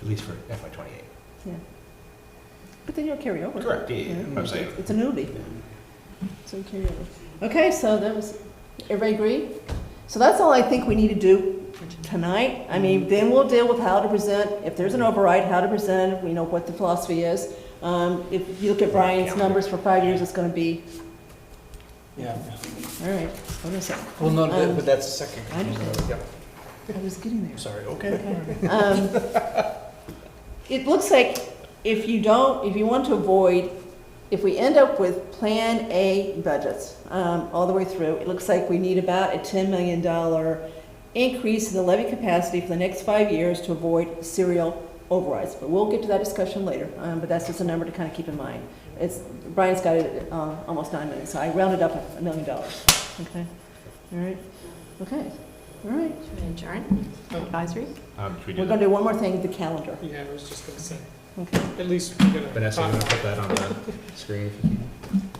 At least for FY '28. Yeah. But then you'll carry over. Correct, yeah, I'm saying. It's an annuity. So you carry over. Okay, so that was, everybody agree? So that's all I think we need to do tonight. I mean, then we'll deal with how to present, if there's an override, how to present, we know what the philosophy is. If you look at Brian's numbers for 5 years, it's gonna be, Yeah. all right, what is it? Well, no, but that's the second. I understand. Yep. I was getting there. Sorry, okay. It looks like if you want to avoid, if we end up with Plan A budgets all the way through, it looks like we need about a $10 million increase in the levy capacity for the next 5 years to avoid serial overrides. But we'll get to that discussion later, but that's just a number to kind of keep in mind. Brian's got it at almost $9 million, so I rounded up $1 million. Okay, all right, okay, all right. Should we adjourn? Advisory? Should we do We're that? going to do one more thing, the calendar. Yeah, I was just gonna say, Okay. at least we're gonna. Vanessa, you want to put that on the screen if you can?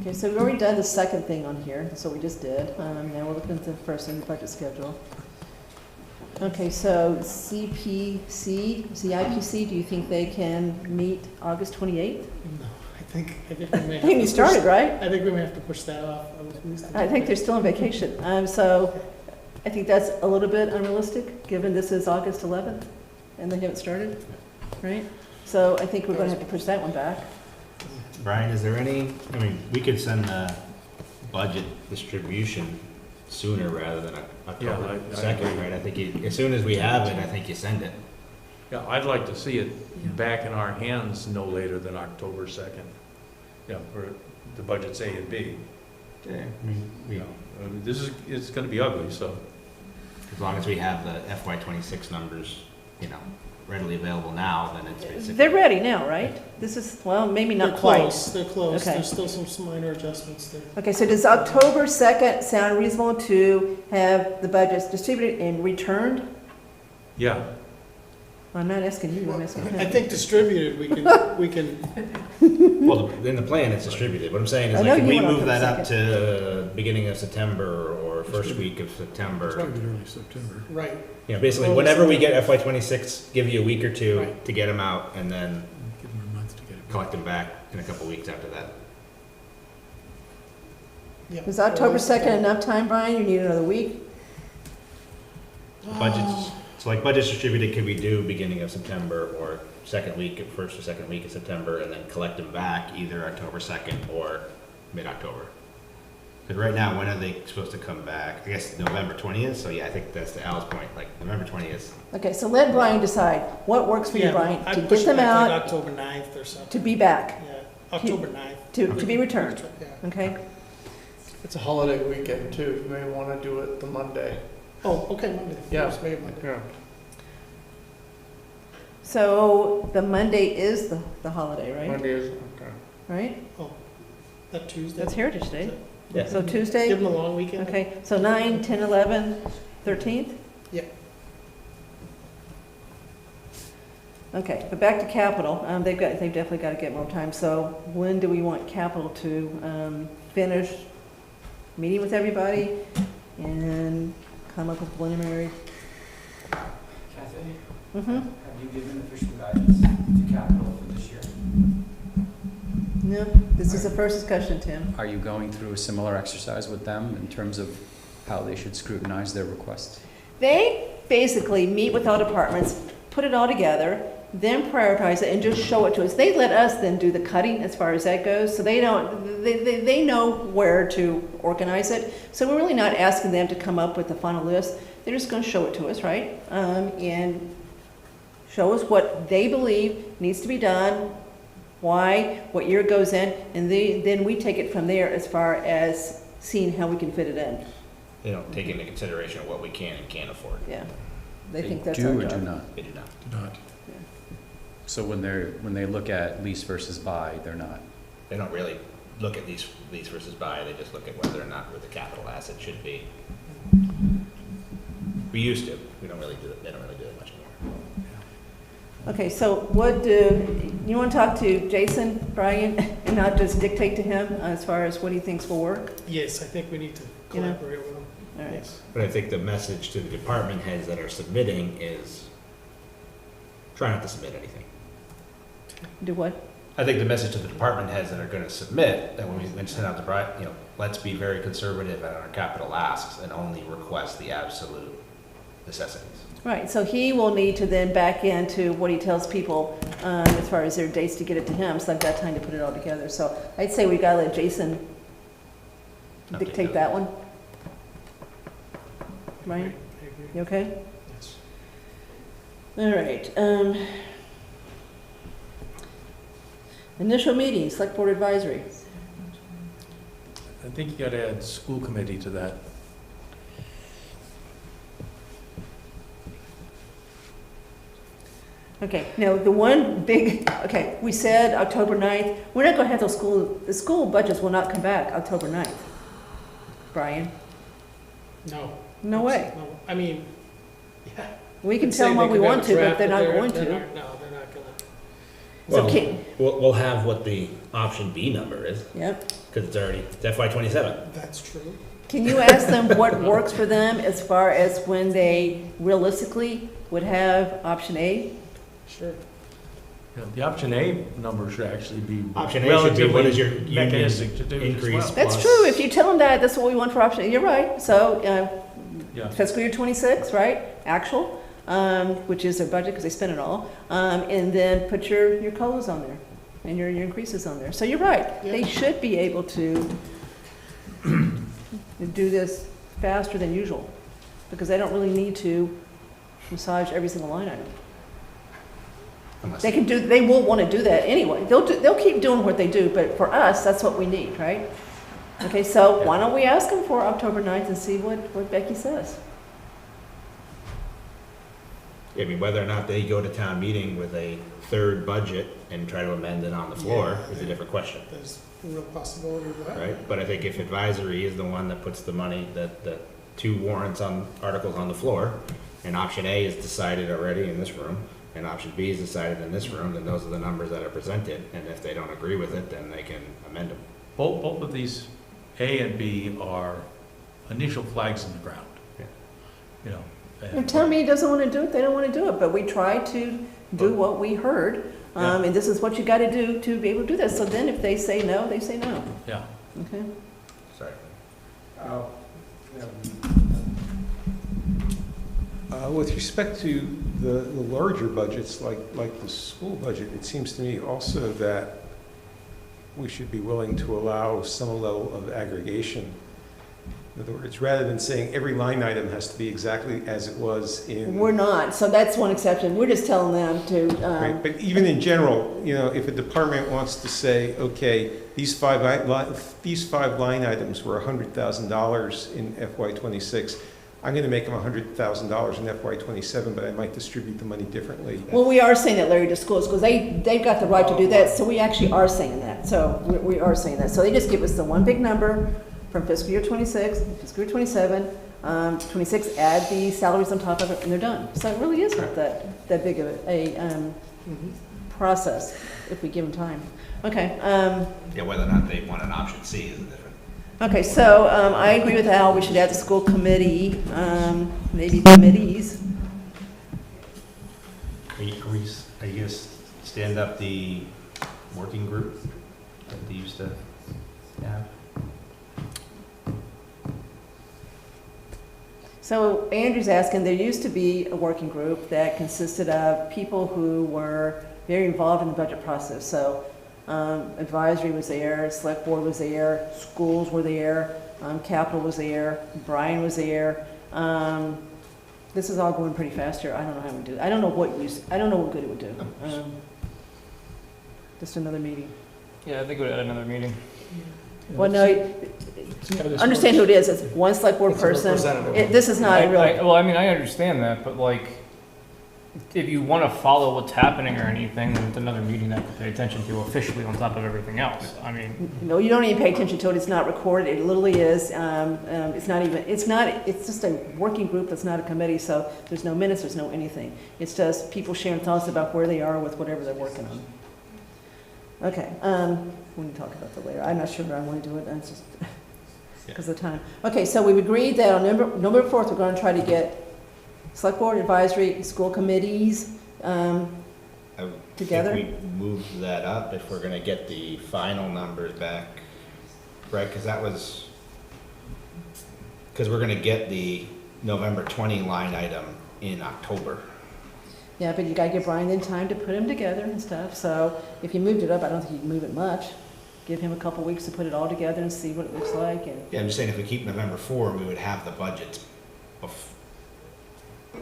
Okay, so we've already done the second thing on here, that's what we just did. Now we're looking at the first thing, the budget schedule. Okay, so CIPC, do you think they can meet August 28th? No, I think we may have I think to you push- started, right? I think we may have to push that off. I think they're still on vacation. So I think that's a little bit unrealistic, given this is August 11th and they haven't started, right? So I think we're going to have to push that one back. Brian, is there any, we could send the budget distribution sooner rather than October I 2nd, agree. right? I think as soon as we have it, I think you send it. Yeah, I'd like to see it back in our hands no later than October 2nd. Yeah, for the budgets A and B. Yeah. You know, it's gonna be ugly, so. As long as we have the FY '26 numbers, readily available now, then it's basically. They're ready now, right? This is, well, maybe not They're quite. close, they're close. Okay. There's still some minor adjustments there. Okay, so does October 2nd sound reasonable to have the budgets distributed and returned? Yeah, I'm not asking you, I'm asking him. I think distributed, we can, Well, in the plan, it's distributed. What I'm saying is, I know like, can you we want move that up October to beginning of September or first week of It's September? probably early September. right. You know, basically, Early whenever we September. get FY '26, give you a week or two Right. to get them out, and then Give them a month to get it. collect them back in a couple weeks after that. Yeah. Is October 2nd enough time, Brian? You need another week? Budgets, so like budgets distributed could be due beginning of September or first or second week of September, and then collect them back either October 2nd or mid-October. Because right now, when are they supposed to come back? I guess November 20th, so yeah, I think that's to Al's point, like November 20th. Okay, so let Brian decide what works for you, Yeah, Brian, I'd to push get it them back like out, October 9th or something. to be back, Yeah, October 9th. to be returned, Yeah. okay? It's a holiday weekend too, you may want to do it the Monday. Oh, okay, Monday. Yeah. First May, Monday. Yeah. So the Monday is the holiday, right? Monday is, okay. Right? That Tuesday. That's Heritage Day. Yeah. So Tuesday? Give them a long weekend. Okay, so 9, 10, 11, 13th? Yeah. Okay, but back to capital, they've definitely got to get more time, so when do we want capital to finish meeting with everybody and come up with preliminary? Kathy, Mm-hmm. have you given official guidance to capital for this year? No, this is the first discussion, Tim. Are you going through a similar exercise with them in terms of how they should scrutinize their request? They basically meet with all departments, put it all together, then prioritize it and just show it to us. They let us then do the cutting as far as that goes, so they know where to organize it. So we're really not asking them to come up with the final list. They're just gonna show it to us, right? And show us what they believe needs to be done, why, what year it goes in, and then we take it from there as far as seeing how we can fit it in. They don't take into consideration what we can and can't afford. Yeah, they think that's do our or job. do not? They do not. Do not. So when they look at lease versus buy, they're not. They don't really look at lease versus buy, they just look at whether or not where the capital asset should be. We used to, we don't really do it, they don't really do it much anymore. Okay, so what you want to talk to Jason, Brian, and not just dictate to him as far as what he thinks will work? Yes, I think we need to You know? collaborate with them. All right. Yes. But I think the message to the department heads that are submitting is try not to submit anything. Do what? I think the message to the department heads that are gonna submit, that when we send out the, let's be very conservative at our capital asks and only request the absolute necessities. Right, so he will need to then back into what he tells people as far as their dates to get it to him, so I've got time to put it all together. So I'd say we gotta let Jason dictate that one. Ryan, I agree. you okay? Yes. All right. Initial meeting, select board advisory. I think you gotta add school committee to that. Okay, now the one big, okay, we said October 9th. We're not gonna have the school budgets will not come back October 9th. Brian, No. no way. No, I mean, yeah. We can Say tell them they what we could have want a to, but draft, they're not they're- going they're to. not- No, they're not gonna. So Well, can, we'll have what the option B number is, yep. because it's already, it's FY '27. That's true. Can you ask them what works for them as far as when they realistically would have option A? Sure. Yeah, the option A number should actually be Option A should be what is your relatively union mechanistic to do as increase? well. That's Plus- true, if you tell them that, that's what we want for option A, you're right. So Yeah. fiscal year 26, right, actual, which is their budget because they spent it all, and then put your COLAs on there and your increases on there. So you're right, they Yeah. should be able to do this faster than usual because they don't really need to massage every single line item. Unless- They will want to do that anyway. They'll keep doing what they do, but for us, that's what we need, right? Okay, so why don't we ask them for October 9th and see what Becky says? I mean, whether or not they go to town meeting with a third budget and try to amend it on the floor is a different question, There's a real possibility of that. right? But I think if advisory is the one that puts the money, the two articles on the floor, and option A is decided already in this room, and option B is decided in this room, then those are the numbers that are presented, and if they don't agree with it, then they can amend them. Both of these, A and B, are initial flags in the ground. Yeah. You know. If town meeting doesn't want to do it, they don't want to do it, but we try to do what we heard, and this is what you got to do to be able to do that. So then if they say no, they say no. Yeah. Okay? Sorry. With respect to the larger budgets, like the school budget, it seems to me also that we should be willing to allow some level of aggregation. In other words, rather than saying every line item has to be exactly as it was in. We're not, so that's one exception. We're just telling them to. Right, but even in general, you know, if a department wants to say, okay, these five line items were $100,000 in FY26, I'm going to make them $100,000 in FY27, but I might distribute the money differently. Well, we are saying that, Larry, to schools, because they've got the right to do that, so we actually are saying that. So we are saying that. So they just give us the one big number from fiscal year 26, fiscal year 27, 26, add the salaries on top of it, and they're done. So it really is not that big of a process if we give them time. Okay. Yeah, whether or not they want an option C is different. Okay, so I agree with Al, we should add the school committee, maybe committees. Are you going to stand up the working group that they used to have? So Andrew's asking, there used to be a working group that consisted of people who were very involved in the budget process. So advisory was there, select board was there, schools were there, capital was there, Brian was there. This is all going pretty fast here. I don't know how we do it. I don't know what good it would do. Just another meeting. Yeah, I think we would add another meeting. Well, no, understand who it is. It's one select board person. This is not really. Well, I mean, I understand that, but like, if you want to follow what's happening or anything, then it's another meeting that to pay attention to officially on top of everything else. I mean. No, you don't even pay attention to it. It's not recorded. It literally is. It's just a working group that's not a committee, so there's no minutes, there's no anything. It's just people sharing thoughts about where they are with whatever they're working on. Okay, we can talk about that later. I'm not sure I want to do it. It's just because of the time. Okay, so we've agreed that on November 4th, we're going to try to get select board, advisory, school committees together. I think we move that up if we're going to get the final numbers back, right? Because we're going to get the November 20 line item in October. Yeah, but you got to give Brian in time to put them together and stuff. So if you moved it up, I don't think you'd move it much. Give him a couple weeks to put it all together and see what it looks like. And Yeah, I'm just saying if we keep November 4, we would have the budget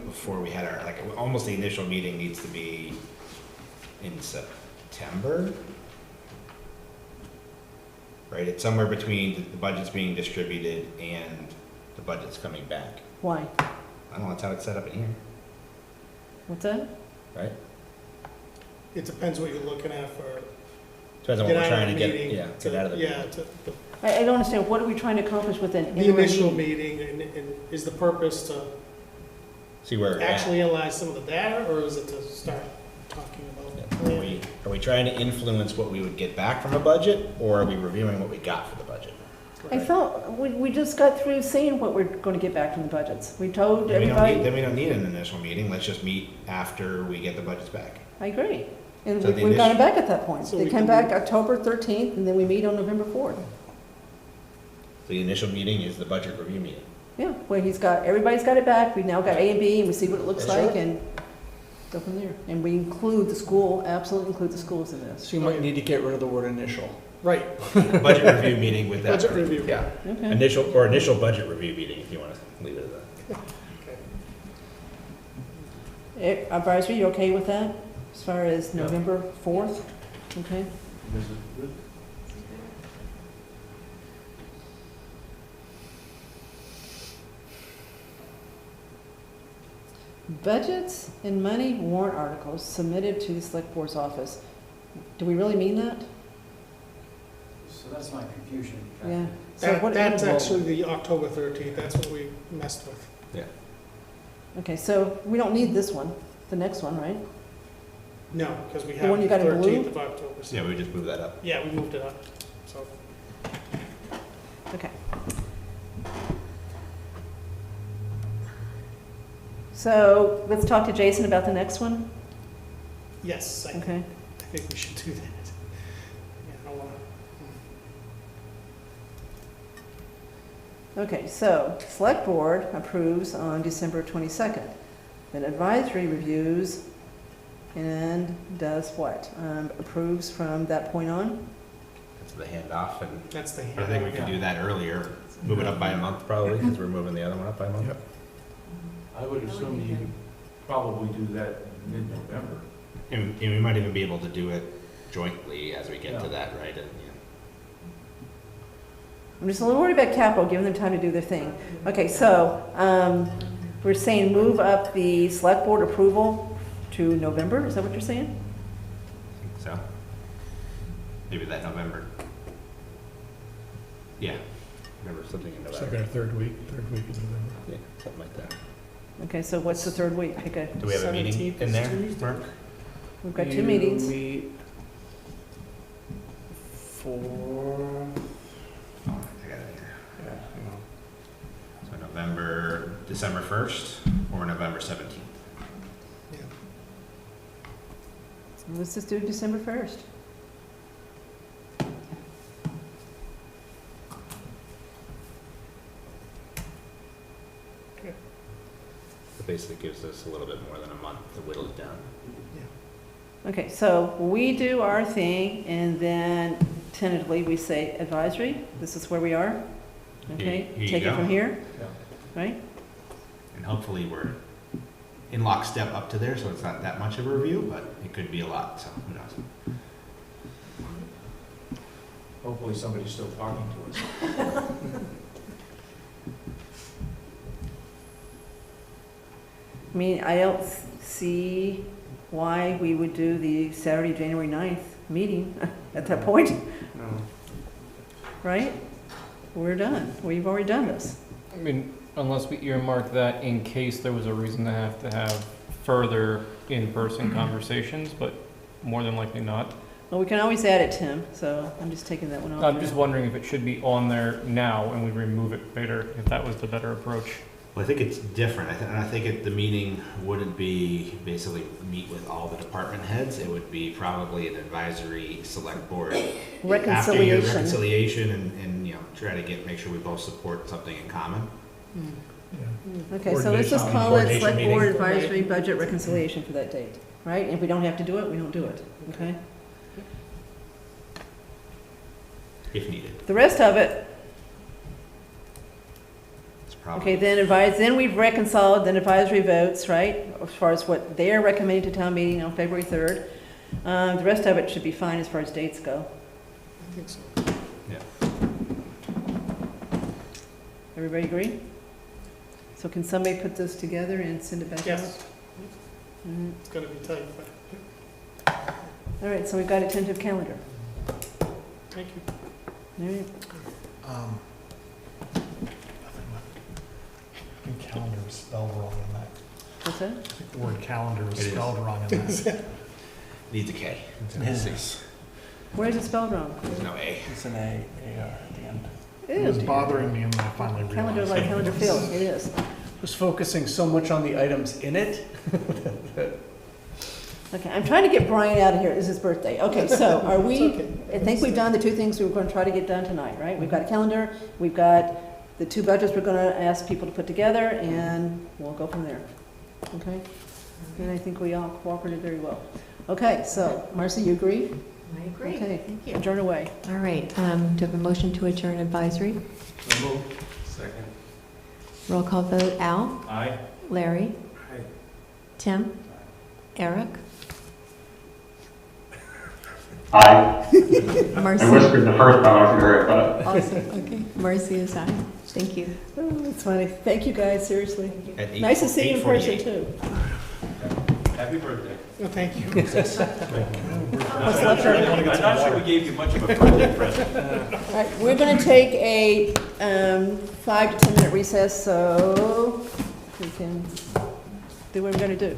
before we had our, like, almost the initial meeting needs to be in September, right? It's somewhere between the budget's being distributed and the budget's coming back. Why? I don't know, that's how it's set up in here, What's that? right? It depends what you're looking at for. Depends on what we're trying to get, meeting get out of the meeting. I don't understand. What are we trying to accomplish with an The initial meeting, and is the purpose to See where we're actually analyze some of the data, or is it to start talking about planning? Are we trying to influence what we would get back from a budget, or are we reviewing what we got for the budget? I thought we just got through saying what we're going to get back from the budgets. We told Then everybody. we don't need an initial meeting. Let's just meet after we get the budgets back. I agree. And So we got it back at that point. So They we came can- back October 13th, and then we meet on November 4th. The initial meeting is the budget review meeting. Yeah, where everybody's got it back. We've now got A and B, and we see what it looks Yeah, like, sure. and go from there. And we include the school, absolutely include the schools in this. So you might need to get rid of the word initial. Right. Budget review meeting with that. Budget review. Yeah. Okay. Initial budget review meeting, if you want to leave it at that. Advisory, you okay with that? As far as November 4th? Okay. Budgets and money warrant articles submitted to the select board's office. Do we really mean that? So that's my confusion. Yeah. So what? That's actually the October 13th, that's what we messed with. Yeah. Okay, so we don't need this one, the next one, right? No, because we The have one you got in blue? 13th of October. so- Yeah, we just moved that up. Yeah, we moved it up, so. Okay. So let's talk to Jason about the next one, Yes, I okay? think we should do that. Yeah, I don't wanna. Okay, so select board approves on December 22nd. Then advisory reviews and does what? Approves from that point on? That's the handoff, and That's the. I think we could do that earlier, move it up by a month probably, because we're moving the other one up by a month. I would assume you probably do that mid-November. And we might even be able to do it jointly as we get to Yeah. that, right? And, I'm just a little worried about capital, giving them time to do their thing. Okay, so we're saying move up the select board approval to November, is that what you're saying? I think so. Maybe that November. Yeah, November, something in November. Second or third week of November. Yeah, something like that. Okay, so what's the third week? Pick a, Do we have a meeting 17th in is there, Tuesday. Mark? we've got 2 meetings. You meet for, Oh, I got it here. yeah, hang on. So December 1st or November 17th? So let's just do December 1st. It basically gives us a little bit more than a month to whittle it down. Okay, so we do our thing, and then tentatively we say advisory, this is where we are. Okay, Here you take it go. from here, right? And hopefully we're in lockstep up to there, so it's not that much of a review, but it could be a lot, so who knows? Hopefully somebody's still talking to us. I mean, I don't see why we would do the Saturday, January 9th meeting at that point, No. right? We're done, we've already done this. I mean, unless we earmark that in case there was a reason to have further in-person conversations, but more than likely not. Well, we can always add it, Tim, so I'm just taking that one off. I'm just wondering if it should be on there now and we remove it later, if that was the better approach. Well, I think it's different. I think the meeting wouldn't be basically meet with all the department heads. It would be probably an advisory select board. After your Reconciliation. reconciliation and, you know, try to make sure we both support something in common. Okay, so let's just call it Coordination select meeting. board advisory budget reconciliation for that date, right? If we don't have to do it, we don't do it, okay? If needed. The rest of it, It's probably. okay, then we've reconciled, then advisory votes, right? As far as what they're recommending to town meeting on February 3rd. The rest of it should be fine as far as dates go. I think so. Everybody agree? So can somebody put this together and send it back out? Yes, Mhm. it's gonna be tight, but All right, so we've got a tentative calendar. thank you. All right. I think calendar is spelled wrong in that. What's that? I think the word calendar is It is. spelled wrong in that. Needs a K. Yes. Where is it spelled wrong? There's no A. It's an A-R at the end. It was Ew. bothering me and then I finally realized. Calendar like calendar field, it is. Was focusing so much on the items in it. Okay, I'm trying to get Brian out of here, it's his birthday. Okay, so are It's we, okay. I think we've done the two things we were going to try to get done tonight, right? We've got a calendar, we've got the two budgets we're going to ask people to put together, and we'll go from there. Okay? And I think we all cooperated very well. Okay, so, Marcy, you agree? I agree. Okay, Thank you. adjourn away. All right, do you have a motion to adjourn advisory? Second. Roll call vote, Al? Aye. Larry? Aye. Tim? Eric? Aye. Marcy? I whispered the first time, I heard it, but. Awesome, okay. Marcy is aye. Thank you. Oh, that's funny. Thank you, guys, seriously. At Nice to see you in person, 8:48. too. Happy birthday. No, thank you. What's left of it? I'm not sure we gave you much of a birthday present. All right, we're going to take a 5 to 10 minute recess, so we can do what we're going to do.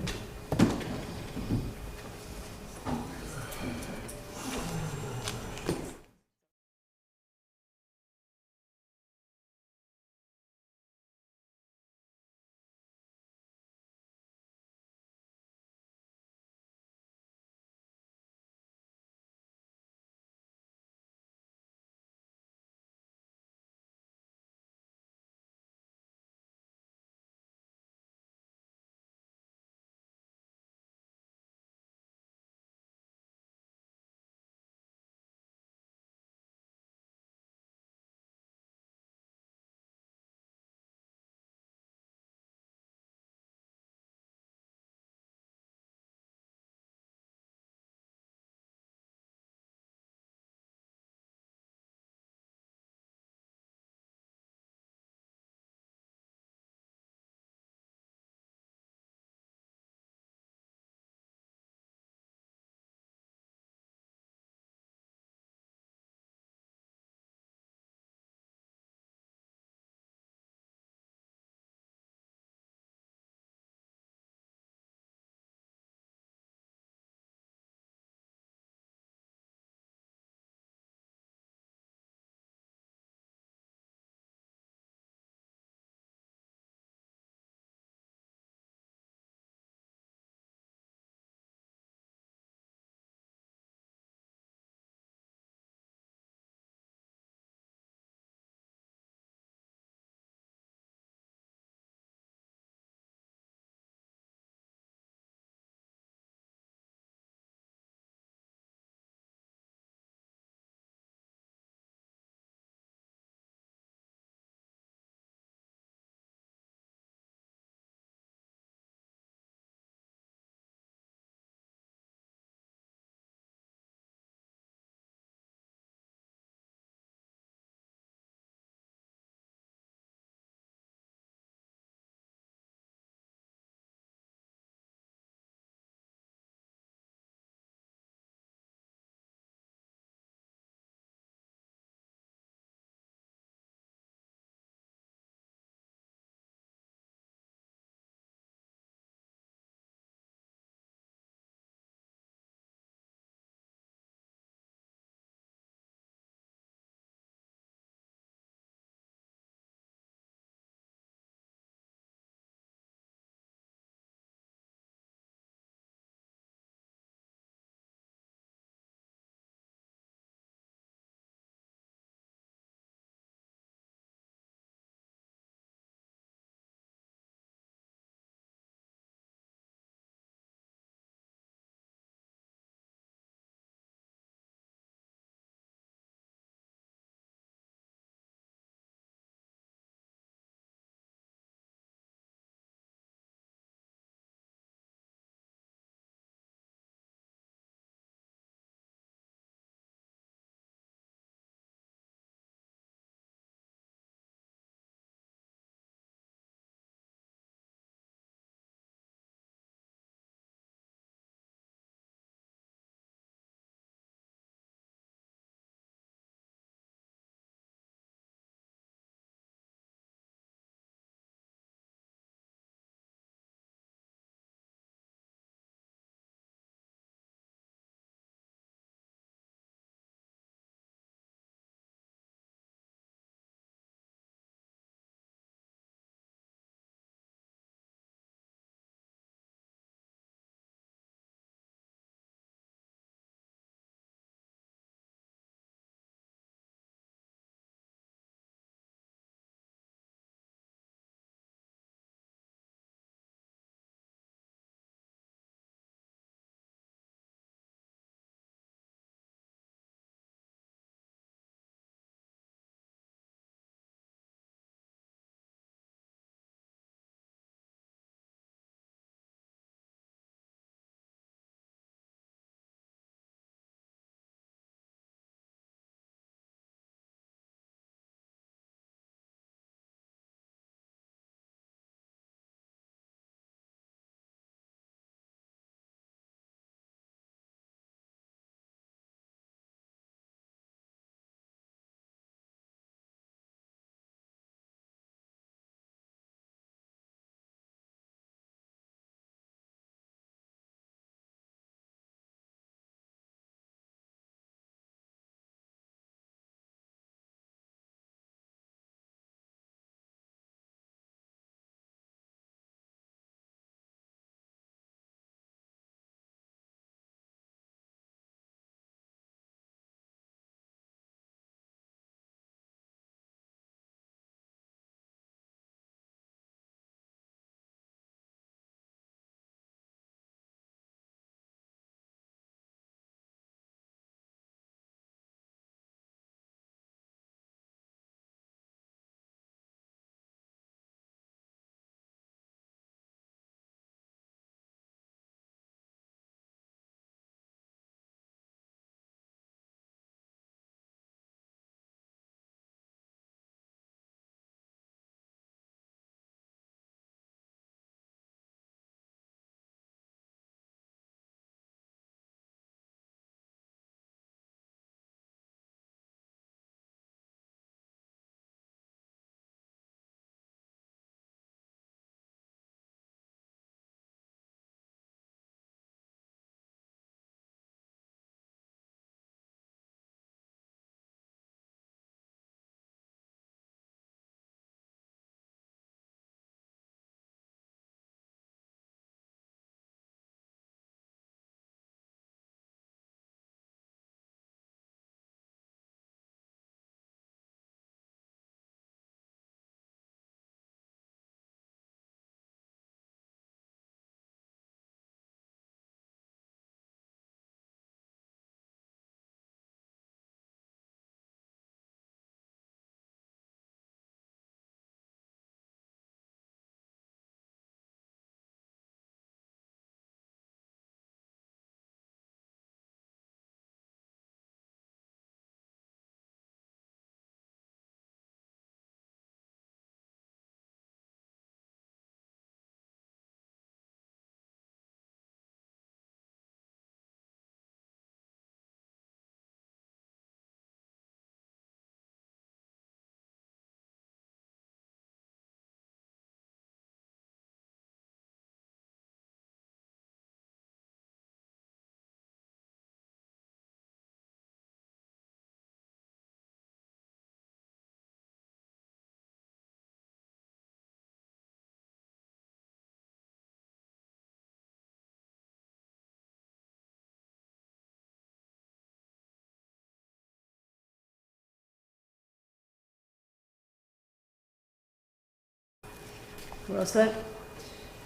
We're all set?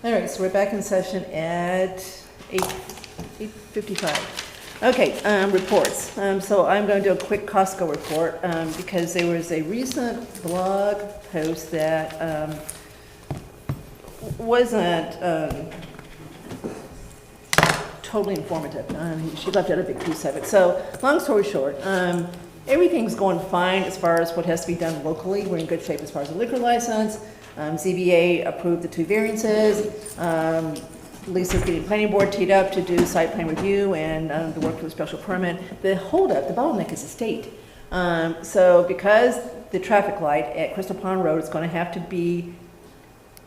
All right, so we're back in session at 8:55. Okay, reports. So I'm going to do a quick Costco report because there was a recent blog post that wasn't totally informative. She left out a big piece of it. So long story short, everything's going fine as far as what has to be done locally. We're in good shape as far as the liquor license. ZBA approved the 2 variances. Lisa's getting planning board teed up to do site plan review and the work for the special permit. The holdup, the bottleneck is the state. So because the traffic light at Crystal Pond Road is going to have to be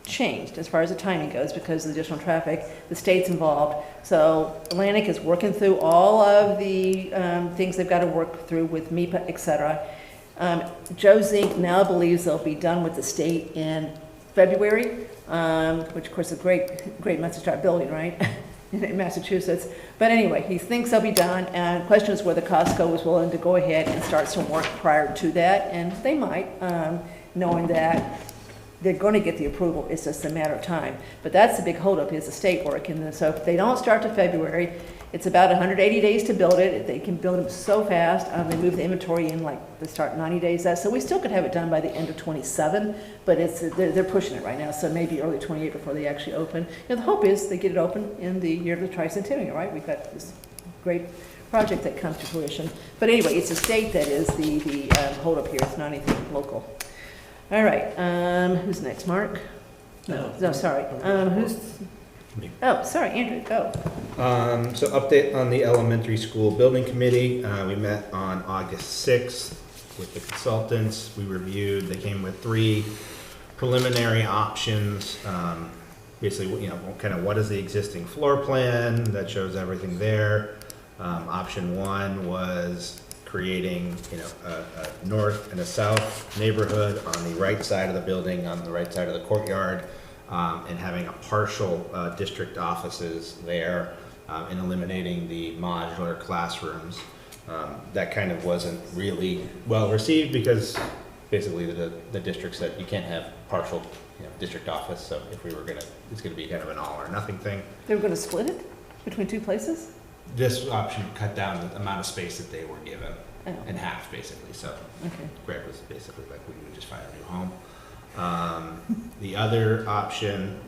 changed as far as the timing goes because of the additional traffic, the state's involved. So Atlantic is working through all of the things they've got to work through with MIPA, et cetera. Joe Zink now believes they'll be done with the state in February, which of course is a great message to start building, right, in Massachusetts. But anyway, he thinks they'll be done, and the question is whether Costco was willing to go ahead and start some work prior to that, and they might, knowing that they're going to get the approval, it's just a matter of time. But that's the big holdup, is the state work, and so if they don't start to February, it's about 180 days to build it. They can build them so fast. They move the inventory in like they start 90 days out. So we still could have it done by the end of 27, but they're pushing it right now. So maybe early 28 before they actually open. You know, the hope is they get it open in the year of the tricentennial, right? We've got this great project that comes to fruition. But anyway, it's the state that is the holdup here. It's not anything local. All right. Who's next? Mark? No, sorry. Who's? Oh, sorry, Andrew, go. So update on the elementary school building committee. We met on August 6th with the consultants. We reviewed, they came with 3 preliminary options. Basically, you know, kind of what is the existing floor plan that shows everything there. Option 1 was creating, you know, a north and a south neighborhood on the right side of the building, on the right side of the courtyard. And having a partial district offices there and eliminating the modular classrooms. That kind of wasn't really well received because basically the district said you can't have partial, you know, district office. So if we were it's gonna be kind of an all or nothing thing. They were going to split it between 2 places? This option cut down the amount of space that they were given in half, basically. So okay. Greg was basically like, we would just find a new home. The other option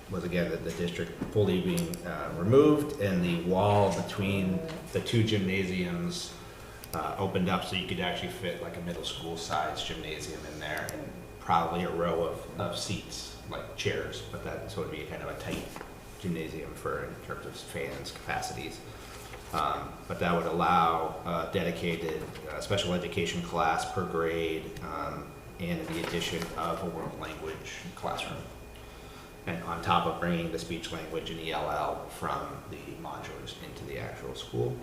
was again that the district fully being removed and the wall between the 2 gymnasiums opened up so you could actually fit like a middle school size gymnasium in there and probably a row of seats like chairs, but that so it would be kind of a tight gymnasium for in terms of fans capacities. But that would allow a dedicated special education class per grade and the addition of a world language classroom. And on top of bringing the speech language and ELL from the modulars into the actual school.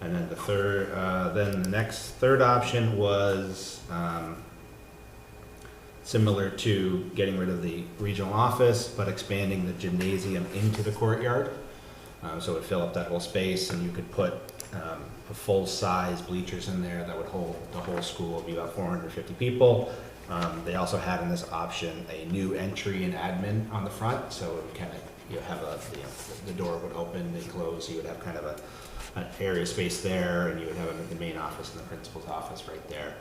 And then the next third option was similar to getting rid of the regional office, but expanding the gymnasium into the courtyard. So it would fill up that whole space and you could put a full-size bleachers in there that would hold the whole school. It would be about 450 people. They also had in this option a new entry and admin on the front, so it would kind of have the door would open and close. You would have kind of an area space there, and you would have the main office and the principal's office right there.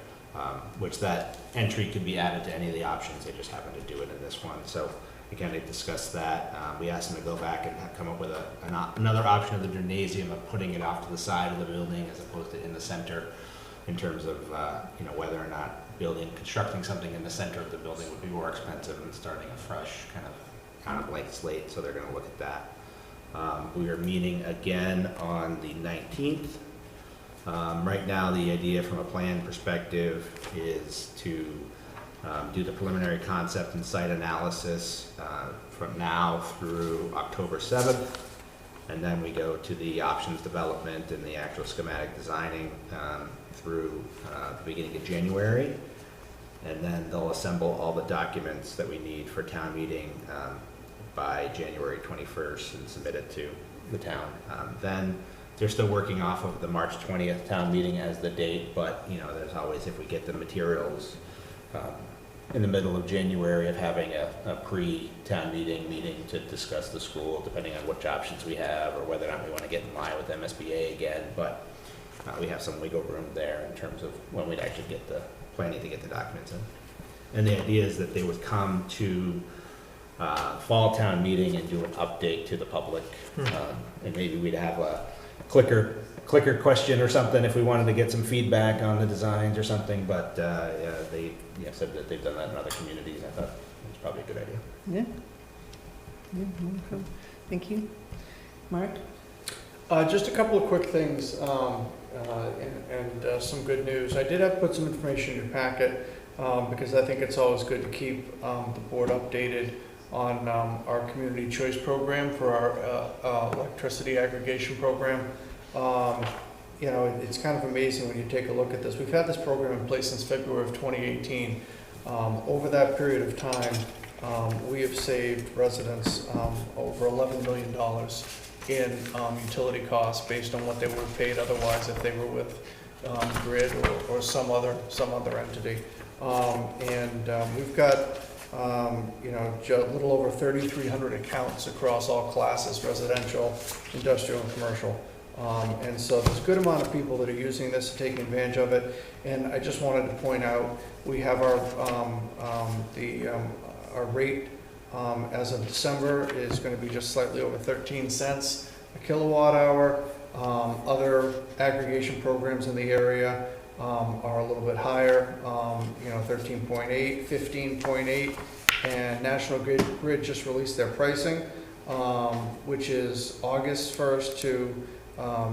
Which that entry could be added to any of the options. They just happened to do it in this one. So again, they discussed that. We asked them to go back and come up with another option of the gymnasium of putting it off to the side of the building as opposed to in the center, in terms of whether or not constructing something in the center of the building would be more expensive than starting a fresh kind of blank slate. So they're going to look at that. We are meeting again on the 19th. Right now, the idea from a plan perspective is to do the preliminary concept and site analysis from now through October 7th. And then we go to the options development and the actual schematic designing through the beginning of January. And then they'll assemble all the documents that we need for town meeting by January 21st and submit it to the town. Then they're still working off of the March 20th town meeting as the date, but there's always, if we get the materials in the middle of January of having a pre-town meeting to discuss the school, depending on which options we have or whether or not we want to get in line with MSBA again. But we have some wiggle room there in terms of when we'd actually get the planning to get the documents in. And the idea is that they would come to fall town meeting and do an update to the public. And maybe we'd have a clicker question or something if we wanted to get some feedback on the designs or something. But they said that they've done that in other communities. I thought it was probably a good idea. Yeah. Wonderful. Thank you. Mark? Just a couple of quick things and some good news. I did have to put some information in your packet because I think it's always good to keep the board updated on our community choice program for our electricity aggregation program. You know, it's kind of amazing when you take a look at this. We've had this program in place since February of 2018. Over that period of time, we have saved residents over $11 million in utility costs based on what they would have paid otherwise if they were with Grid or some other entity. We've got you know, a little over 3,300 accounts across all classes, residential, industrial, and commercial. And so there's a good amount of people that are using this, taking advantage of it. And I just wanted to point out, we have our rate as of December is going to be just slightly over 13 cents a kilowatt hour. Other aggregation programs in the area are a little bit higher, you know, 13.8, 15.8, and National Grid just released their pricing, which is August 1st to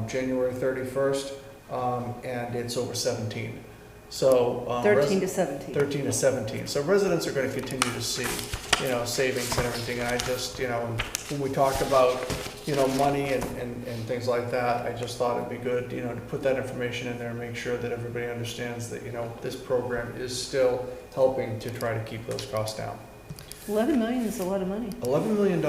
January 31st, and it's over 17. So 13 to 17. 13 to 17. So residents are going to continue to see, you know, savings and everything. And I just, you know, when we talk about, you know, money and things like that, I just thought it'd be good, you know, to put that information in there and make sure that everybody understands that, you know, this program is still helping to try to keep those costs down. 11 million is a lot of money. $11 million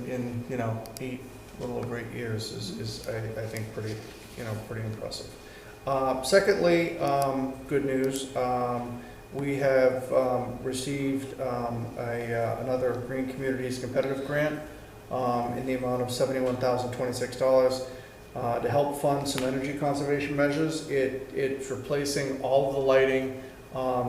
in you know, a little over 8 years is I think pretty, you know, pretty impressive. Secondly, good news. We have received another Green Communities Competitive Grant in the amount of $71,026 to help fund some energy conservation measures. It's replacing all of the lighting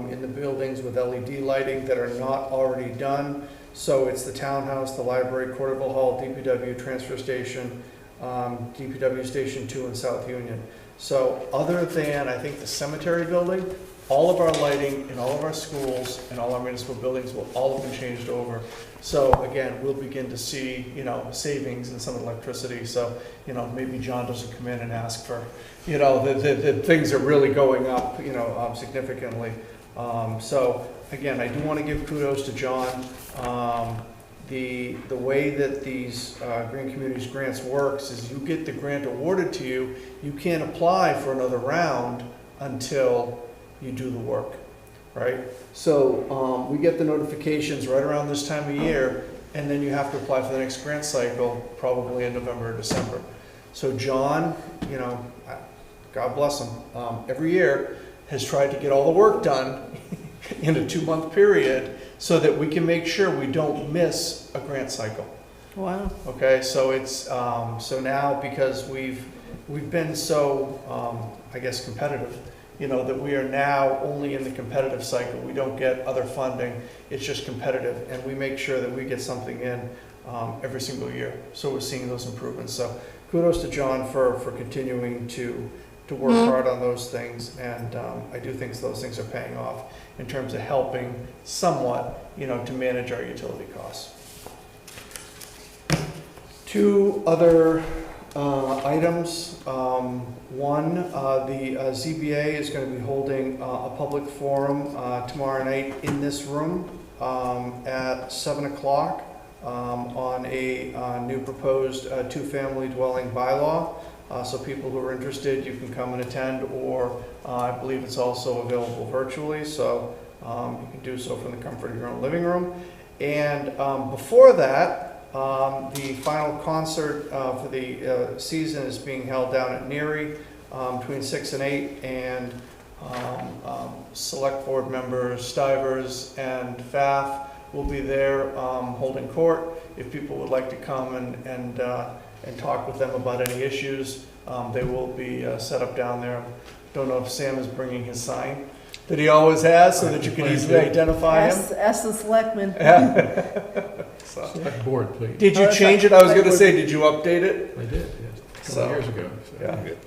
in the buildings with LED lighting that are not already done. So it's the townhouse, the library, Corderville Hall, DPW transfer station, DPW Station 2 in South Union. So other than, I think, the cemetery building, all of our lighting in all of our schools and all our municipal buildings will all have been changed over. So again, we'll begin to see, you know, savings in some electricity. So, you know, maybe John doesn't come in and ask for, you know, the things are really going up, you know, significantly. So again, I do want to give kudos to John. The way that these Green Communities grants works is you get the grant awarded to you, you can't apply for another round until you do the work, right? So we get the notifications right around this time of year, and then you have to apply for the next grant cycle, probably in November or December. So John, you know, God bless him, every year has tried to get all the work done in a 2-month period so that we can make sure we don't miss a grant cycle. Wow. Okay, so it's so now because we've been so I guess competitive, you know, that we are now only in the competitive cycle. We don't get other funding. It's just competitive, and we make sure that we get something in every single year. So we're seeing those improvements. So kudos to John for continuing to work hard on those things, and I do think those things are paying off in terms of helping somewhat, you know, to manage our utility costs. 2 other items. One, the ZBA is going to be holding a public forum tomorrow night in this room at 7 o'clock on a new proposed 2-family dwelling bylaw. So people who are interested, you can come and attend, or I believe it's also available virtually, so you can do so from the comfort of your own living room. And before that, the final concert for the season is being held down at Neary between 6 and 8, and Select board members Stivers and Pfaff will be there holding court. If people would like to come and talk with them about any issues, they will be set up down there. Don't know if Sam is bringing his sign that he always has, so that you can easily identify him. Ask the selectmen. So. Select board, please. Did you change it? I was going to say, did you update it? I did, yes, a couple of years ago.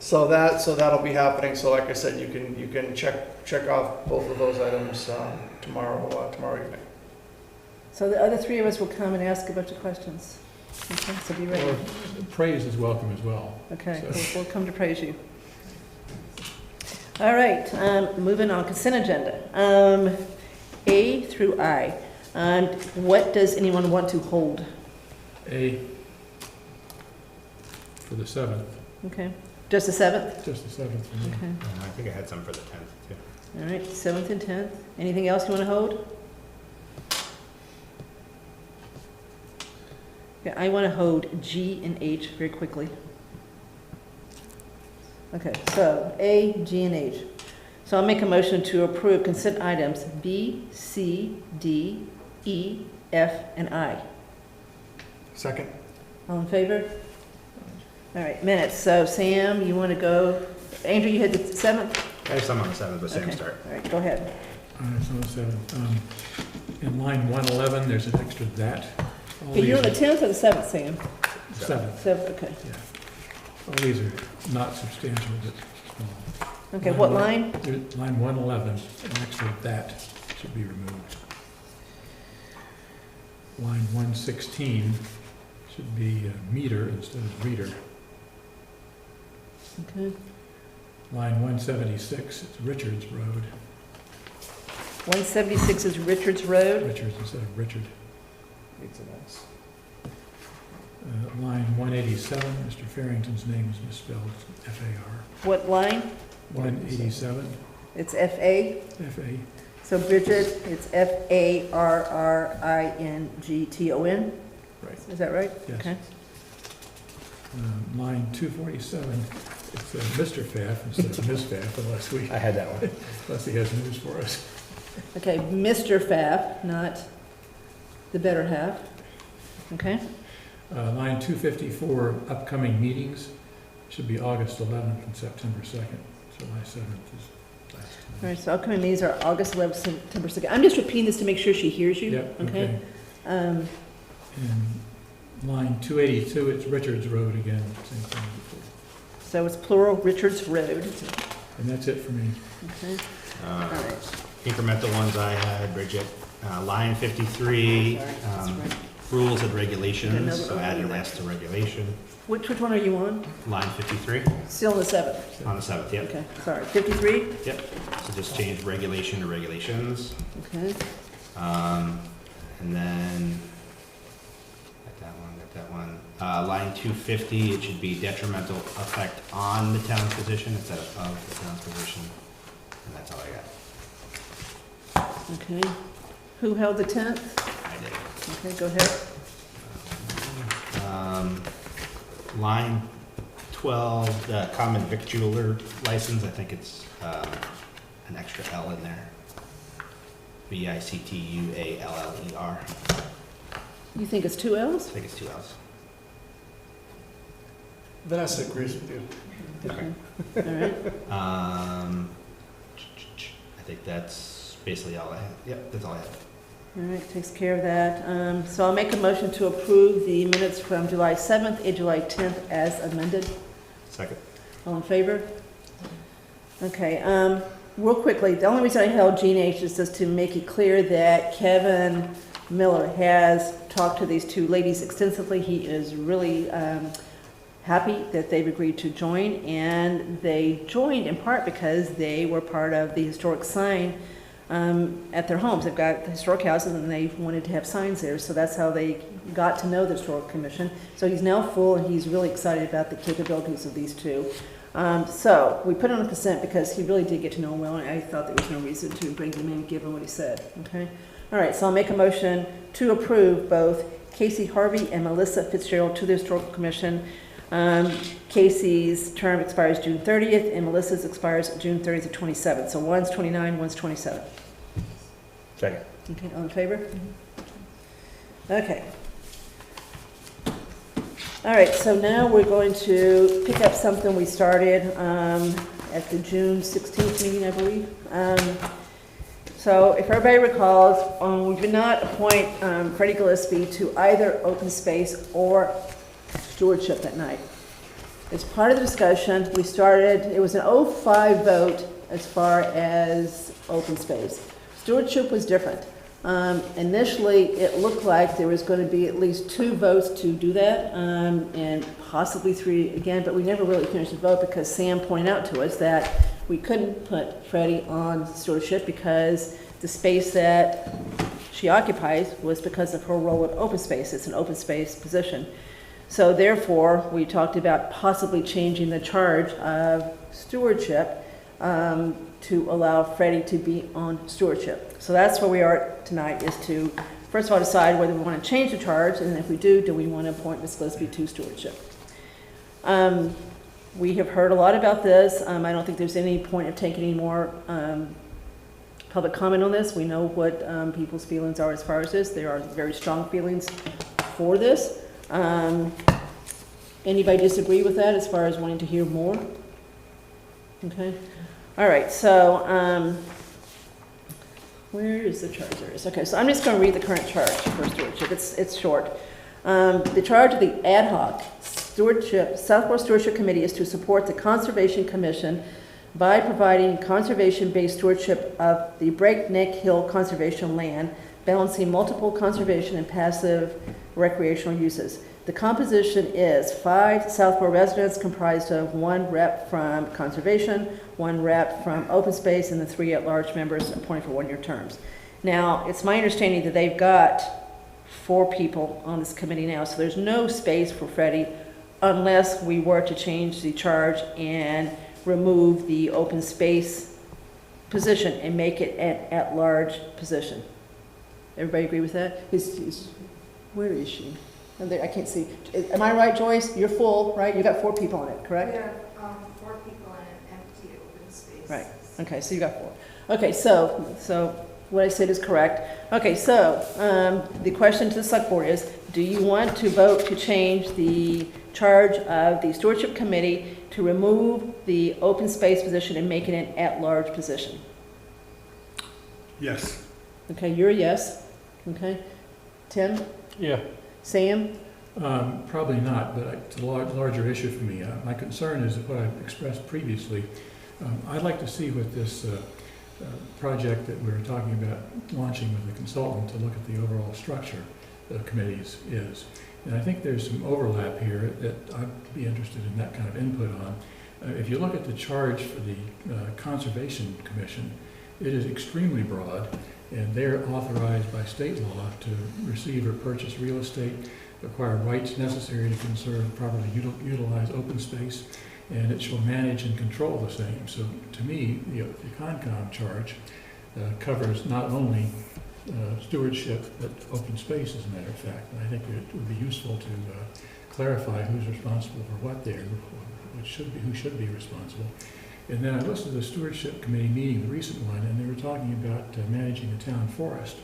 So. Yeah. So that'll be happening. So like I said, you can check off both of those items tomorrow evening. So the other three of us will come and ask a bunch of questions. Okay, so be ready. Or praise is welcome as well. Okay, So. we'll come to praise you. All right, moving on, consent agenda. A through I. What does anyone want to hold? A for the 7th. Okay, just the 7th? Just the 7th. for me. Okay, I think I had some for the 10th, too. all right, 7th and 10th. Anything else you want to hold? Okay, I want to hold G and H very quickly. Okay, so A, G, and H. So I'll make a motion to approve consent items B, C, D, E, F, and I. Second. All in favor? All right, minutes. So Sam, you want to go, Andrew, you had the 7th? I have some on the 7th, but Sam Okay, start. all right, go ahead. So the 7th. In line 111, there's an extra that. All Okay, you're on the these 10th or the 7th, Sam? are- 7th. 7th, okay. All these are not substantial, but small. Okay, what line? Line 111, an extra that should be removed. Line 116 should be meter instead of reader. Okay. Line 176, it's Richards Road. 176 is Richards Road. Richards instead of Richard. Line 187, Mr. Farrington's name is misspelled, F-A-R. What line? 187, It's F-A. F-A. So Bridget, it's F-A-R-R-I-N-G-T-O-N? Right. Is that right? Yes. Okay. Line 247, it's Mr. Pfaff instead of Ms. Pfaff, I had that one. unless he has news for us. Okay, Mr. Pfaff, not the better half. Okay, Line 254, upcoming meetings, should be August 11th and September 2nd. July 7th is last time. all right, so upcoming meetings are August 11th, September 2nd. I'm just repeating this to make sure she hears you. Yep, Okay. okay. And line 282, it's Richards Road again, same thing before. So it's plural, Richards Road. And that's it for me. Okay, all right. Incremental ones I had, Bridget. Line 53, rules and regulations, so add an S to regulation. Which one are you on? Line 53, Still on the 7th? on the 7th, yep. Okay, sorry, 53? Yep, so just change regulation to regulations. Okay, And then, got that one. Line 250, it should be detrimental effect on the town's position instead of the town's position. And that's all I got. okay. Who held the 10th? I did. Okay, go ahead. Line 12, the common victualler license, I think it's an extra L in there. V-I-C-T-U-A-L-L-E-R. You think it's 2 L's? I think it's 2 L's. Vanessa agrees with you. Okay. All right. I think that's basically all I have. Yep, that's all I have. All right, takes care of that. So I'll make a motion to approve the minutes from July 7th and July 10th as amended. Second. All in favor? Okay, real quickly, the only reason I held G and H is just to make it clear that Kevin Miller has talked to these two ladies extensively. He is really happy that they've agreed to join, and they joined in part because they were part of the historic sign at their homes. They've got the historic houses and they wanted to have signs there, so that's how they got to know the Historic Commission. So he's now full and he's really excited about the capabilities of these two. So we put it on consent because he really did get to know him well, and I thought there was no reason to bring him in given what he said, okay? All right, so I'll make a motion to approve both Casey Harvey and Melissa Fitzgerald to the Historical Commission. Casey's term expires June 30th, and Melissa's expires June 30th to 27th. So one's 29, one's 27. Second. Okay, all in favor? Okay. All right, so now we're going to pick up something we started at the June 16th meeting, I believe. So if everybody recalls, we did not appoint Freddie Gillespie to either open space or stewardship that night. As part of the discussion, we started, it was an 0-5 vote as far as open space. Stewardship was different. Initially, it looked like there was going to be at least 2 votes to do that, and possibly 3 again, but we never really finished the vote because Sam pointed out to us that we couldn't put Freddie on stewardship because the space that she occupies was because of her role in open space. It's an open space position. So therefore, we talked about possibly changing the charge of stewardship to allow Freddie to be on stewardship. So that's where we are tonight, is to, first of all, decide whether we want to change the charge, and if we do we want to appoint Ms. Gillespie to stewardship? We have heard a lot about this. I don't think there's any point of taking any more public comment on this. We know what people's feelings are as far as this. There are very strong feelings for this. Anybody disagree with that as far as wanting to hear more? Okay. All right, so where is the charge? There it is. Okay, so I'm just going to read the current charge for stewardship. It's short. The charge of the ad hoc Southborough Stewardship Committee is to support the Conservation Commission by providing conservation-based stewardship of the Breakneck Hill Conservation Land, balancing multiple conservation and passive recreational uses. The composition is 5 Southborough residents comprised of 1 rep from conservation, 1 rep from open space, and the 3 at-large members appointed for 1-year terms. Now, it's my understanding that they've got 4 people on this committee now, so there's no space for Freddie unless we were to change the charge and remove the open space position and make it an at-large position. Everybody agree with that? Where is she? I can't see. Am I right, Joyce? You're full, right? You got 4 people on it, correct? We have 4 people in an empty open space. Right. Okay, so you got 4. Okay, so what I said is correct. Okay, so the question to the select board is, do you want to vote to change the charge of the stewardship committee to remove the open space position and make it an at-large position? Yes. Okay, you're a yes. Okay. Tim? Yeah. Sam? Probably not, but it's a larger issue for me. My concern is what I've expressed previously. I'd like to see what this project that we were talking about launching with the consultant to look at the overall structure of committees is. And I think there's some overlap here that I'd be interested in that kind of input on. If you look at the charge for the Conservation Commission, it is extremely broad, and they're authorized by state law to receive or purchase real estate, acquire rights necessary to conserve, properly utilize open space, and it shall manage and control the same. So to me, the Concom charge covers not only stewardship, but open space, as a matter of fact. And I think it would be useful to clarify who's responsible for what there, who should be responsible. And then I listened to the stewardship committee meeting, the recent one, and they were talking about managing the town forest,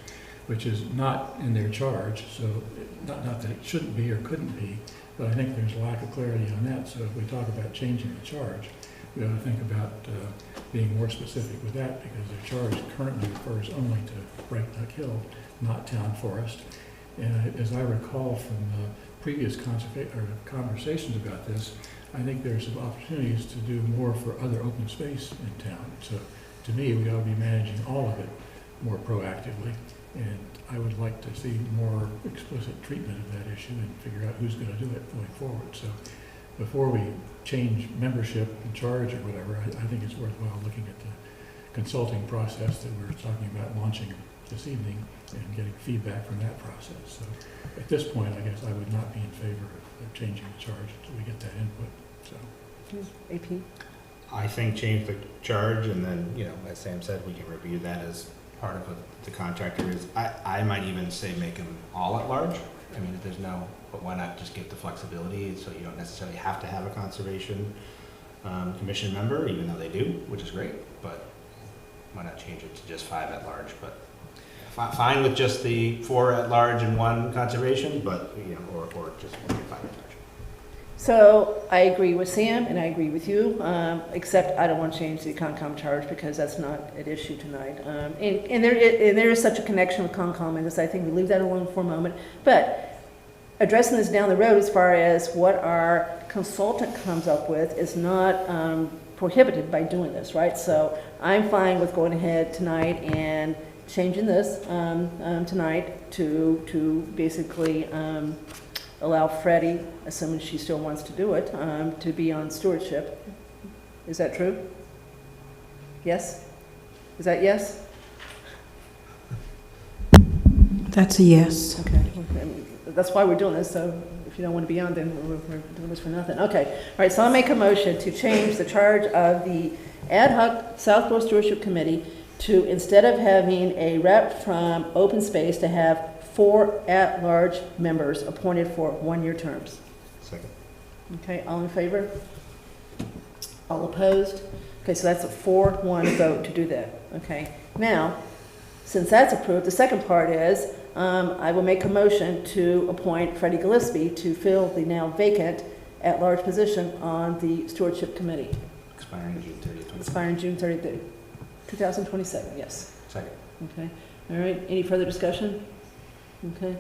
which is not in their charge. So not that it shouldn't be or couldn't be, but I think there's a lack of clarity on that. So if we talk about changing the charge, we ought to think about being more specific with that, because the charge currently refers only to Breakneck Hill, not town forest. And as I recall from previous conversations about this, I think there's some opportunities to do more for other open space in town. So to me, we ought to be managing all of it more proactively. And I would like to see more explicit treatment of that issue and figure out who's going to do it going forward. So before we change membership and charge or whatever, I think it's worthwhile looking at the consulting process that we're talking about launching this evening and getting feedback from that process. So at this point, I guess I would not be in favor of changing the charge until we get that input. So, AP? I think change the charge, and then, as Sam said, we can review that as part of what the contractor is. I might even say make them all at large, I mean, there's no, but why not just give the flexibility so you don't necessarily have to have a conservation commission member, even though they do, which is great, but why not change it to just 5 at large? But fine with just the 4 at large and 1 conservation, but, you know, or just 5 at large. So I agree with Sam and I agree with you, except I don't want to change the Concom charge because that's not at issue tonight. And there is such a connection with Concom, and I think we leave that alone for a moment. But addressing this down the road as far as what our consultant comes up with is not prohibited by doing this, right? So I'm fine with going ahead tonight and changing this tonight to basically allow Freddie, assuming she still wants to do it, to be on stewardship. Is that true? Yes? Is that yes? That's a yes. Okay. That's why we're doing this, so if you don't want to be on, then we're doing this for nothing. Okay. All right, so I'll make a motion to change the charge of the ad hoc Southborough Stewardship Committee to, instead of having a rep from open space, to have 4 at-large members appointed for 1-year terms. Second. Okay, all in favor? All opposed? Okay, so that's a 4-1 vote to do that. Okay, now, since that's approved, the second part is I will make a motion to appoint Freddie Gillespie to fill the now vacant at-large position on the Stewardship Committee. Expiring June 30th. Expiring June 30th, 2027, yes. Second. Okay, all right, any further discussion? Okay.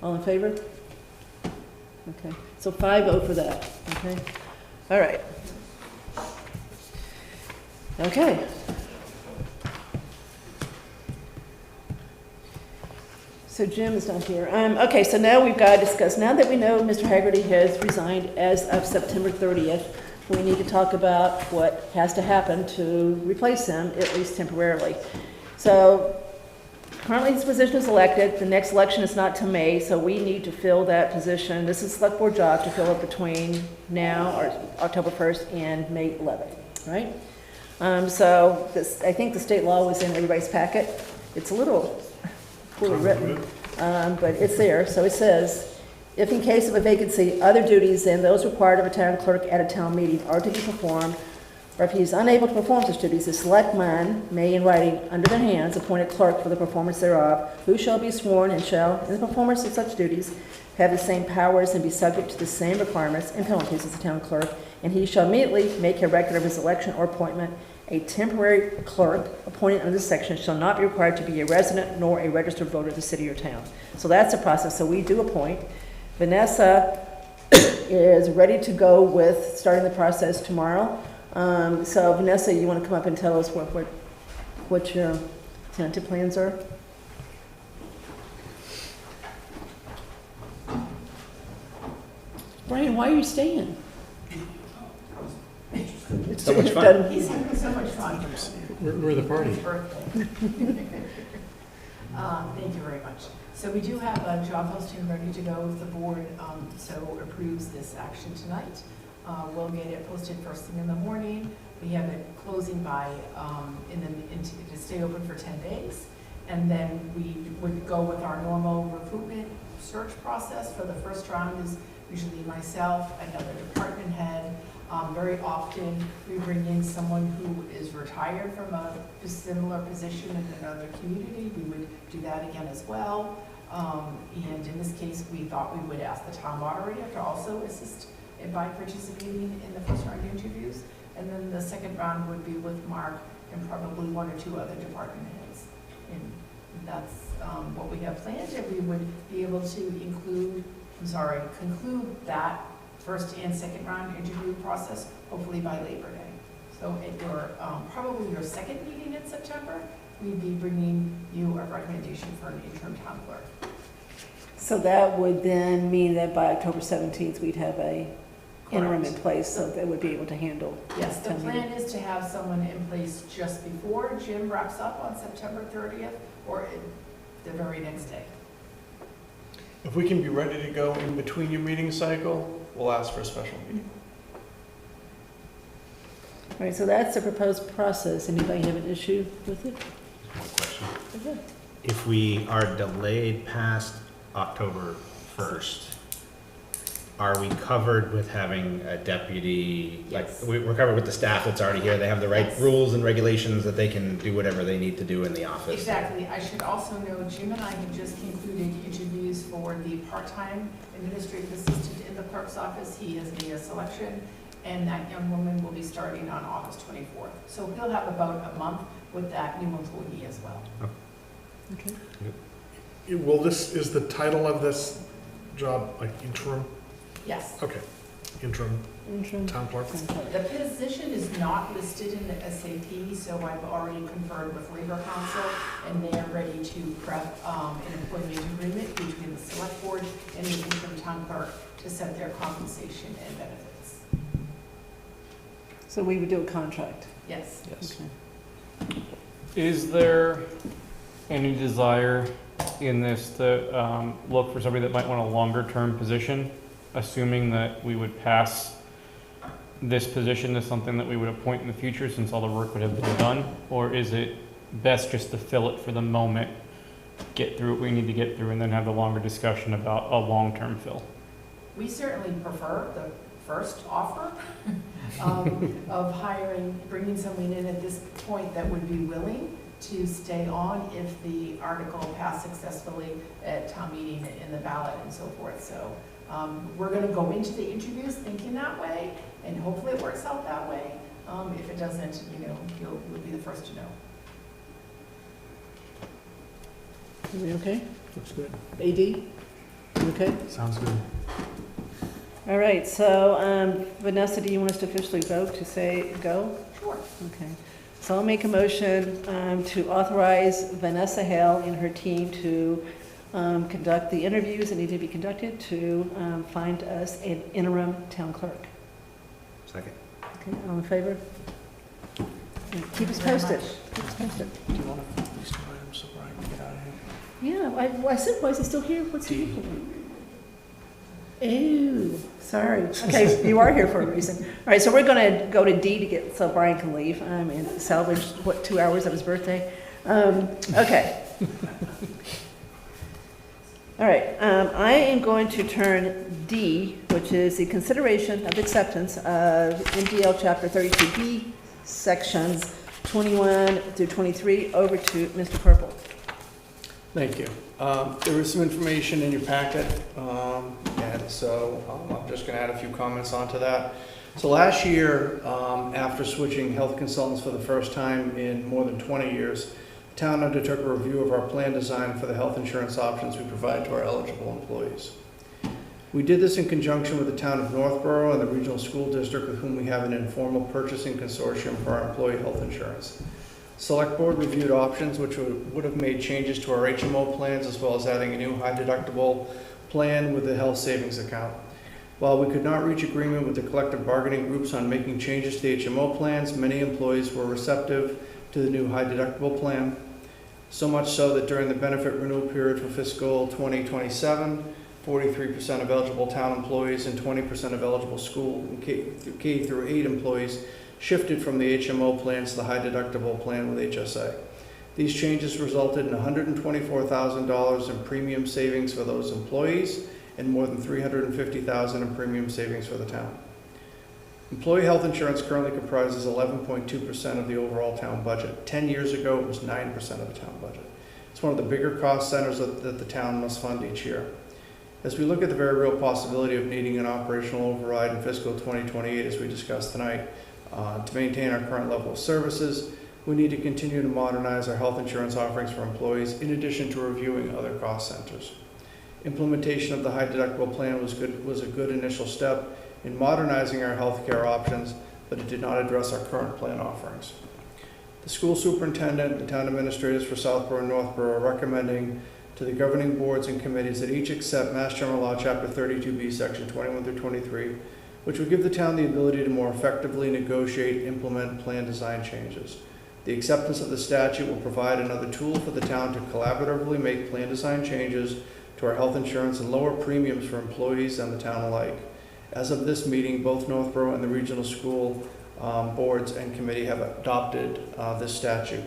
All in favor? Okay. So 5-0 for that. Okay. All right. Okay. So Jim is not here. Okay, so now we've got to discuss, now that we know Mr. Haggerty has resigned as of September 30th, we need to talk about what has to happen to replace him, at least temporarily. So currently his position is elected. The next election is not till May, so we need to fill that position. This is a select board job to fill it between now, or October 1st and May 11th, right? So this, I think the state law was in everybody's packet. It's a little poorly written, but it's there. So it says, if in case of a vacancy, other duties than those required of a town clerk at a town meeting are to be performed, or if he is unable to perform such duties, the selectmen may, in writing, under their hands, appoint a clerk for the performance thereof, who shall be sworn and shall, in the performance of such duties, have the same powers and be subject to the same requirements and penalties as the town clerk, and he shall immediately make a record of his election or appointment. A temporary clerk appointed under this section shall not be required to be a resident nor a registered voter of the city or town. So that's the process. So we do appoint. Vanessa is ready to go with starting the process tomorrow. So Vanessa, you want to come up and tell us what your tentative plans are? Brian, why are you staying? It's so much fun. He's having so much fun. We're the party. Thank you very much. So we do have a job posting ready to go if the board so approves this action tonight. We'll get it posted first thing in the morning. We have it closing by, to stay open for 10 days. And then we would go with our normal recruitment search process. For the first round is usually myself, another department head. Very often we bring in someone who is retired from a similar position in another community. We would do that again as well. And in this case, we thought we would ask the town moderator to also assist by participating in the first round interviews. And then the second round would be with Mark and probably 1 or 2 other department heads. And that's what we have planned. And we would be able to conclude that first and second round interview process, hopefully by Labor Day. So at your, probably your second meeting in September, we'd be bringing you a recommendation for an interim town clerk. So that would then mean that by October 17th, we'd have a interim in place, so they would be able to handle. Yes, the plan is to have someone in place just before Jim wraps up on September 30th, or the very next day. If we can be ready to go in between your meeting cycle, we'll ask for a special meeting. All right, so that's the proposed process. Anybody have an issue with it? One question. Okay. If we are delayed past October 1st, are we covered with having a deputy? Yes. Like, we're covered with the staff that's already here. They have the right Yes. rules and regulations that they can do whatever they need to do in the office. Exactly. I should also note, Jim and I have just concluded interviews for the part-time administrative assistant in the clerk's office. He has made a selection, and that young woman will be starting on August 24th. So he'll have about a month with that new employee as well. Okay. Is the title of this job like interim? Yes. Okay, interim Interim. town clerk. The position is not listed in the SAP, so I've already conferred with Labor Council, and they are ready to prep an employment agreement between the select board and the interim town clerk to set their compensation and benefits. So we would do a contract? Yes. Yes. Okay. Is there any desire in this to look for somebody that might want a longer-term position, assuming that we would pass this position to something that we would appoint in the future since all the work would have been done? Or is it best just to fill it for the moment, get through what we need to get through, and then have the longer discussion about a long-term fill? We certainly prefer the first offer of hiring, bringing someone in at this point that would be willing to stay on if the article passed successfully at town meeting in the ballot and so forth. So we're going to go into the interviews thinking that way, and hopefully it works out that way. If it doesn't, you'll be the first to know. Are we okay? Looks good. AD? You okay? Sounds good. All right, so Vanessa, do you want us to officially vote to say go? Sure. Okay. So I'll make a motion to authorize Vanessa Hale and her team to conduct the interviews that need to be conducted to find us an interim town clerk. Second. Okay, all in favor? Keep us Thank you very posted. much. Keep us posted. Do you want to put these two items so Brian can get out of here? Yeah, I said, why is he still here? What's he doing? Oh, sorry. Okay, you are here for a reason. All right, so we're going to go to D to get, so Brian can leave and salvage, 2 hours of his birthday? Okay. All right, I am going to turn D, which is the consideration of acceptance of MDL Chapter 32B, Sections 21 through 23, over to Mr. Purple. Thank you. There is some information in your packet, and so I'm just going to add a few comments onto that. So last year, after switching health consultants for the first time in more than 20 years, the town undertook a review of our plan design for the health insurance options we provide to our eligible employees. We did this in conjunction with the town of Northborough and the regional school district, with whom we have an informal purchasing consortium for our employee health insurance. Select Board reviewed options which would have made changes to our HMO plans, as well as adding a new high deductible plan with the health savings account. While we could not reach agreement with the collective bargaining groups on making changes to the HMO plans, many employees were receptive to the new high deductible plan. So much so that during the benefit renewal period for fiscal 2027, 43% of eligible town employees and 20% of eligible school K through 8 employees shifted from the HMO plans to the high deductible plan with HSA. These changes resulted in $124,000 in premium savings for those employees and more than $350,000 in premium savings for the town. Employee health insurance currently comprises 11.2% of the overall town budget. 10 years ago, it was 9% of the town budget. It's one of the bigger cost centers that the town must fund each year. As we look at the very real possibility of needing an operational override in fiscal 2028, as we discussed tonight, to maintain our current level of services, we need to continue to modernize our health insurance offerings for employees, in addition to reviewing other cost centers. Implementation of the high deductible plan was a good initial step in modernizing our health care options, but it did not address our current plan offerings. The school superintendent and town administrators for Southborough and Northborough are recommending to the governing boards and committees that each accept Mass General Law Chapter 32B, Section 21 through 23, which would give the town the ability to more effectively negotiate and implement plan design changes. The acceptance of the statute will provide another tool for the town to collaboratively make plan design changes to our health insurance and lower premiums for employees and the town alike. As of this meeting, both Northborough and the regional school boards and committee have adopted this statute.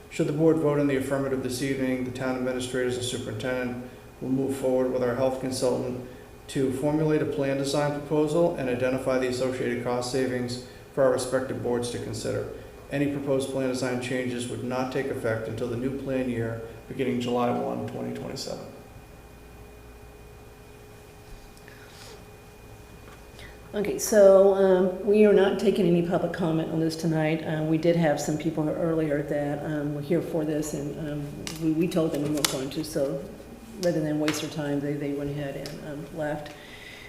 Should the board vote in the affirmative this evening, the town administrators and superintendent will move forward with our health consultant to formulate a plan design proposal and identify the associated cost savings for our respective boards to consider. Any proposed plan design changes would not take effect until the new plan year beginning July 1, 2027. Okay, so we are not taking any public comment on this tonight. We did have some people earlier that were here for this, and we told them we weren't going to, so rather than waste their time, they went ahead and left.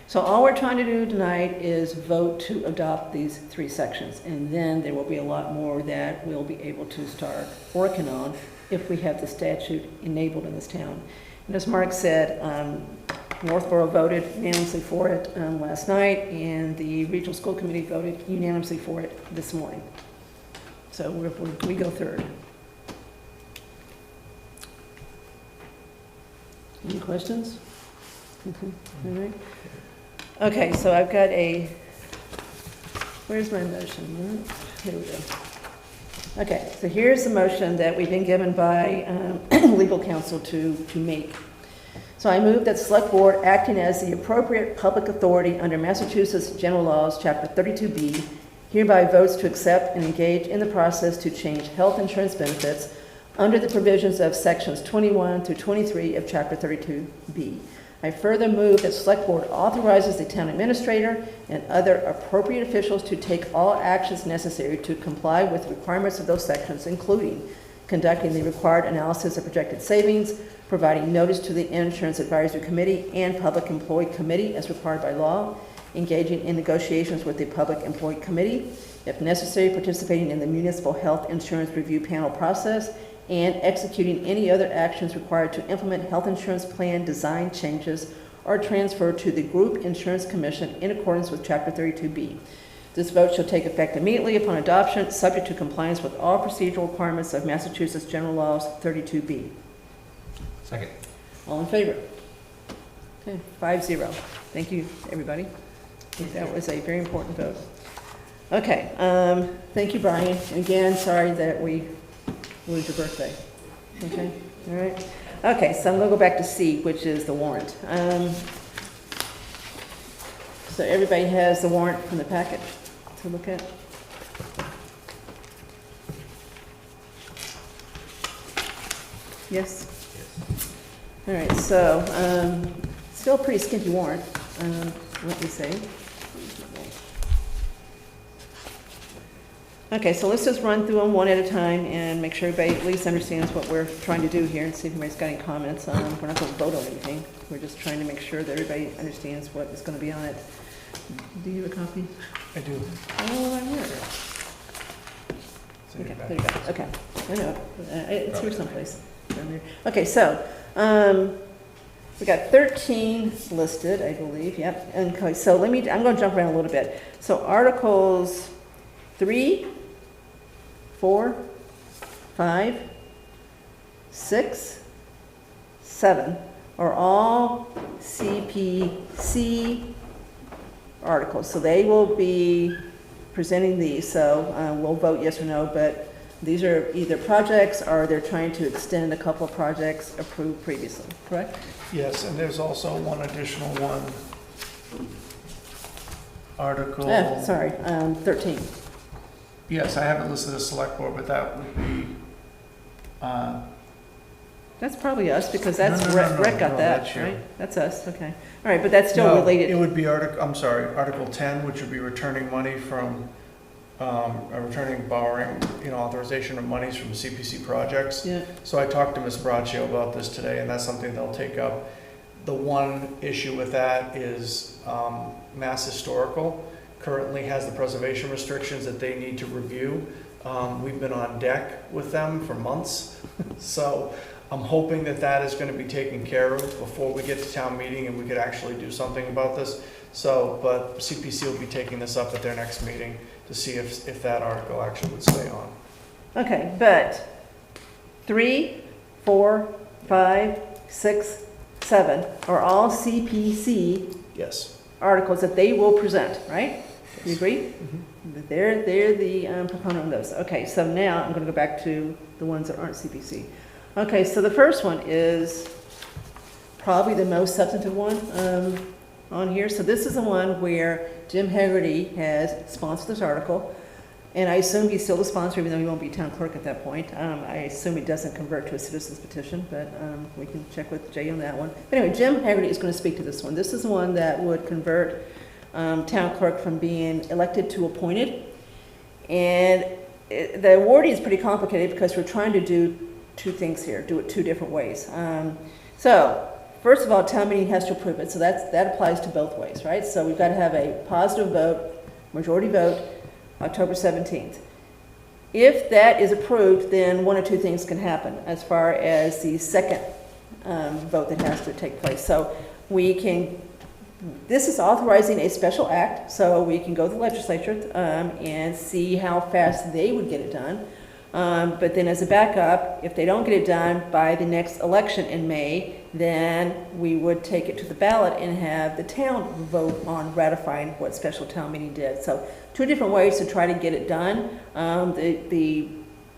So all we're trying to do tonight is vote to adopt these 3 sections, and then there will be a lot more that we'll be able to start working on if we have the statute enabled in this town. And as Mark said, Northborough voted unanimously for it last night, and the Regional School Committee voted unanimously for it this morning. So we go third. Any questions? Okay. All right. Okay, so I've got where's my motion? Here we go. Okay, so here's the motion that we've been given by legal counsel to make. So I move that Select Board, acting as the appropriate public authority under Massachusetts General Laws, Chapter 32B, hereby votes to accept and engage in the process to change health insurance benefits under the provisions of Sections 21 through 23 of Chapter 32B. I further move that Select Board authorizes the town administrator and other appropriate officials to take all actions necessary to comply with the requirements of those sections, including conducting the required analysis of projected savings, providing notice to the Insurance Advisory Committee and Public Employee Committee as required by law, engaging in negotiations with the Public Employee Committee, if necessary, participating in the Municipal Health Insurance Review Panel process, and executing any other actions required to implement health insurance plan design changes or transfer to the Group Insurance Commission in accordance with Chapter 32B. This vote shall take effect immediately upon adoption, subject to compliance with all procedural requirements of Massachusetts General Laws 32B. Second. All in favor? Okay, 5-0. Thank you, everybody. I think that was a very important vote. Okay, thank you, Brian. And again, sorry that we ruined your birthday. Okay, all right. Okay, so I'm going to go back to C, which is the warrant. So everybody has the warrant from the packet to look at. Yes? All right, so still a pretty skimpy warrant, let me say. Okay, so let's just run through them one at a time and make sure everybody at least understands what we're trying to do here and see if anybody's got any comments. We're not going to vote on anything. We're just trying to make sure that everybody understands what is going to be on it. Do you have a copy? I do. Oh, I heard it. Okay, there you go. Okay, I know. It's here someplace. Down there. Okay, so we got 13 listed, I believe. Yep. And okay, so I'm going to jump around a little bit. So Articles 3, 4, 5, 6, 7 are all CPC articles. So they will be presenting these. So we'll vote yes or no, but these are either projects or they're trying to extend a couple of projects approved previously, correct? Yes, and there's also one additional one. Article. 13. Yes, I have it listed as Select Board, but that would be, That's probably us, because that's, No, Rec got that, that's you. right? That's us, okay. All right, but that's still no, related. it would be Article 10, which would be returning money from, returning borrowing, authorization of monies from CPC projects. Yeah. So I talked to Ms. Braccio about this today, and that's something they'll take up. The one issue with that is Mass Historical currently has the preservation restrictions that they need to review. We've been on deck with them for months, so I'm hoping that that is going to be taken care of before we get to town meeting and we could actually do something about this. So, but CPC will be taking this up at their next meeting to see if that article actually would stay on. Okay, but 3, 4, 5, 6, 7 are all CPC Yes. articles that they will present, right? You agree? Mm-hmm. They're the proponent of those. Okay, so now I'm going to go back to the ones that aren't CPC. Okay, so the first one is probably the most substantive one on here. So this is the one where Jim Haggerty has sponsored this article, and I assume he's still the sponsor, even though he won't be town clerk at that point. I assume it doesn't convert to a citizen's petition, but we can check with Jay on that one. But anyway, Jim Haggerty is going to speak to this one. This is one that would convert town clerk from being elected to appointed. And the wording is pretty complicated because we're trying to do two things here, do it two different ways. So, first of all, town meeting has to approve it, so that applies to both ways, right? So we've got to have a positive vote, majority vote, October 17th. If that is approved, then one or two things can happen as far as the second vote that has to take place. So we can, this is authorizing a special act, so we can go to the legislature and see how fast they would get it done. But then as a backup, if they don't get it done by the next election in May, then we would take it to the ballot and have the town vote on ratifying what special town meeting did. So two different ways to try to get it done. The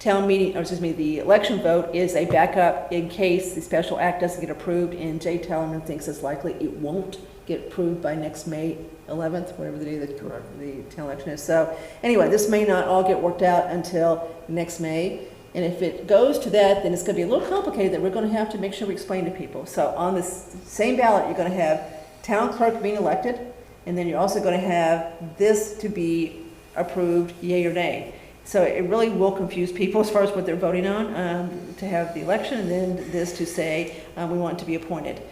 town meeting, or excuse me, the election vote is a backup in case the special act doesn't get approved, and Jay Tellerman thinks it's likely it won't get approved by next May 11th, whatever the day that the town election is. So anyway, this may not all get worked out until next May. And if it goes to that, then it's going to be a little complicated that we're going to have to make sure we explain to people. So on this same ballot, you're going to have town clerk being elected, and then you're also going to have this to be approved, yay or nay. So it really will confuse people as far as what they're voting on, to have the election, and then this to say we want to be appointed.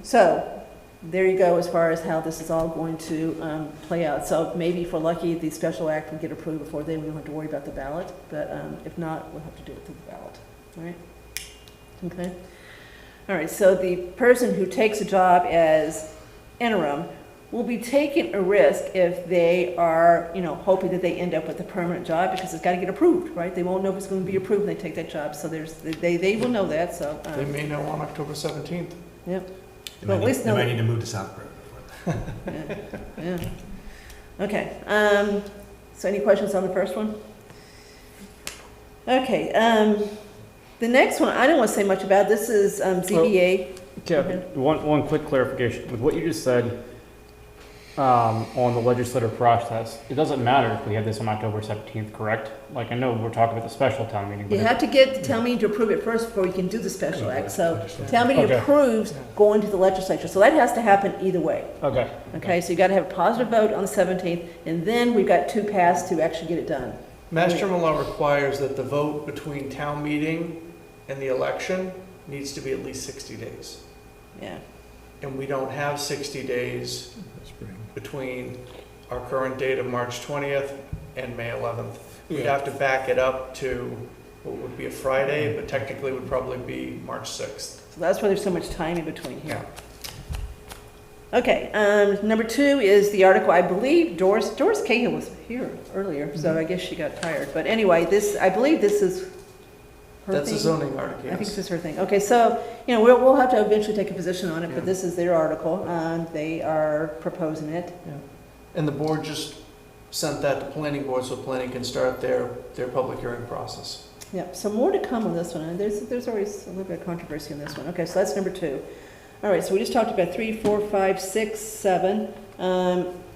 So there you go as far as how this is all going to play out. So maybe if we're lucky, the special act will get approved before then. We don't have to worry about the ballot. But if not, we'll have to do it through the ballot. All right? Okay. All right. So the person who takes a job as interim will be taking a risk if they are, hoping that they end up with a permanent job, because it's got to get approved, right? They won't know if it's going to be approved when they take that job. So they will know that. So They may know on October 17th. Yep. They might need to move to Southborough before that. Yeah. Okay. So any questions on the first one? Okay. The next one, I don't want to say much about. This is ZBA. Kevin, one quick clarification. With what you just said on the legislative process, it doesn't matter if we have this on October 17th, correct? Like, I know we're talking about the special town meeting. You have to get the town meeting to approve it first before you can do the special act. So town meeting Okay. approves going to the legislature. So that has to happen either way. Okay. Okay, so you got to have a positive vote on the 17th, and then we've got two paths to actually get it done. Mass General Law requires that the vote between town meeting and the election needs to be at least 60 days. Yeah. And we don't have 60 days between our current date of March 20th and May 11th. We'd have to back it up to what would be a Friday, but technically would probably be March 6th. So that's why there's so much time in between here. Okay, number two is the article, I believe Doris Cahill was here earlier, so I guess she got tired. But anyway, I believe this is her That's thing. a zoning article, yes. I think this is her thing. Okay, so, we'll have to eventually take a position on it, but this is their article. They are proposing it. Yeah. And the board just sent that to planning board so planning can start their public hearing process. Yeah, so more to come on this one. And there's always a little bit of controversy on this one. Okay, so that's number two. All right, so we just talked about 3, 4, 5, 6, 7.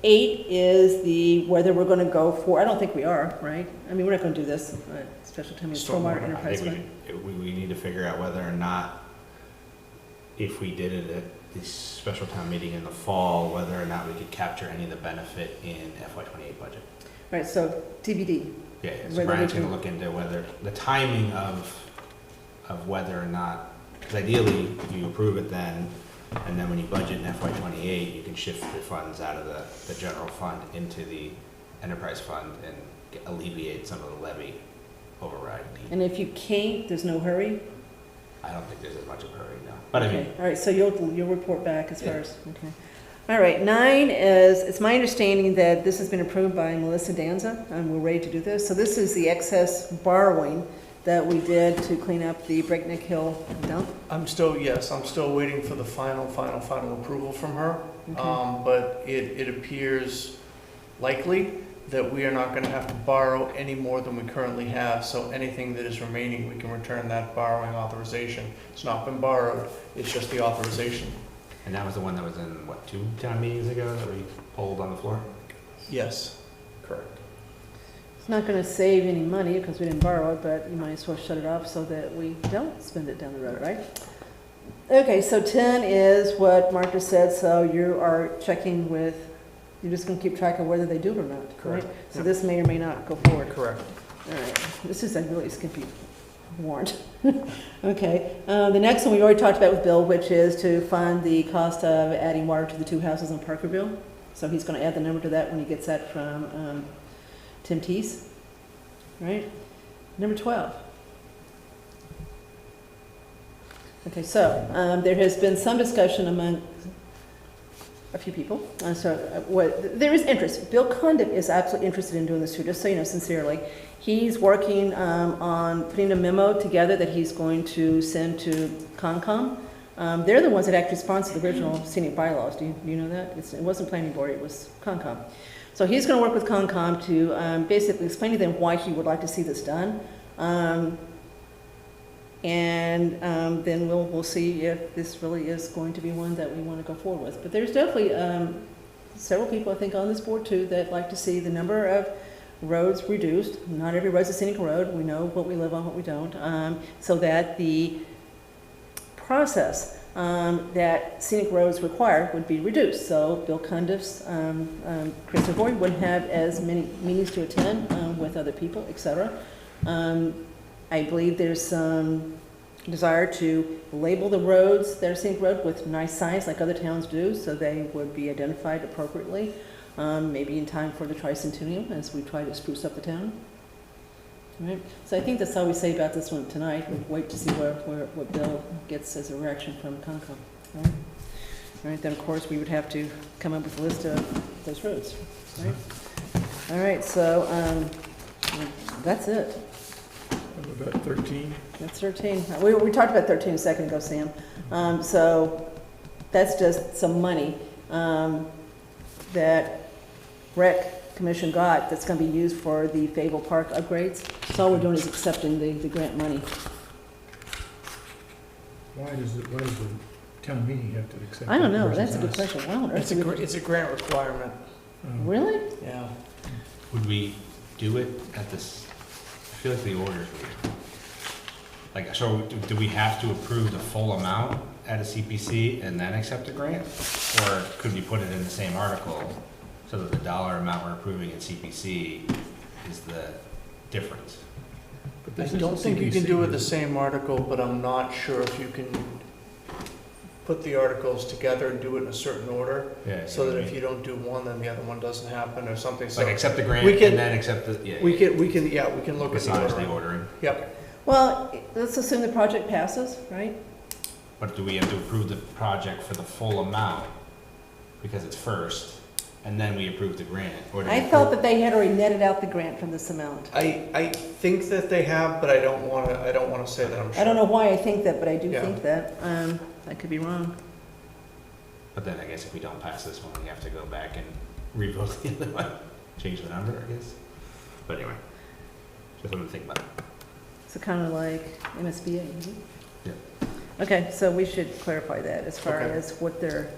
8 is whether we're going to go for, I don't think we are, right? I mean, we're not going to do this special time stormwater I enterprise think fund. we need to figure out whether or not, if we did it at the special town meeting in the fall, whether or not we could capture any of the benefit in FY28 budget. All right, so TBD. Yeah, so Whether Brian's we gonna can- look into whether, the timing of whether or not, because ideally, you approve it then, and then when you budget in FY28, you can shift the funds out of the general fund into the enterprise fund and alleviate some of the levy override need. And if you can't, there's no hurry? I don't think there's as much of a hurry now, but I Okay. mean, All right, so you'll report back as far as, okay. All right, 9 is, it's my understanding that this has been approved by Melissa Danza, and we're ready to do this. So this is the excess borrowing that we did to clean up the Breakneck Hill dump. I'm still waiting for the final approval from her. Okay. But it appears likely that we are not going to have to borrow any more than we currently have. So anything that is remaining, we can return that borrowing authorization. It's not been borrowed, it's just the authorization. And that was the one that was in, what, 2 town meetings ago that we pulled on the floor? Yes, correct. It's not gonna save any money because we didn't borrow it, but you might as well shut it off so that we don't spend it down the road, right? Okay, so 10 is what Mark just said, so you are checking with, you're just gonna keep track of whether they do it or not, right? Correct. So this may or may not go forward. Correct. All right, this is a really skimpy warrant. Okay, the next one we already talked about with Bill, which is to fund the cost of adding water to the 2 houses on Parkerville. So he's gonna add the number to that when he gets that from Tim Teese, right? Number 12. Okay, so there has been some discussion among a few people. There is interest. Bill Condiff is absolutely interested in doing this too, just so you know, sincerely. He's working on putting a memo together that he's going to send to Concom. They're the ones that actually sponsored the original scenic bylaws. Do you know that? It wasn't planning board, it was Concom. So he's going to work with Concom to basically explain to them why he would like to see this done. And then we'll see if this really is going to be one that we want to go forward with. But there's definitely several people, I think, on this board too that like to see the number of roads reduced. Not every road's a scenic road. We know what we live on, what we don't. So that the process that scenic roads require would be reduced. So Bill Condiff's Chris Savoy wouldn't have as many meetings to attend with other people, etc. I believe there's some desire to label the roads that are scenic road with nice signs like other towns do, so they would be identified appropriately, maybe in time for the tricentennial as we try to spruce up the town. All right. So I think that's all we say about this one tonight. We'll wait to see what Bill gets as a reaction from Concom. All right. All right, then of course we would have to come up with a list of those roads. Right? All right, so that's it. About 13. That's 13. We talked about 13 a second ago, Sam. So that's just some money that Rec Commission got that's going to be used for the Fable Park upgrades. So all we're doing is accepting the grant money. Why does the town meeting have to accept? I don't know. versus That's a good us? question. Why on earth do we- It's a grant requirement. Really? Yeah. Would we do it at this, I feel like the orders would, like, so do we have to approve the full amount at a CPC and then accept a grant? Or could we put it in the same article so that the dollar amount we're approving at CPC is the difference? I don't think you can do it the same article, but I'm not sure if you can put the articles together and do it in a certain order. Yeah, So that if you don't do one, then the other one doesn't happen or something. So like accept the grant we can- and then accept the, yeah. We can look at Besides the the order. ordering. Yep. Well, let's assume the project passes, right? But do we have to approve the project for the full amount because it's first, and then we approve the grant? Or do we I felt approve- that they had already netted out the grant from this amount. I think that they have, but I don't want to say that I'm sure. I don't know why I think that, but I do Yeah. think that. I could be wrong. But then I guess if we don't pass this one, we have to go back and revote the other one, change the number, I guess. But anyway, just something to think about. So kind of like MSBA. Mhm. Yeah. Okay, so we should clarify that as far Okay. as what they're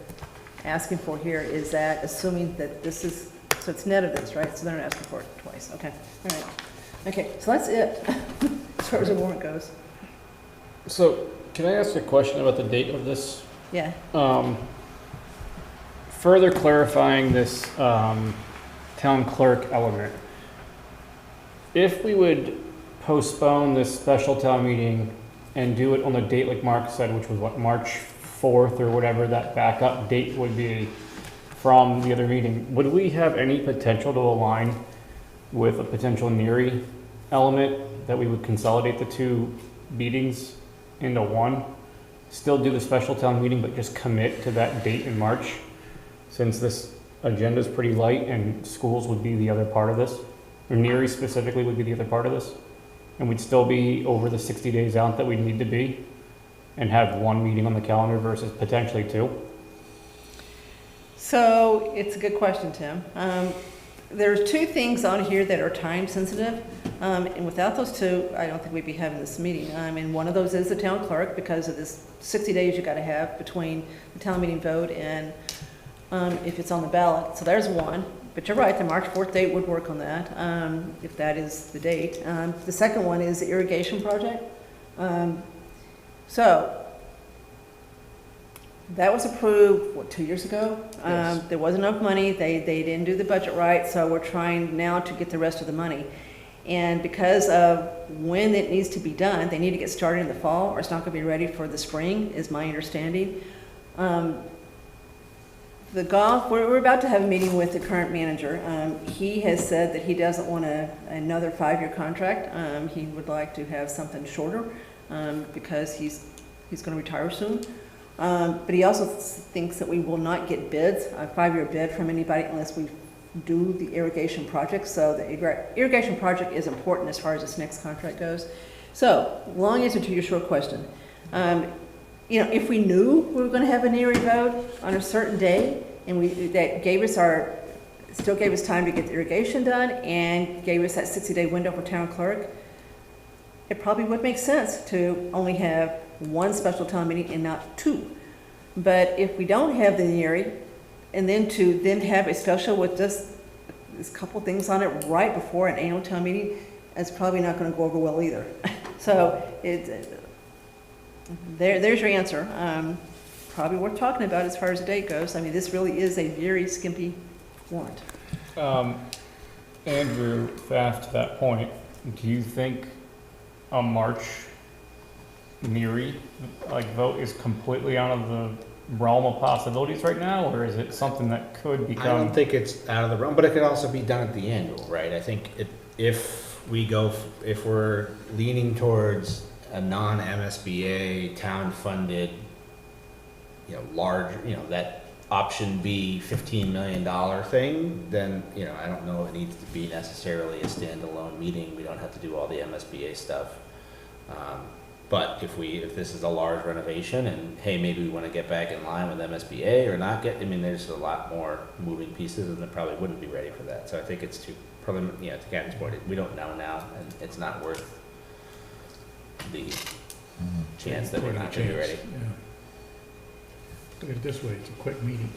asking for here. Is that assuming that this is, so it's net of this, right? So they're not asking for it twice. Okay, all right. Okay, so that's it as far as the warrant goes. So, can I ask a question about the date of this? Yeah. Further clarifying this town clerk element. If we would postpone this special town meeting and do it on the date like Mark said, which was what, March 4th or whatever that backup date would be from the other meeting, would we have any potential to align with a potential NERI element that we would consolidate the 2 meetings into one? Still do the special town meeting, but just commit to that date in March, since this agenda is pretty light and schools would be the other part of this, or NERI specifically would be the other part of this, and we'd still be over the 60 days out that we need to be, and have 1 meeting on the calendar versus potentially 2. So it's a good question, Tim. there's two things on here that are time sensitive, and without those two, I don't think we'd be having this meeting. And one of those is the town clerk, because of this 60 days you gotta have between the town meeting vote and if it's on the ballot. So there's one, but you're right, the March 4th date would work on that, if that is the date. The second one is the irrigation project. So, that was approved, what, 2 years ago? Yes. There wasn't enough money, they didn't do the budget right, so we're trying now to get the rest of the money. And because of when it needs to be done, they need to get started in the fall, or it's not gonna be ready for the spring, is my understanding. The golf, we're about to have a meeting with the current manager. He has said that he doesn't want another 5-year contract. He would like to have something shorter, because he's gonna retire soon. But he also thinks that we will not get bids, a 5-year bid from anybody unless we do the irrigation project. So the irrigation project is important as far as this next contract goes. So, long answer to your short question. You know, if we knew we were gonna have an ERI vote on a certain day, and that still gave us time to get the irrigation done, and gave us that 60-day window for town clerk, it probably would make sense to only have one special town meeting and not 2. But if we don't have the ERI, and then to have a special with just this couple things on it right before an annual town meeting, it's probably not gonna go over well either. So, there's your answer. Probably worth talking about as far as the date goes. I mean, this really is a very skimpy warrant. Andrew, fast to that point, do you think a March MIRI vote is completely out of the realm of possibilities right now, or is it something that could become? I don't think it's out of the realm, but it could also be done at the annual, right? I think if we're leaning towards a non-MSBA town-funded, large, that option B $15 million thing, then, I don't know it needs to be necessarily a standalone meeting. We don't have to do all the MSBA stuff. But if this is a large renovation and, hey, maybe we want to get back in line with MSBA or not there's a lot more moving pieces and it probably wouldn't be ready for that. So I think it's to Karen's point, we don't know now and it's not worth the chance that we're not going to be ready. Yeah. Look at it this way, it's a quick meeting.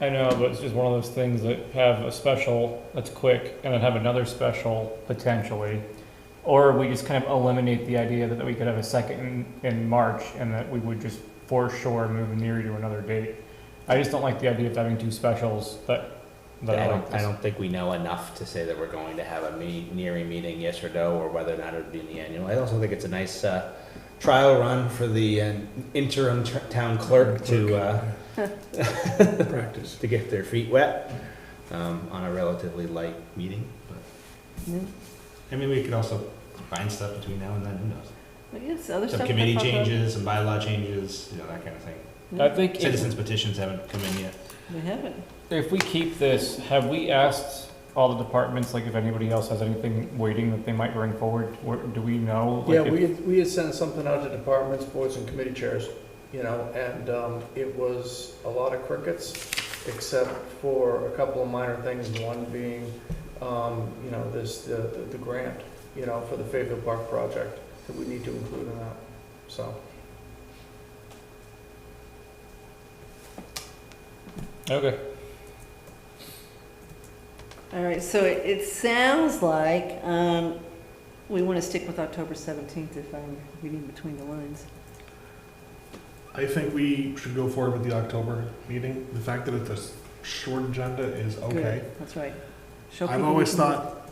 I know, but it's just one of those things that have a special that's quick and then have another special potentially. Or we just kind of eliminate the idea that we could have a second in March and that we would just for sure move NERI to another date. I just don't like the idea of having 2 specials I don't think we know enough to say that we're going to have a NERI meeting, yes or no, or whether or not it would be in the annual. I also think it's a nice trial run for the interim town clerk to practice to get their feet wet on a relatively light meeting. But, we could also find stuff between now and then. Who knows? Well, yes, other Some stuff committee that pop up. changes, some bylaw changes, that kind of thing. I think Citizens petitions haven't come in yet. They haven't. if we keep this, have we asked all the departments, if anybody else has anything waiting that they might bring forward? Do we know? Yeah, we had sent something out to departments, boards, and committee chairs, and it was a lot of crickets, except for a couple of minor things, one being, the grant, for the Fayetteville Park project that we need to include in that, so. Okay. All right, so it sounds like we want to stick with October 17th if I'm reading between the lines. I think we should go forward with the October meeting. The fact that it's a short agenda is okay. Good, that's right. Show I've people always we can- thought,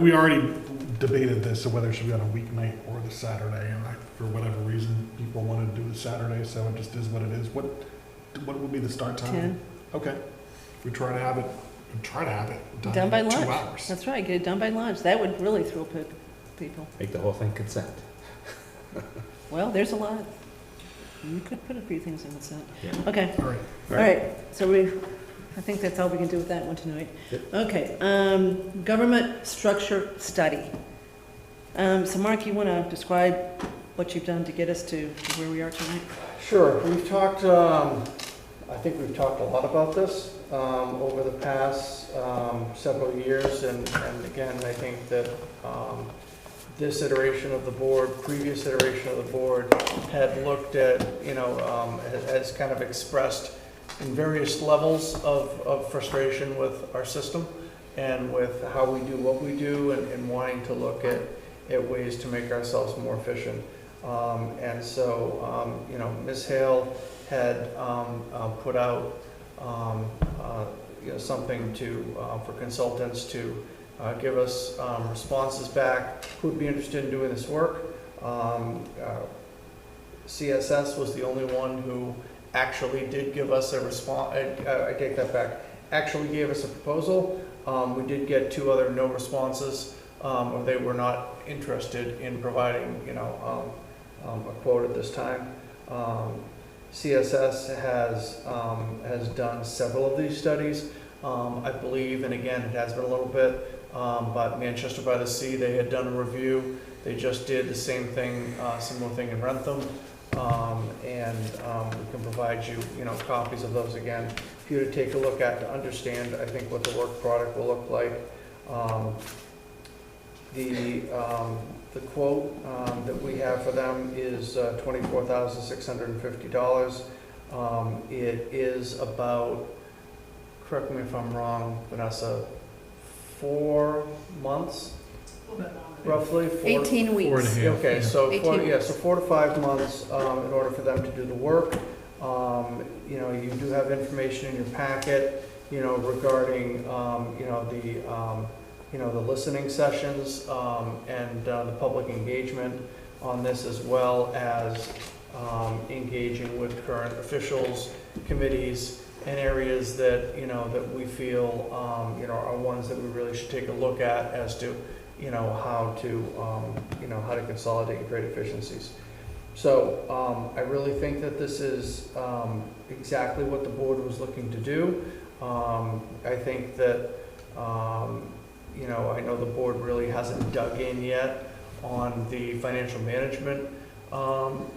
we already debated this, so whether it should be on a weeknight or the Saturday, and for whatever reason, people wanted to do the Saturday, so it just is what it is. What would be the start time? 10. Okay. We try to have it Done by in 2 lunch. hours. That's right, get it done by lunch. That would really thrill people. Make the whole thing consent. Well, there's a lot. You could put a few things in consent. Yeah. Okay. All right. All right, so I think that's all we can do with that one tonight. Yep. Okay, government structure study. So Mark, you want to describe what you've done to get us to where we are tonight? Sure, we've talked, I think we've talked a lot about this, over the past several years, and again, I think that this iteration of the board, previous iteration of the board, had looked at, has kind of expressed in various levels of frustration with our system and with how we do what we do, and wanting to look at ways to make ourselves more efficient. And so, Ms. Hale had put out something for consultants to give us responses back who'd be interested in doing this work. CSS was the only one who actually did give us a response. I take that back. Actually gave us a proposal. We did get 2 other no responses, or they were not interested in providing, a quote at this time. CSS has done several of these studies, I believe, and again, it has been a little bit, but Manchester by the Sea, they had done a review. They just did the same thing, similar thing in Rentham, and we can provide you, copies of those again for you to take a look at to understand, I think, what the work product will look like. The quote that we have for them is $24,650. It is about, correct me if I'm wrong, Vanessa, 4 months, roughly? 18 weeks. 4 and a half. Okay, so 4 to 5 months in order for them to do the work. You do have information in your packet, regarding, the listening sessions and the public engagement on this, as well as engaging with current officials, committees, and areas that, that we feel, are ones that we really should take a look at as to, how to consolidate and create efficiencies. So I really think that this is exactly what the board was looking to do. I think that, I know the board really hasn't dug in yet on the financial management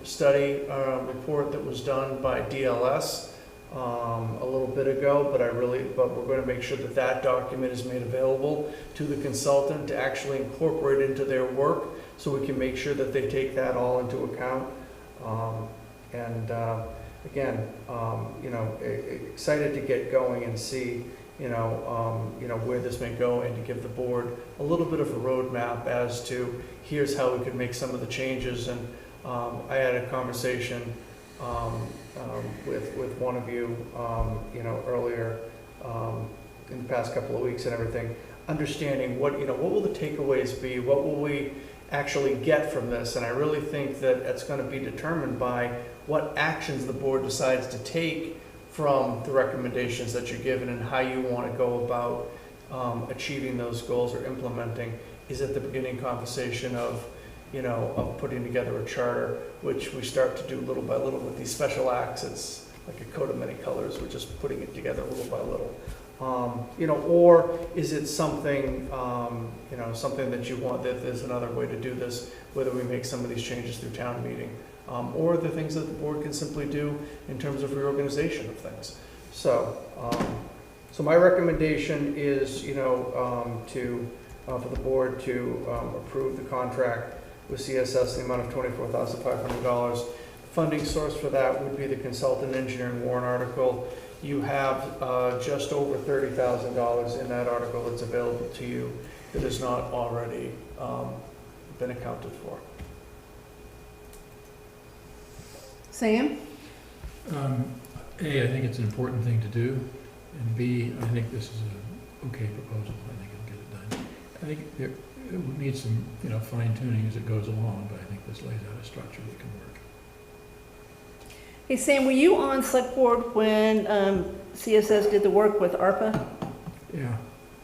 study report that was done by DLS a little bit ago, but we're going to make sure that that document is made available to the consultant to actually incorporate into their work, so we can make sure that they take that all into account. Again, excited to get going and see, where this may go, and to give the board a little bit of a roadmap as to here's how we could make some of the changes. And I had a conversation with one of you, earlier in the past couple of weeks and everything, understanding what will the takeaways be, what will we actually get from this. And I really think that it's going to be determined by what actions the board decides to take from the recommendations that you're given, and how you want to go about achieving those goals or implementing. Is at the beginning conversation of putting together a charter, which we start to do little by little with these special acts. It's like a coat of many colors. We're just putting it together little by little. Or is it something, something that you want, that there's another way to do this, whether we make some of these changes through town meeting, or the things that the board can simply do in terms of reorganization of things. So, my recommendation is, for the board to approve the contract with CSS in the amount of $24,500. Funding source for that would be the consultant engineering warrant article. You have just over $30,000 in that article that's available to you that has not already been accounted for. Sam? A, I think it's an important thing to do, and B, I think this is an okay proposal. I think it'll get it done. I think it needs some, fine tuning as it goes along, but I think this lays out a structure that can work. Hey, Sam, were you on select board when CSS did the work with ARPA? Yeah.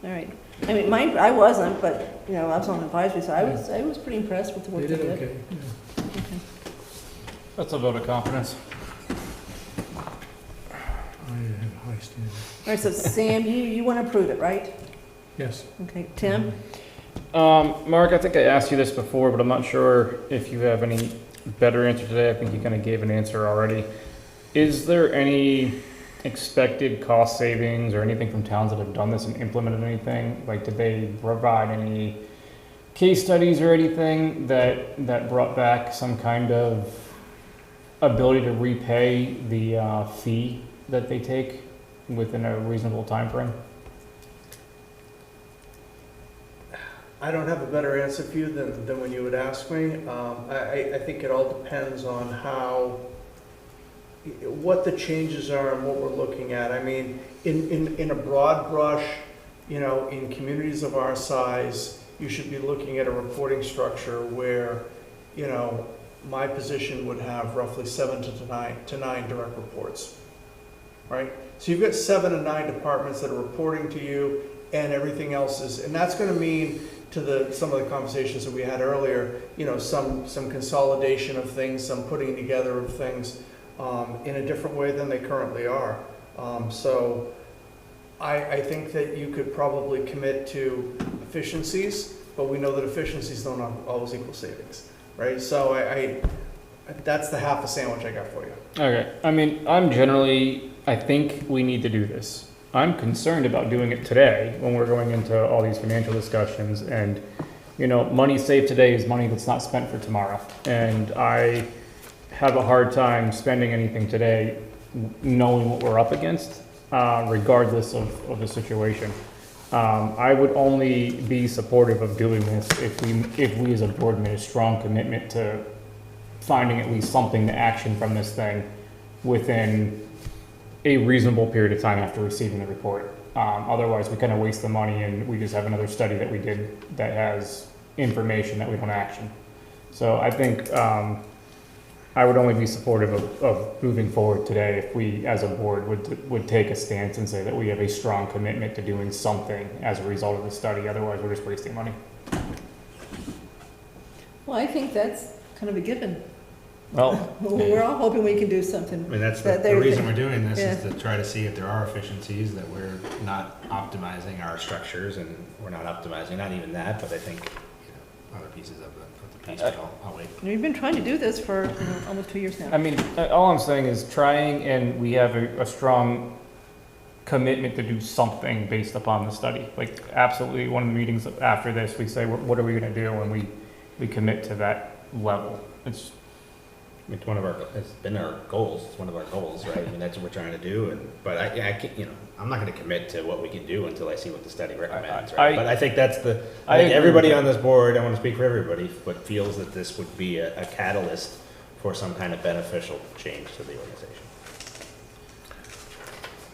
All right. I mean, I wasn't, but, I was on advisory, so I was pretty impressed with the work They they did did. okay, yeah. Okay. That's a vote of confidence. I have high standards. All right, so Sam, you want to approve it, right? Yes. Okay, Tim? Mark, I think I asked you this before, but I'm not sure if you have any better answer today. I think you kind of gave an answer already. Is there any expected cost savings or anything from towns that have done this and implemented anything? Like, did they provide any case studies or anything that brought back some kind of ability to repay the fee that they take within a reasonable time frame? I don't have a better answer for you than when you would ask me. I think it all depends on what the changes are and what we're looking at. I mean, in a broad brush, in communities of our size, you should be looking at a reporting structure where, my position would have roughly 7 to 9 direct reports, right? So you've got 7 and 9 departments that are reporting to you, and everything else is, and that's going to mean to some of the conversations that we had earlier, some consolidation of things, some putting together of things in a different way than they currently are. So I think that you could probably commit to efficiencies, but we know that efficiencies don't always equal savings, right? So that's the half a sandwich I got for you. Okay, I mean, I think we need to do this. I'm concerned about doing it today when we're going into all these financial discussions, and, money saved today is money that's not spent for tomorrow. And I have a hard time spending anything today knowing what we're up against, regardless of the situation. I would only be supportive of doing this if we as a board made a strong commitment to finding at least something to action from this thing within a reasonable period of time after receiving the report. Otherwise, we kind of waste the money and we just have another study that we did that has information that we don't action. So I think I would only be supportive of moving forward today if we, as a board, would take a stance and say that we have a strong commitment to doing something as a result of the study. Otherwise, we're just wasting money. Well, I think that's kind of a given. Well, we're all hoping we can do something. I mean, that's the reason we're doing this is to try to see if there are efficiencies, that we're not optimizing our structures, and we're not optimizing, not even that, but I think, other pieces of the piece, but I'll wait. We've been trying to do this for almost 2 years now. I mean, all I'm saying is trying, and we have a strong commitment to do something based upon the study. Like, absolutely, one of the meetings after this, we say, what are we going to do, and we commit to that level. It's been our goals. It's one of our goals, right? I mean, that's what we're trying to do. But I can't, I'm not going to commit to what we can do until I see what the study recommends, right? But I think I think everybody on this board, I want to speak for everybody, but feels that this would be a catalyst for some kind of beneficial change to the organization.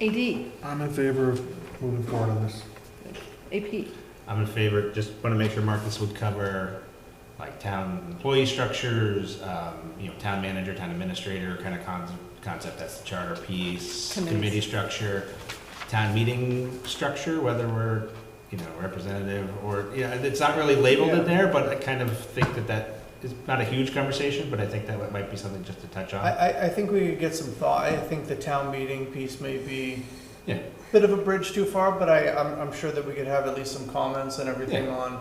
AD. I'm in favor of moving forward on this. AP. I'm in favor. Just want to make sure, Mark, this would cover like town employee structures, town manager, town administrator kind of concept. That's the charter piece, committee structure, town meeting structure, whether we're, representative or, it's not really labeled in there, but I kind of think that is not a huge conversation, but I think that might be something just to touch on. I think we could get some thought. I think the town meeting piece may be a bit of a bridge too far, but I'm sure that we could have at least some comments and everything on,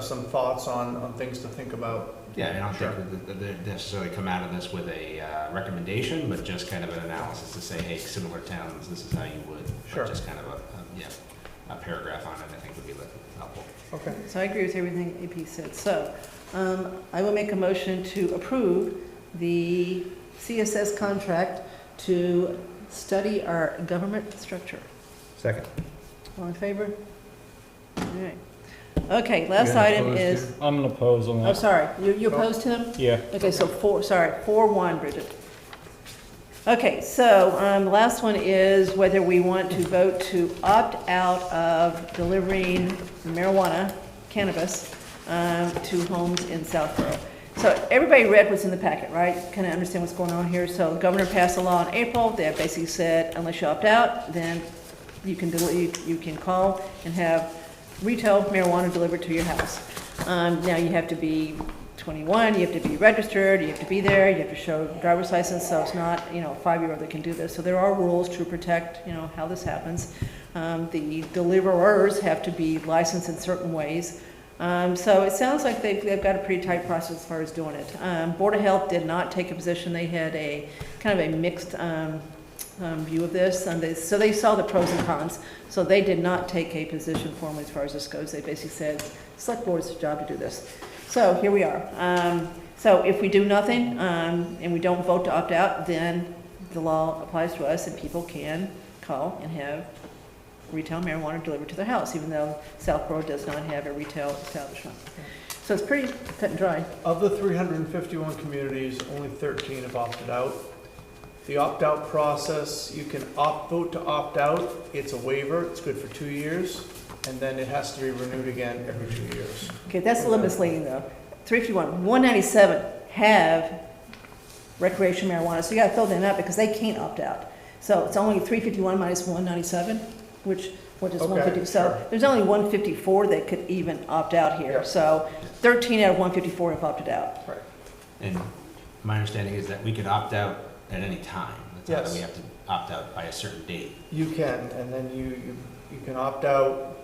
some thoughts on things to think about. Yeah, I don't think that they necessarily come out of this with a recommendation, but just kind of an analysis to say, hey, similar towns, this is how you would. Sure. Just kind of a paragraph on it, I think would be helpful. Okay. So I agree with everything AP said. So I will make a motion to approve the CSS contract to study our government structure. Second. All in favor? All right. Okay, last item is, I'm going to oppose on that. oh, sorry, you opposed to him? Yeah. Okay, so 4-1, Bridget. Okay, so the last one is whether we want to vote to opt out of delivering marijuana, cannabis, to homes in Southborough. So everybody read what's in the packet, right? Kind of understand what's going on here. So the governor passed a law in April that basically said, unless you opt out, then you can call and have retail marijuana delivered to your house. Now you have to be 21, you have to be registered, you have to be there, you have to show driver's license, so it's not, a 5-year-old that can do this. So there are rules to protect, how this happens. The deliverers have to be licensed in certain ways. So it sounds like they've got a pretty tight process as far as doing it. Board of Health did not take a position. They had a kind of a mixed view of this, and so they saw the pros and cons. So they did not take a position formally as far as this goes. They basically said, select board's job to do this. So here we are. So if we do nothing, and we don't vote to opt out, then the law applies to us, and people can call and have retail marijuana delivered to their house, even though Southborough does not have a retail establishment. So it's pretty cut and dry. Of the 351 communities, only 13 have opted out. The opt-out process, you can vote to opt out. It's a waiver. It's good for 2 years, and then it has to be renewed again every 2 years. Okay, that's a little misleading though. 351, 197 have recreational marijuana, so you gotta fill them up because they can't opt out. So it's only 351 minus 197, which, what is 150? So sure. there's only 154 that could even opt out here. Yep. So 13 out of 154 have opted out. Right. And my understanding is that we could opt out at any time. It's not that Yes. we have to opt out by a certain date. You can, and then you can opt out,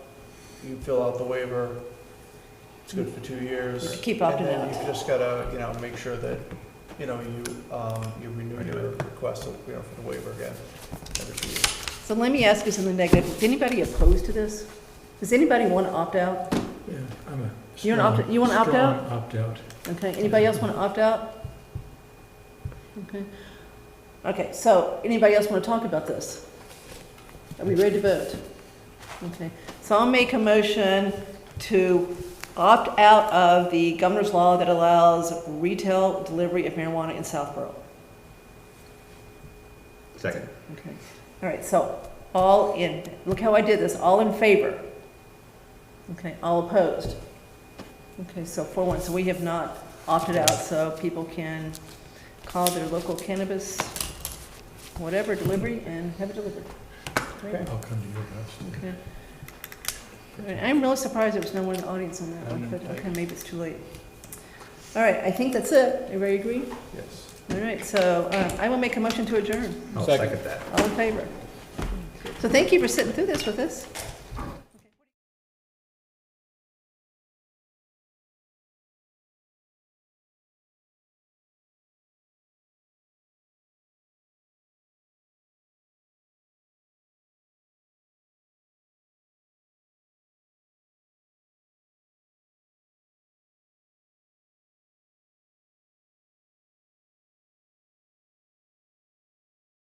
you fill out the waiver, it's good for 2 years. You keep opting And then out. you just gotta, make sure that, you renew your request, for the waiver again every 2 years. So let me ask you something negative. Is anybody opposed to this? Does anybody want to opt out? Yeah, I'm a You wanna strong, you wanna opt strong out? opt-out. Okay, anybody else want to opt out? Okay. Okay, so anybody else want to talk about this? Are we ready to vote? Okay, so I'll make a motion to opt out of the governor's law that allows retail delivery of marijuana in Southborough. Second. Okay, all right, so all in, look how I did this, all in favor? Okay, all opposed? Okay, so 4-1, so we have not opted out, so people can call their local cannabis, whatever, delivery, and have it delivered. Great. I'll come to your house. Okay. All right, I'm really surprised there was no one in the audience on that one, but okay, maybe it's too late. All right, I think that's it. Everybody agree? Yes. All right, so I will make a motion to adjourn. I'll second that. All in favor? So thank you for sitting through this with us.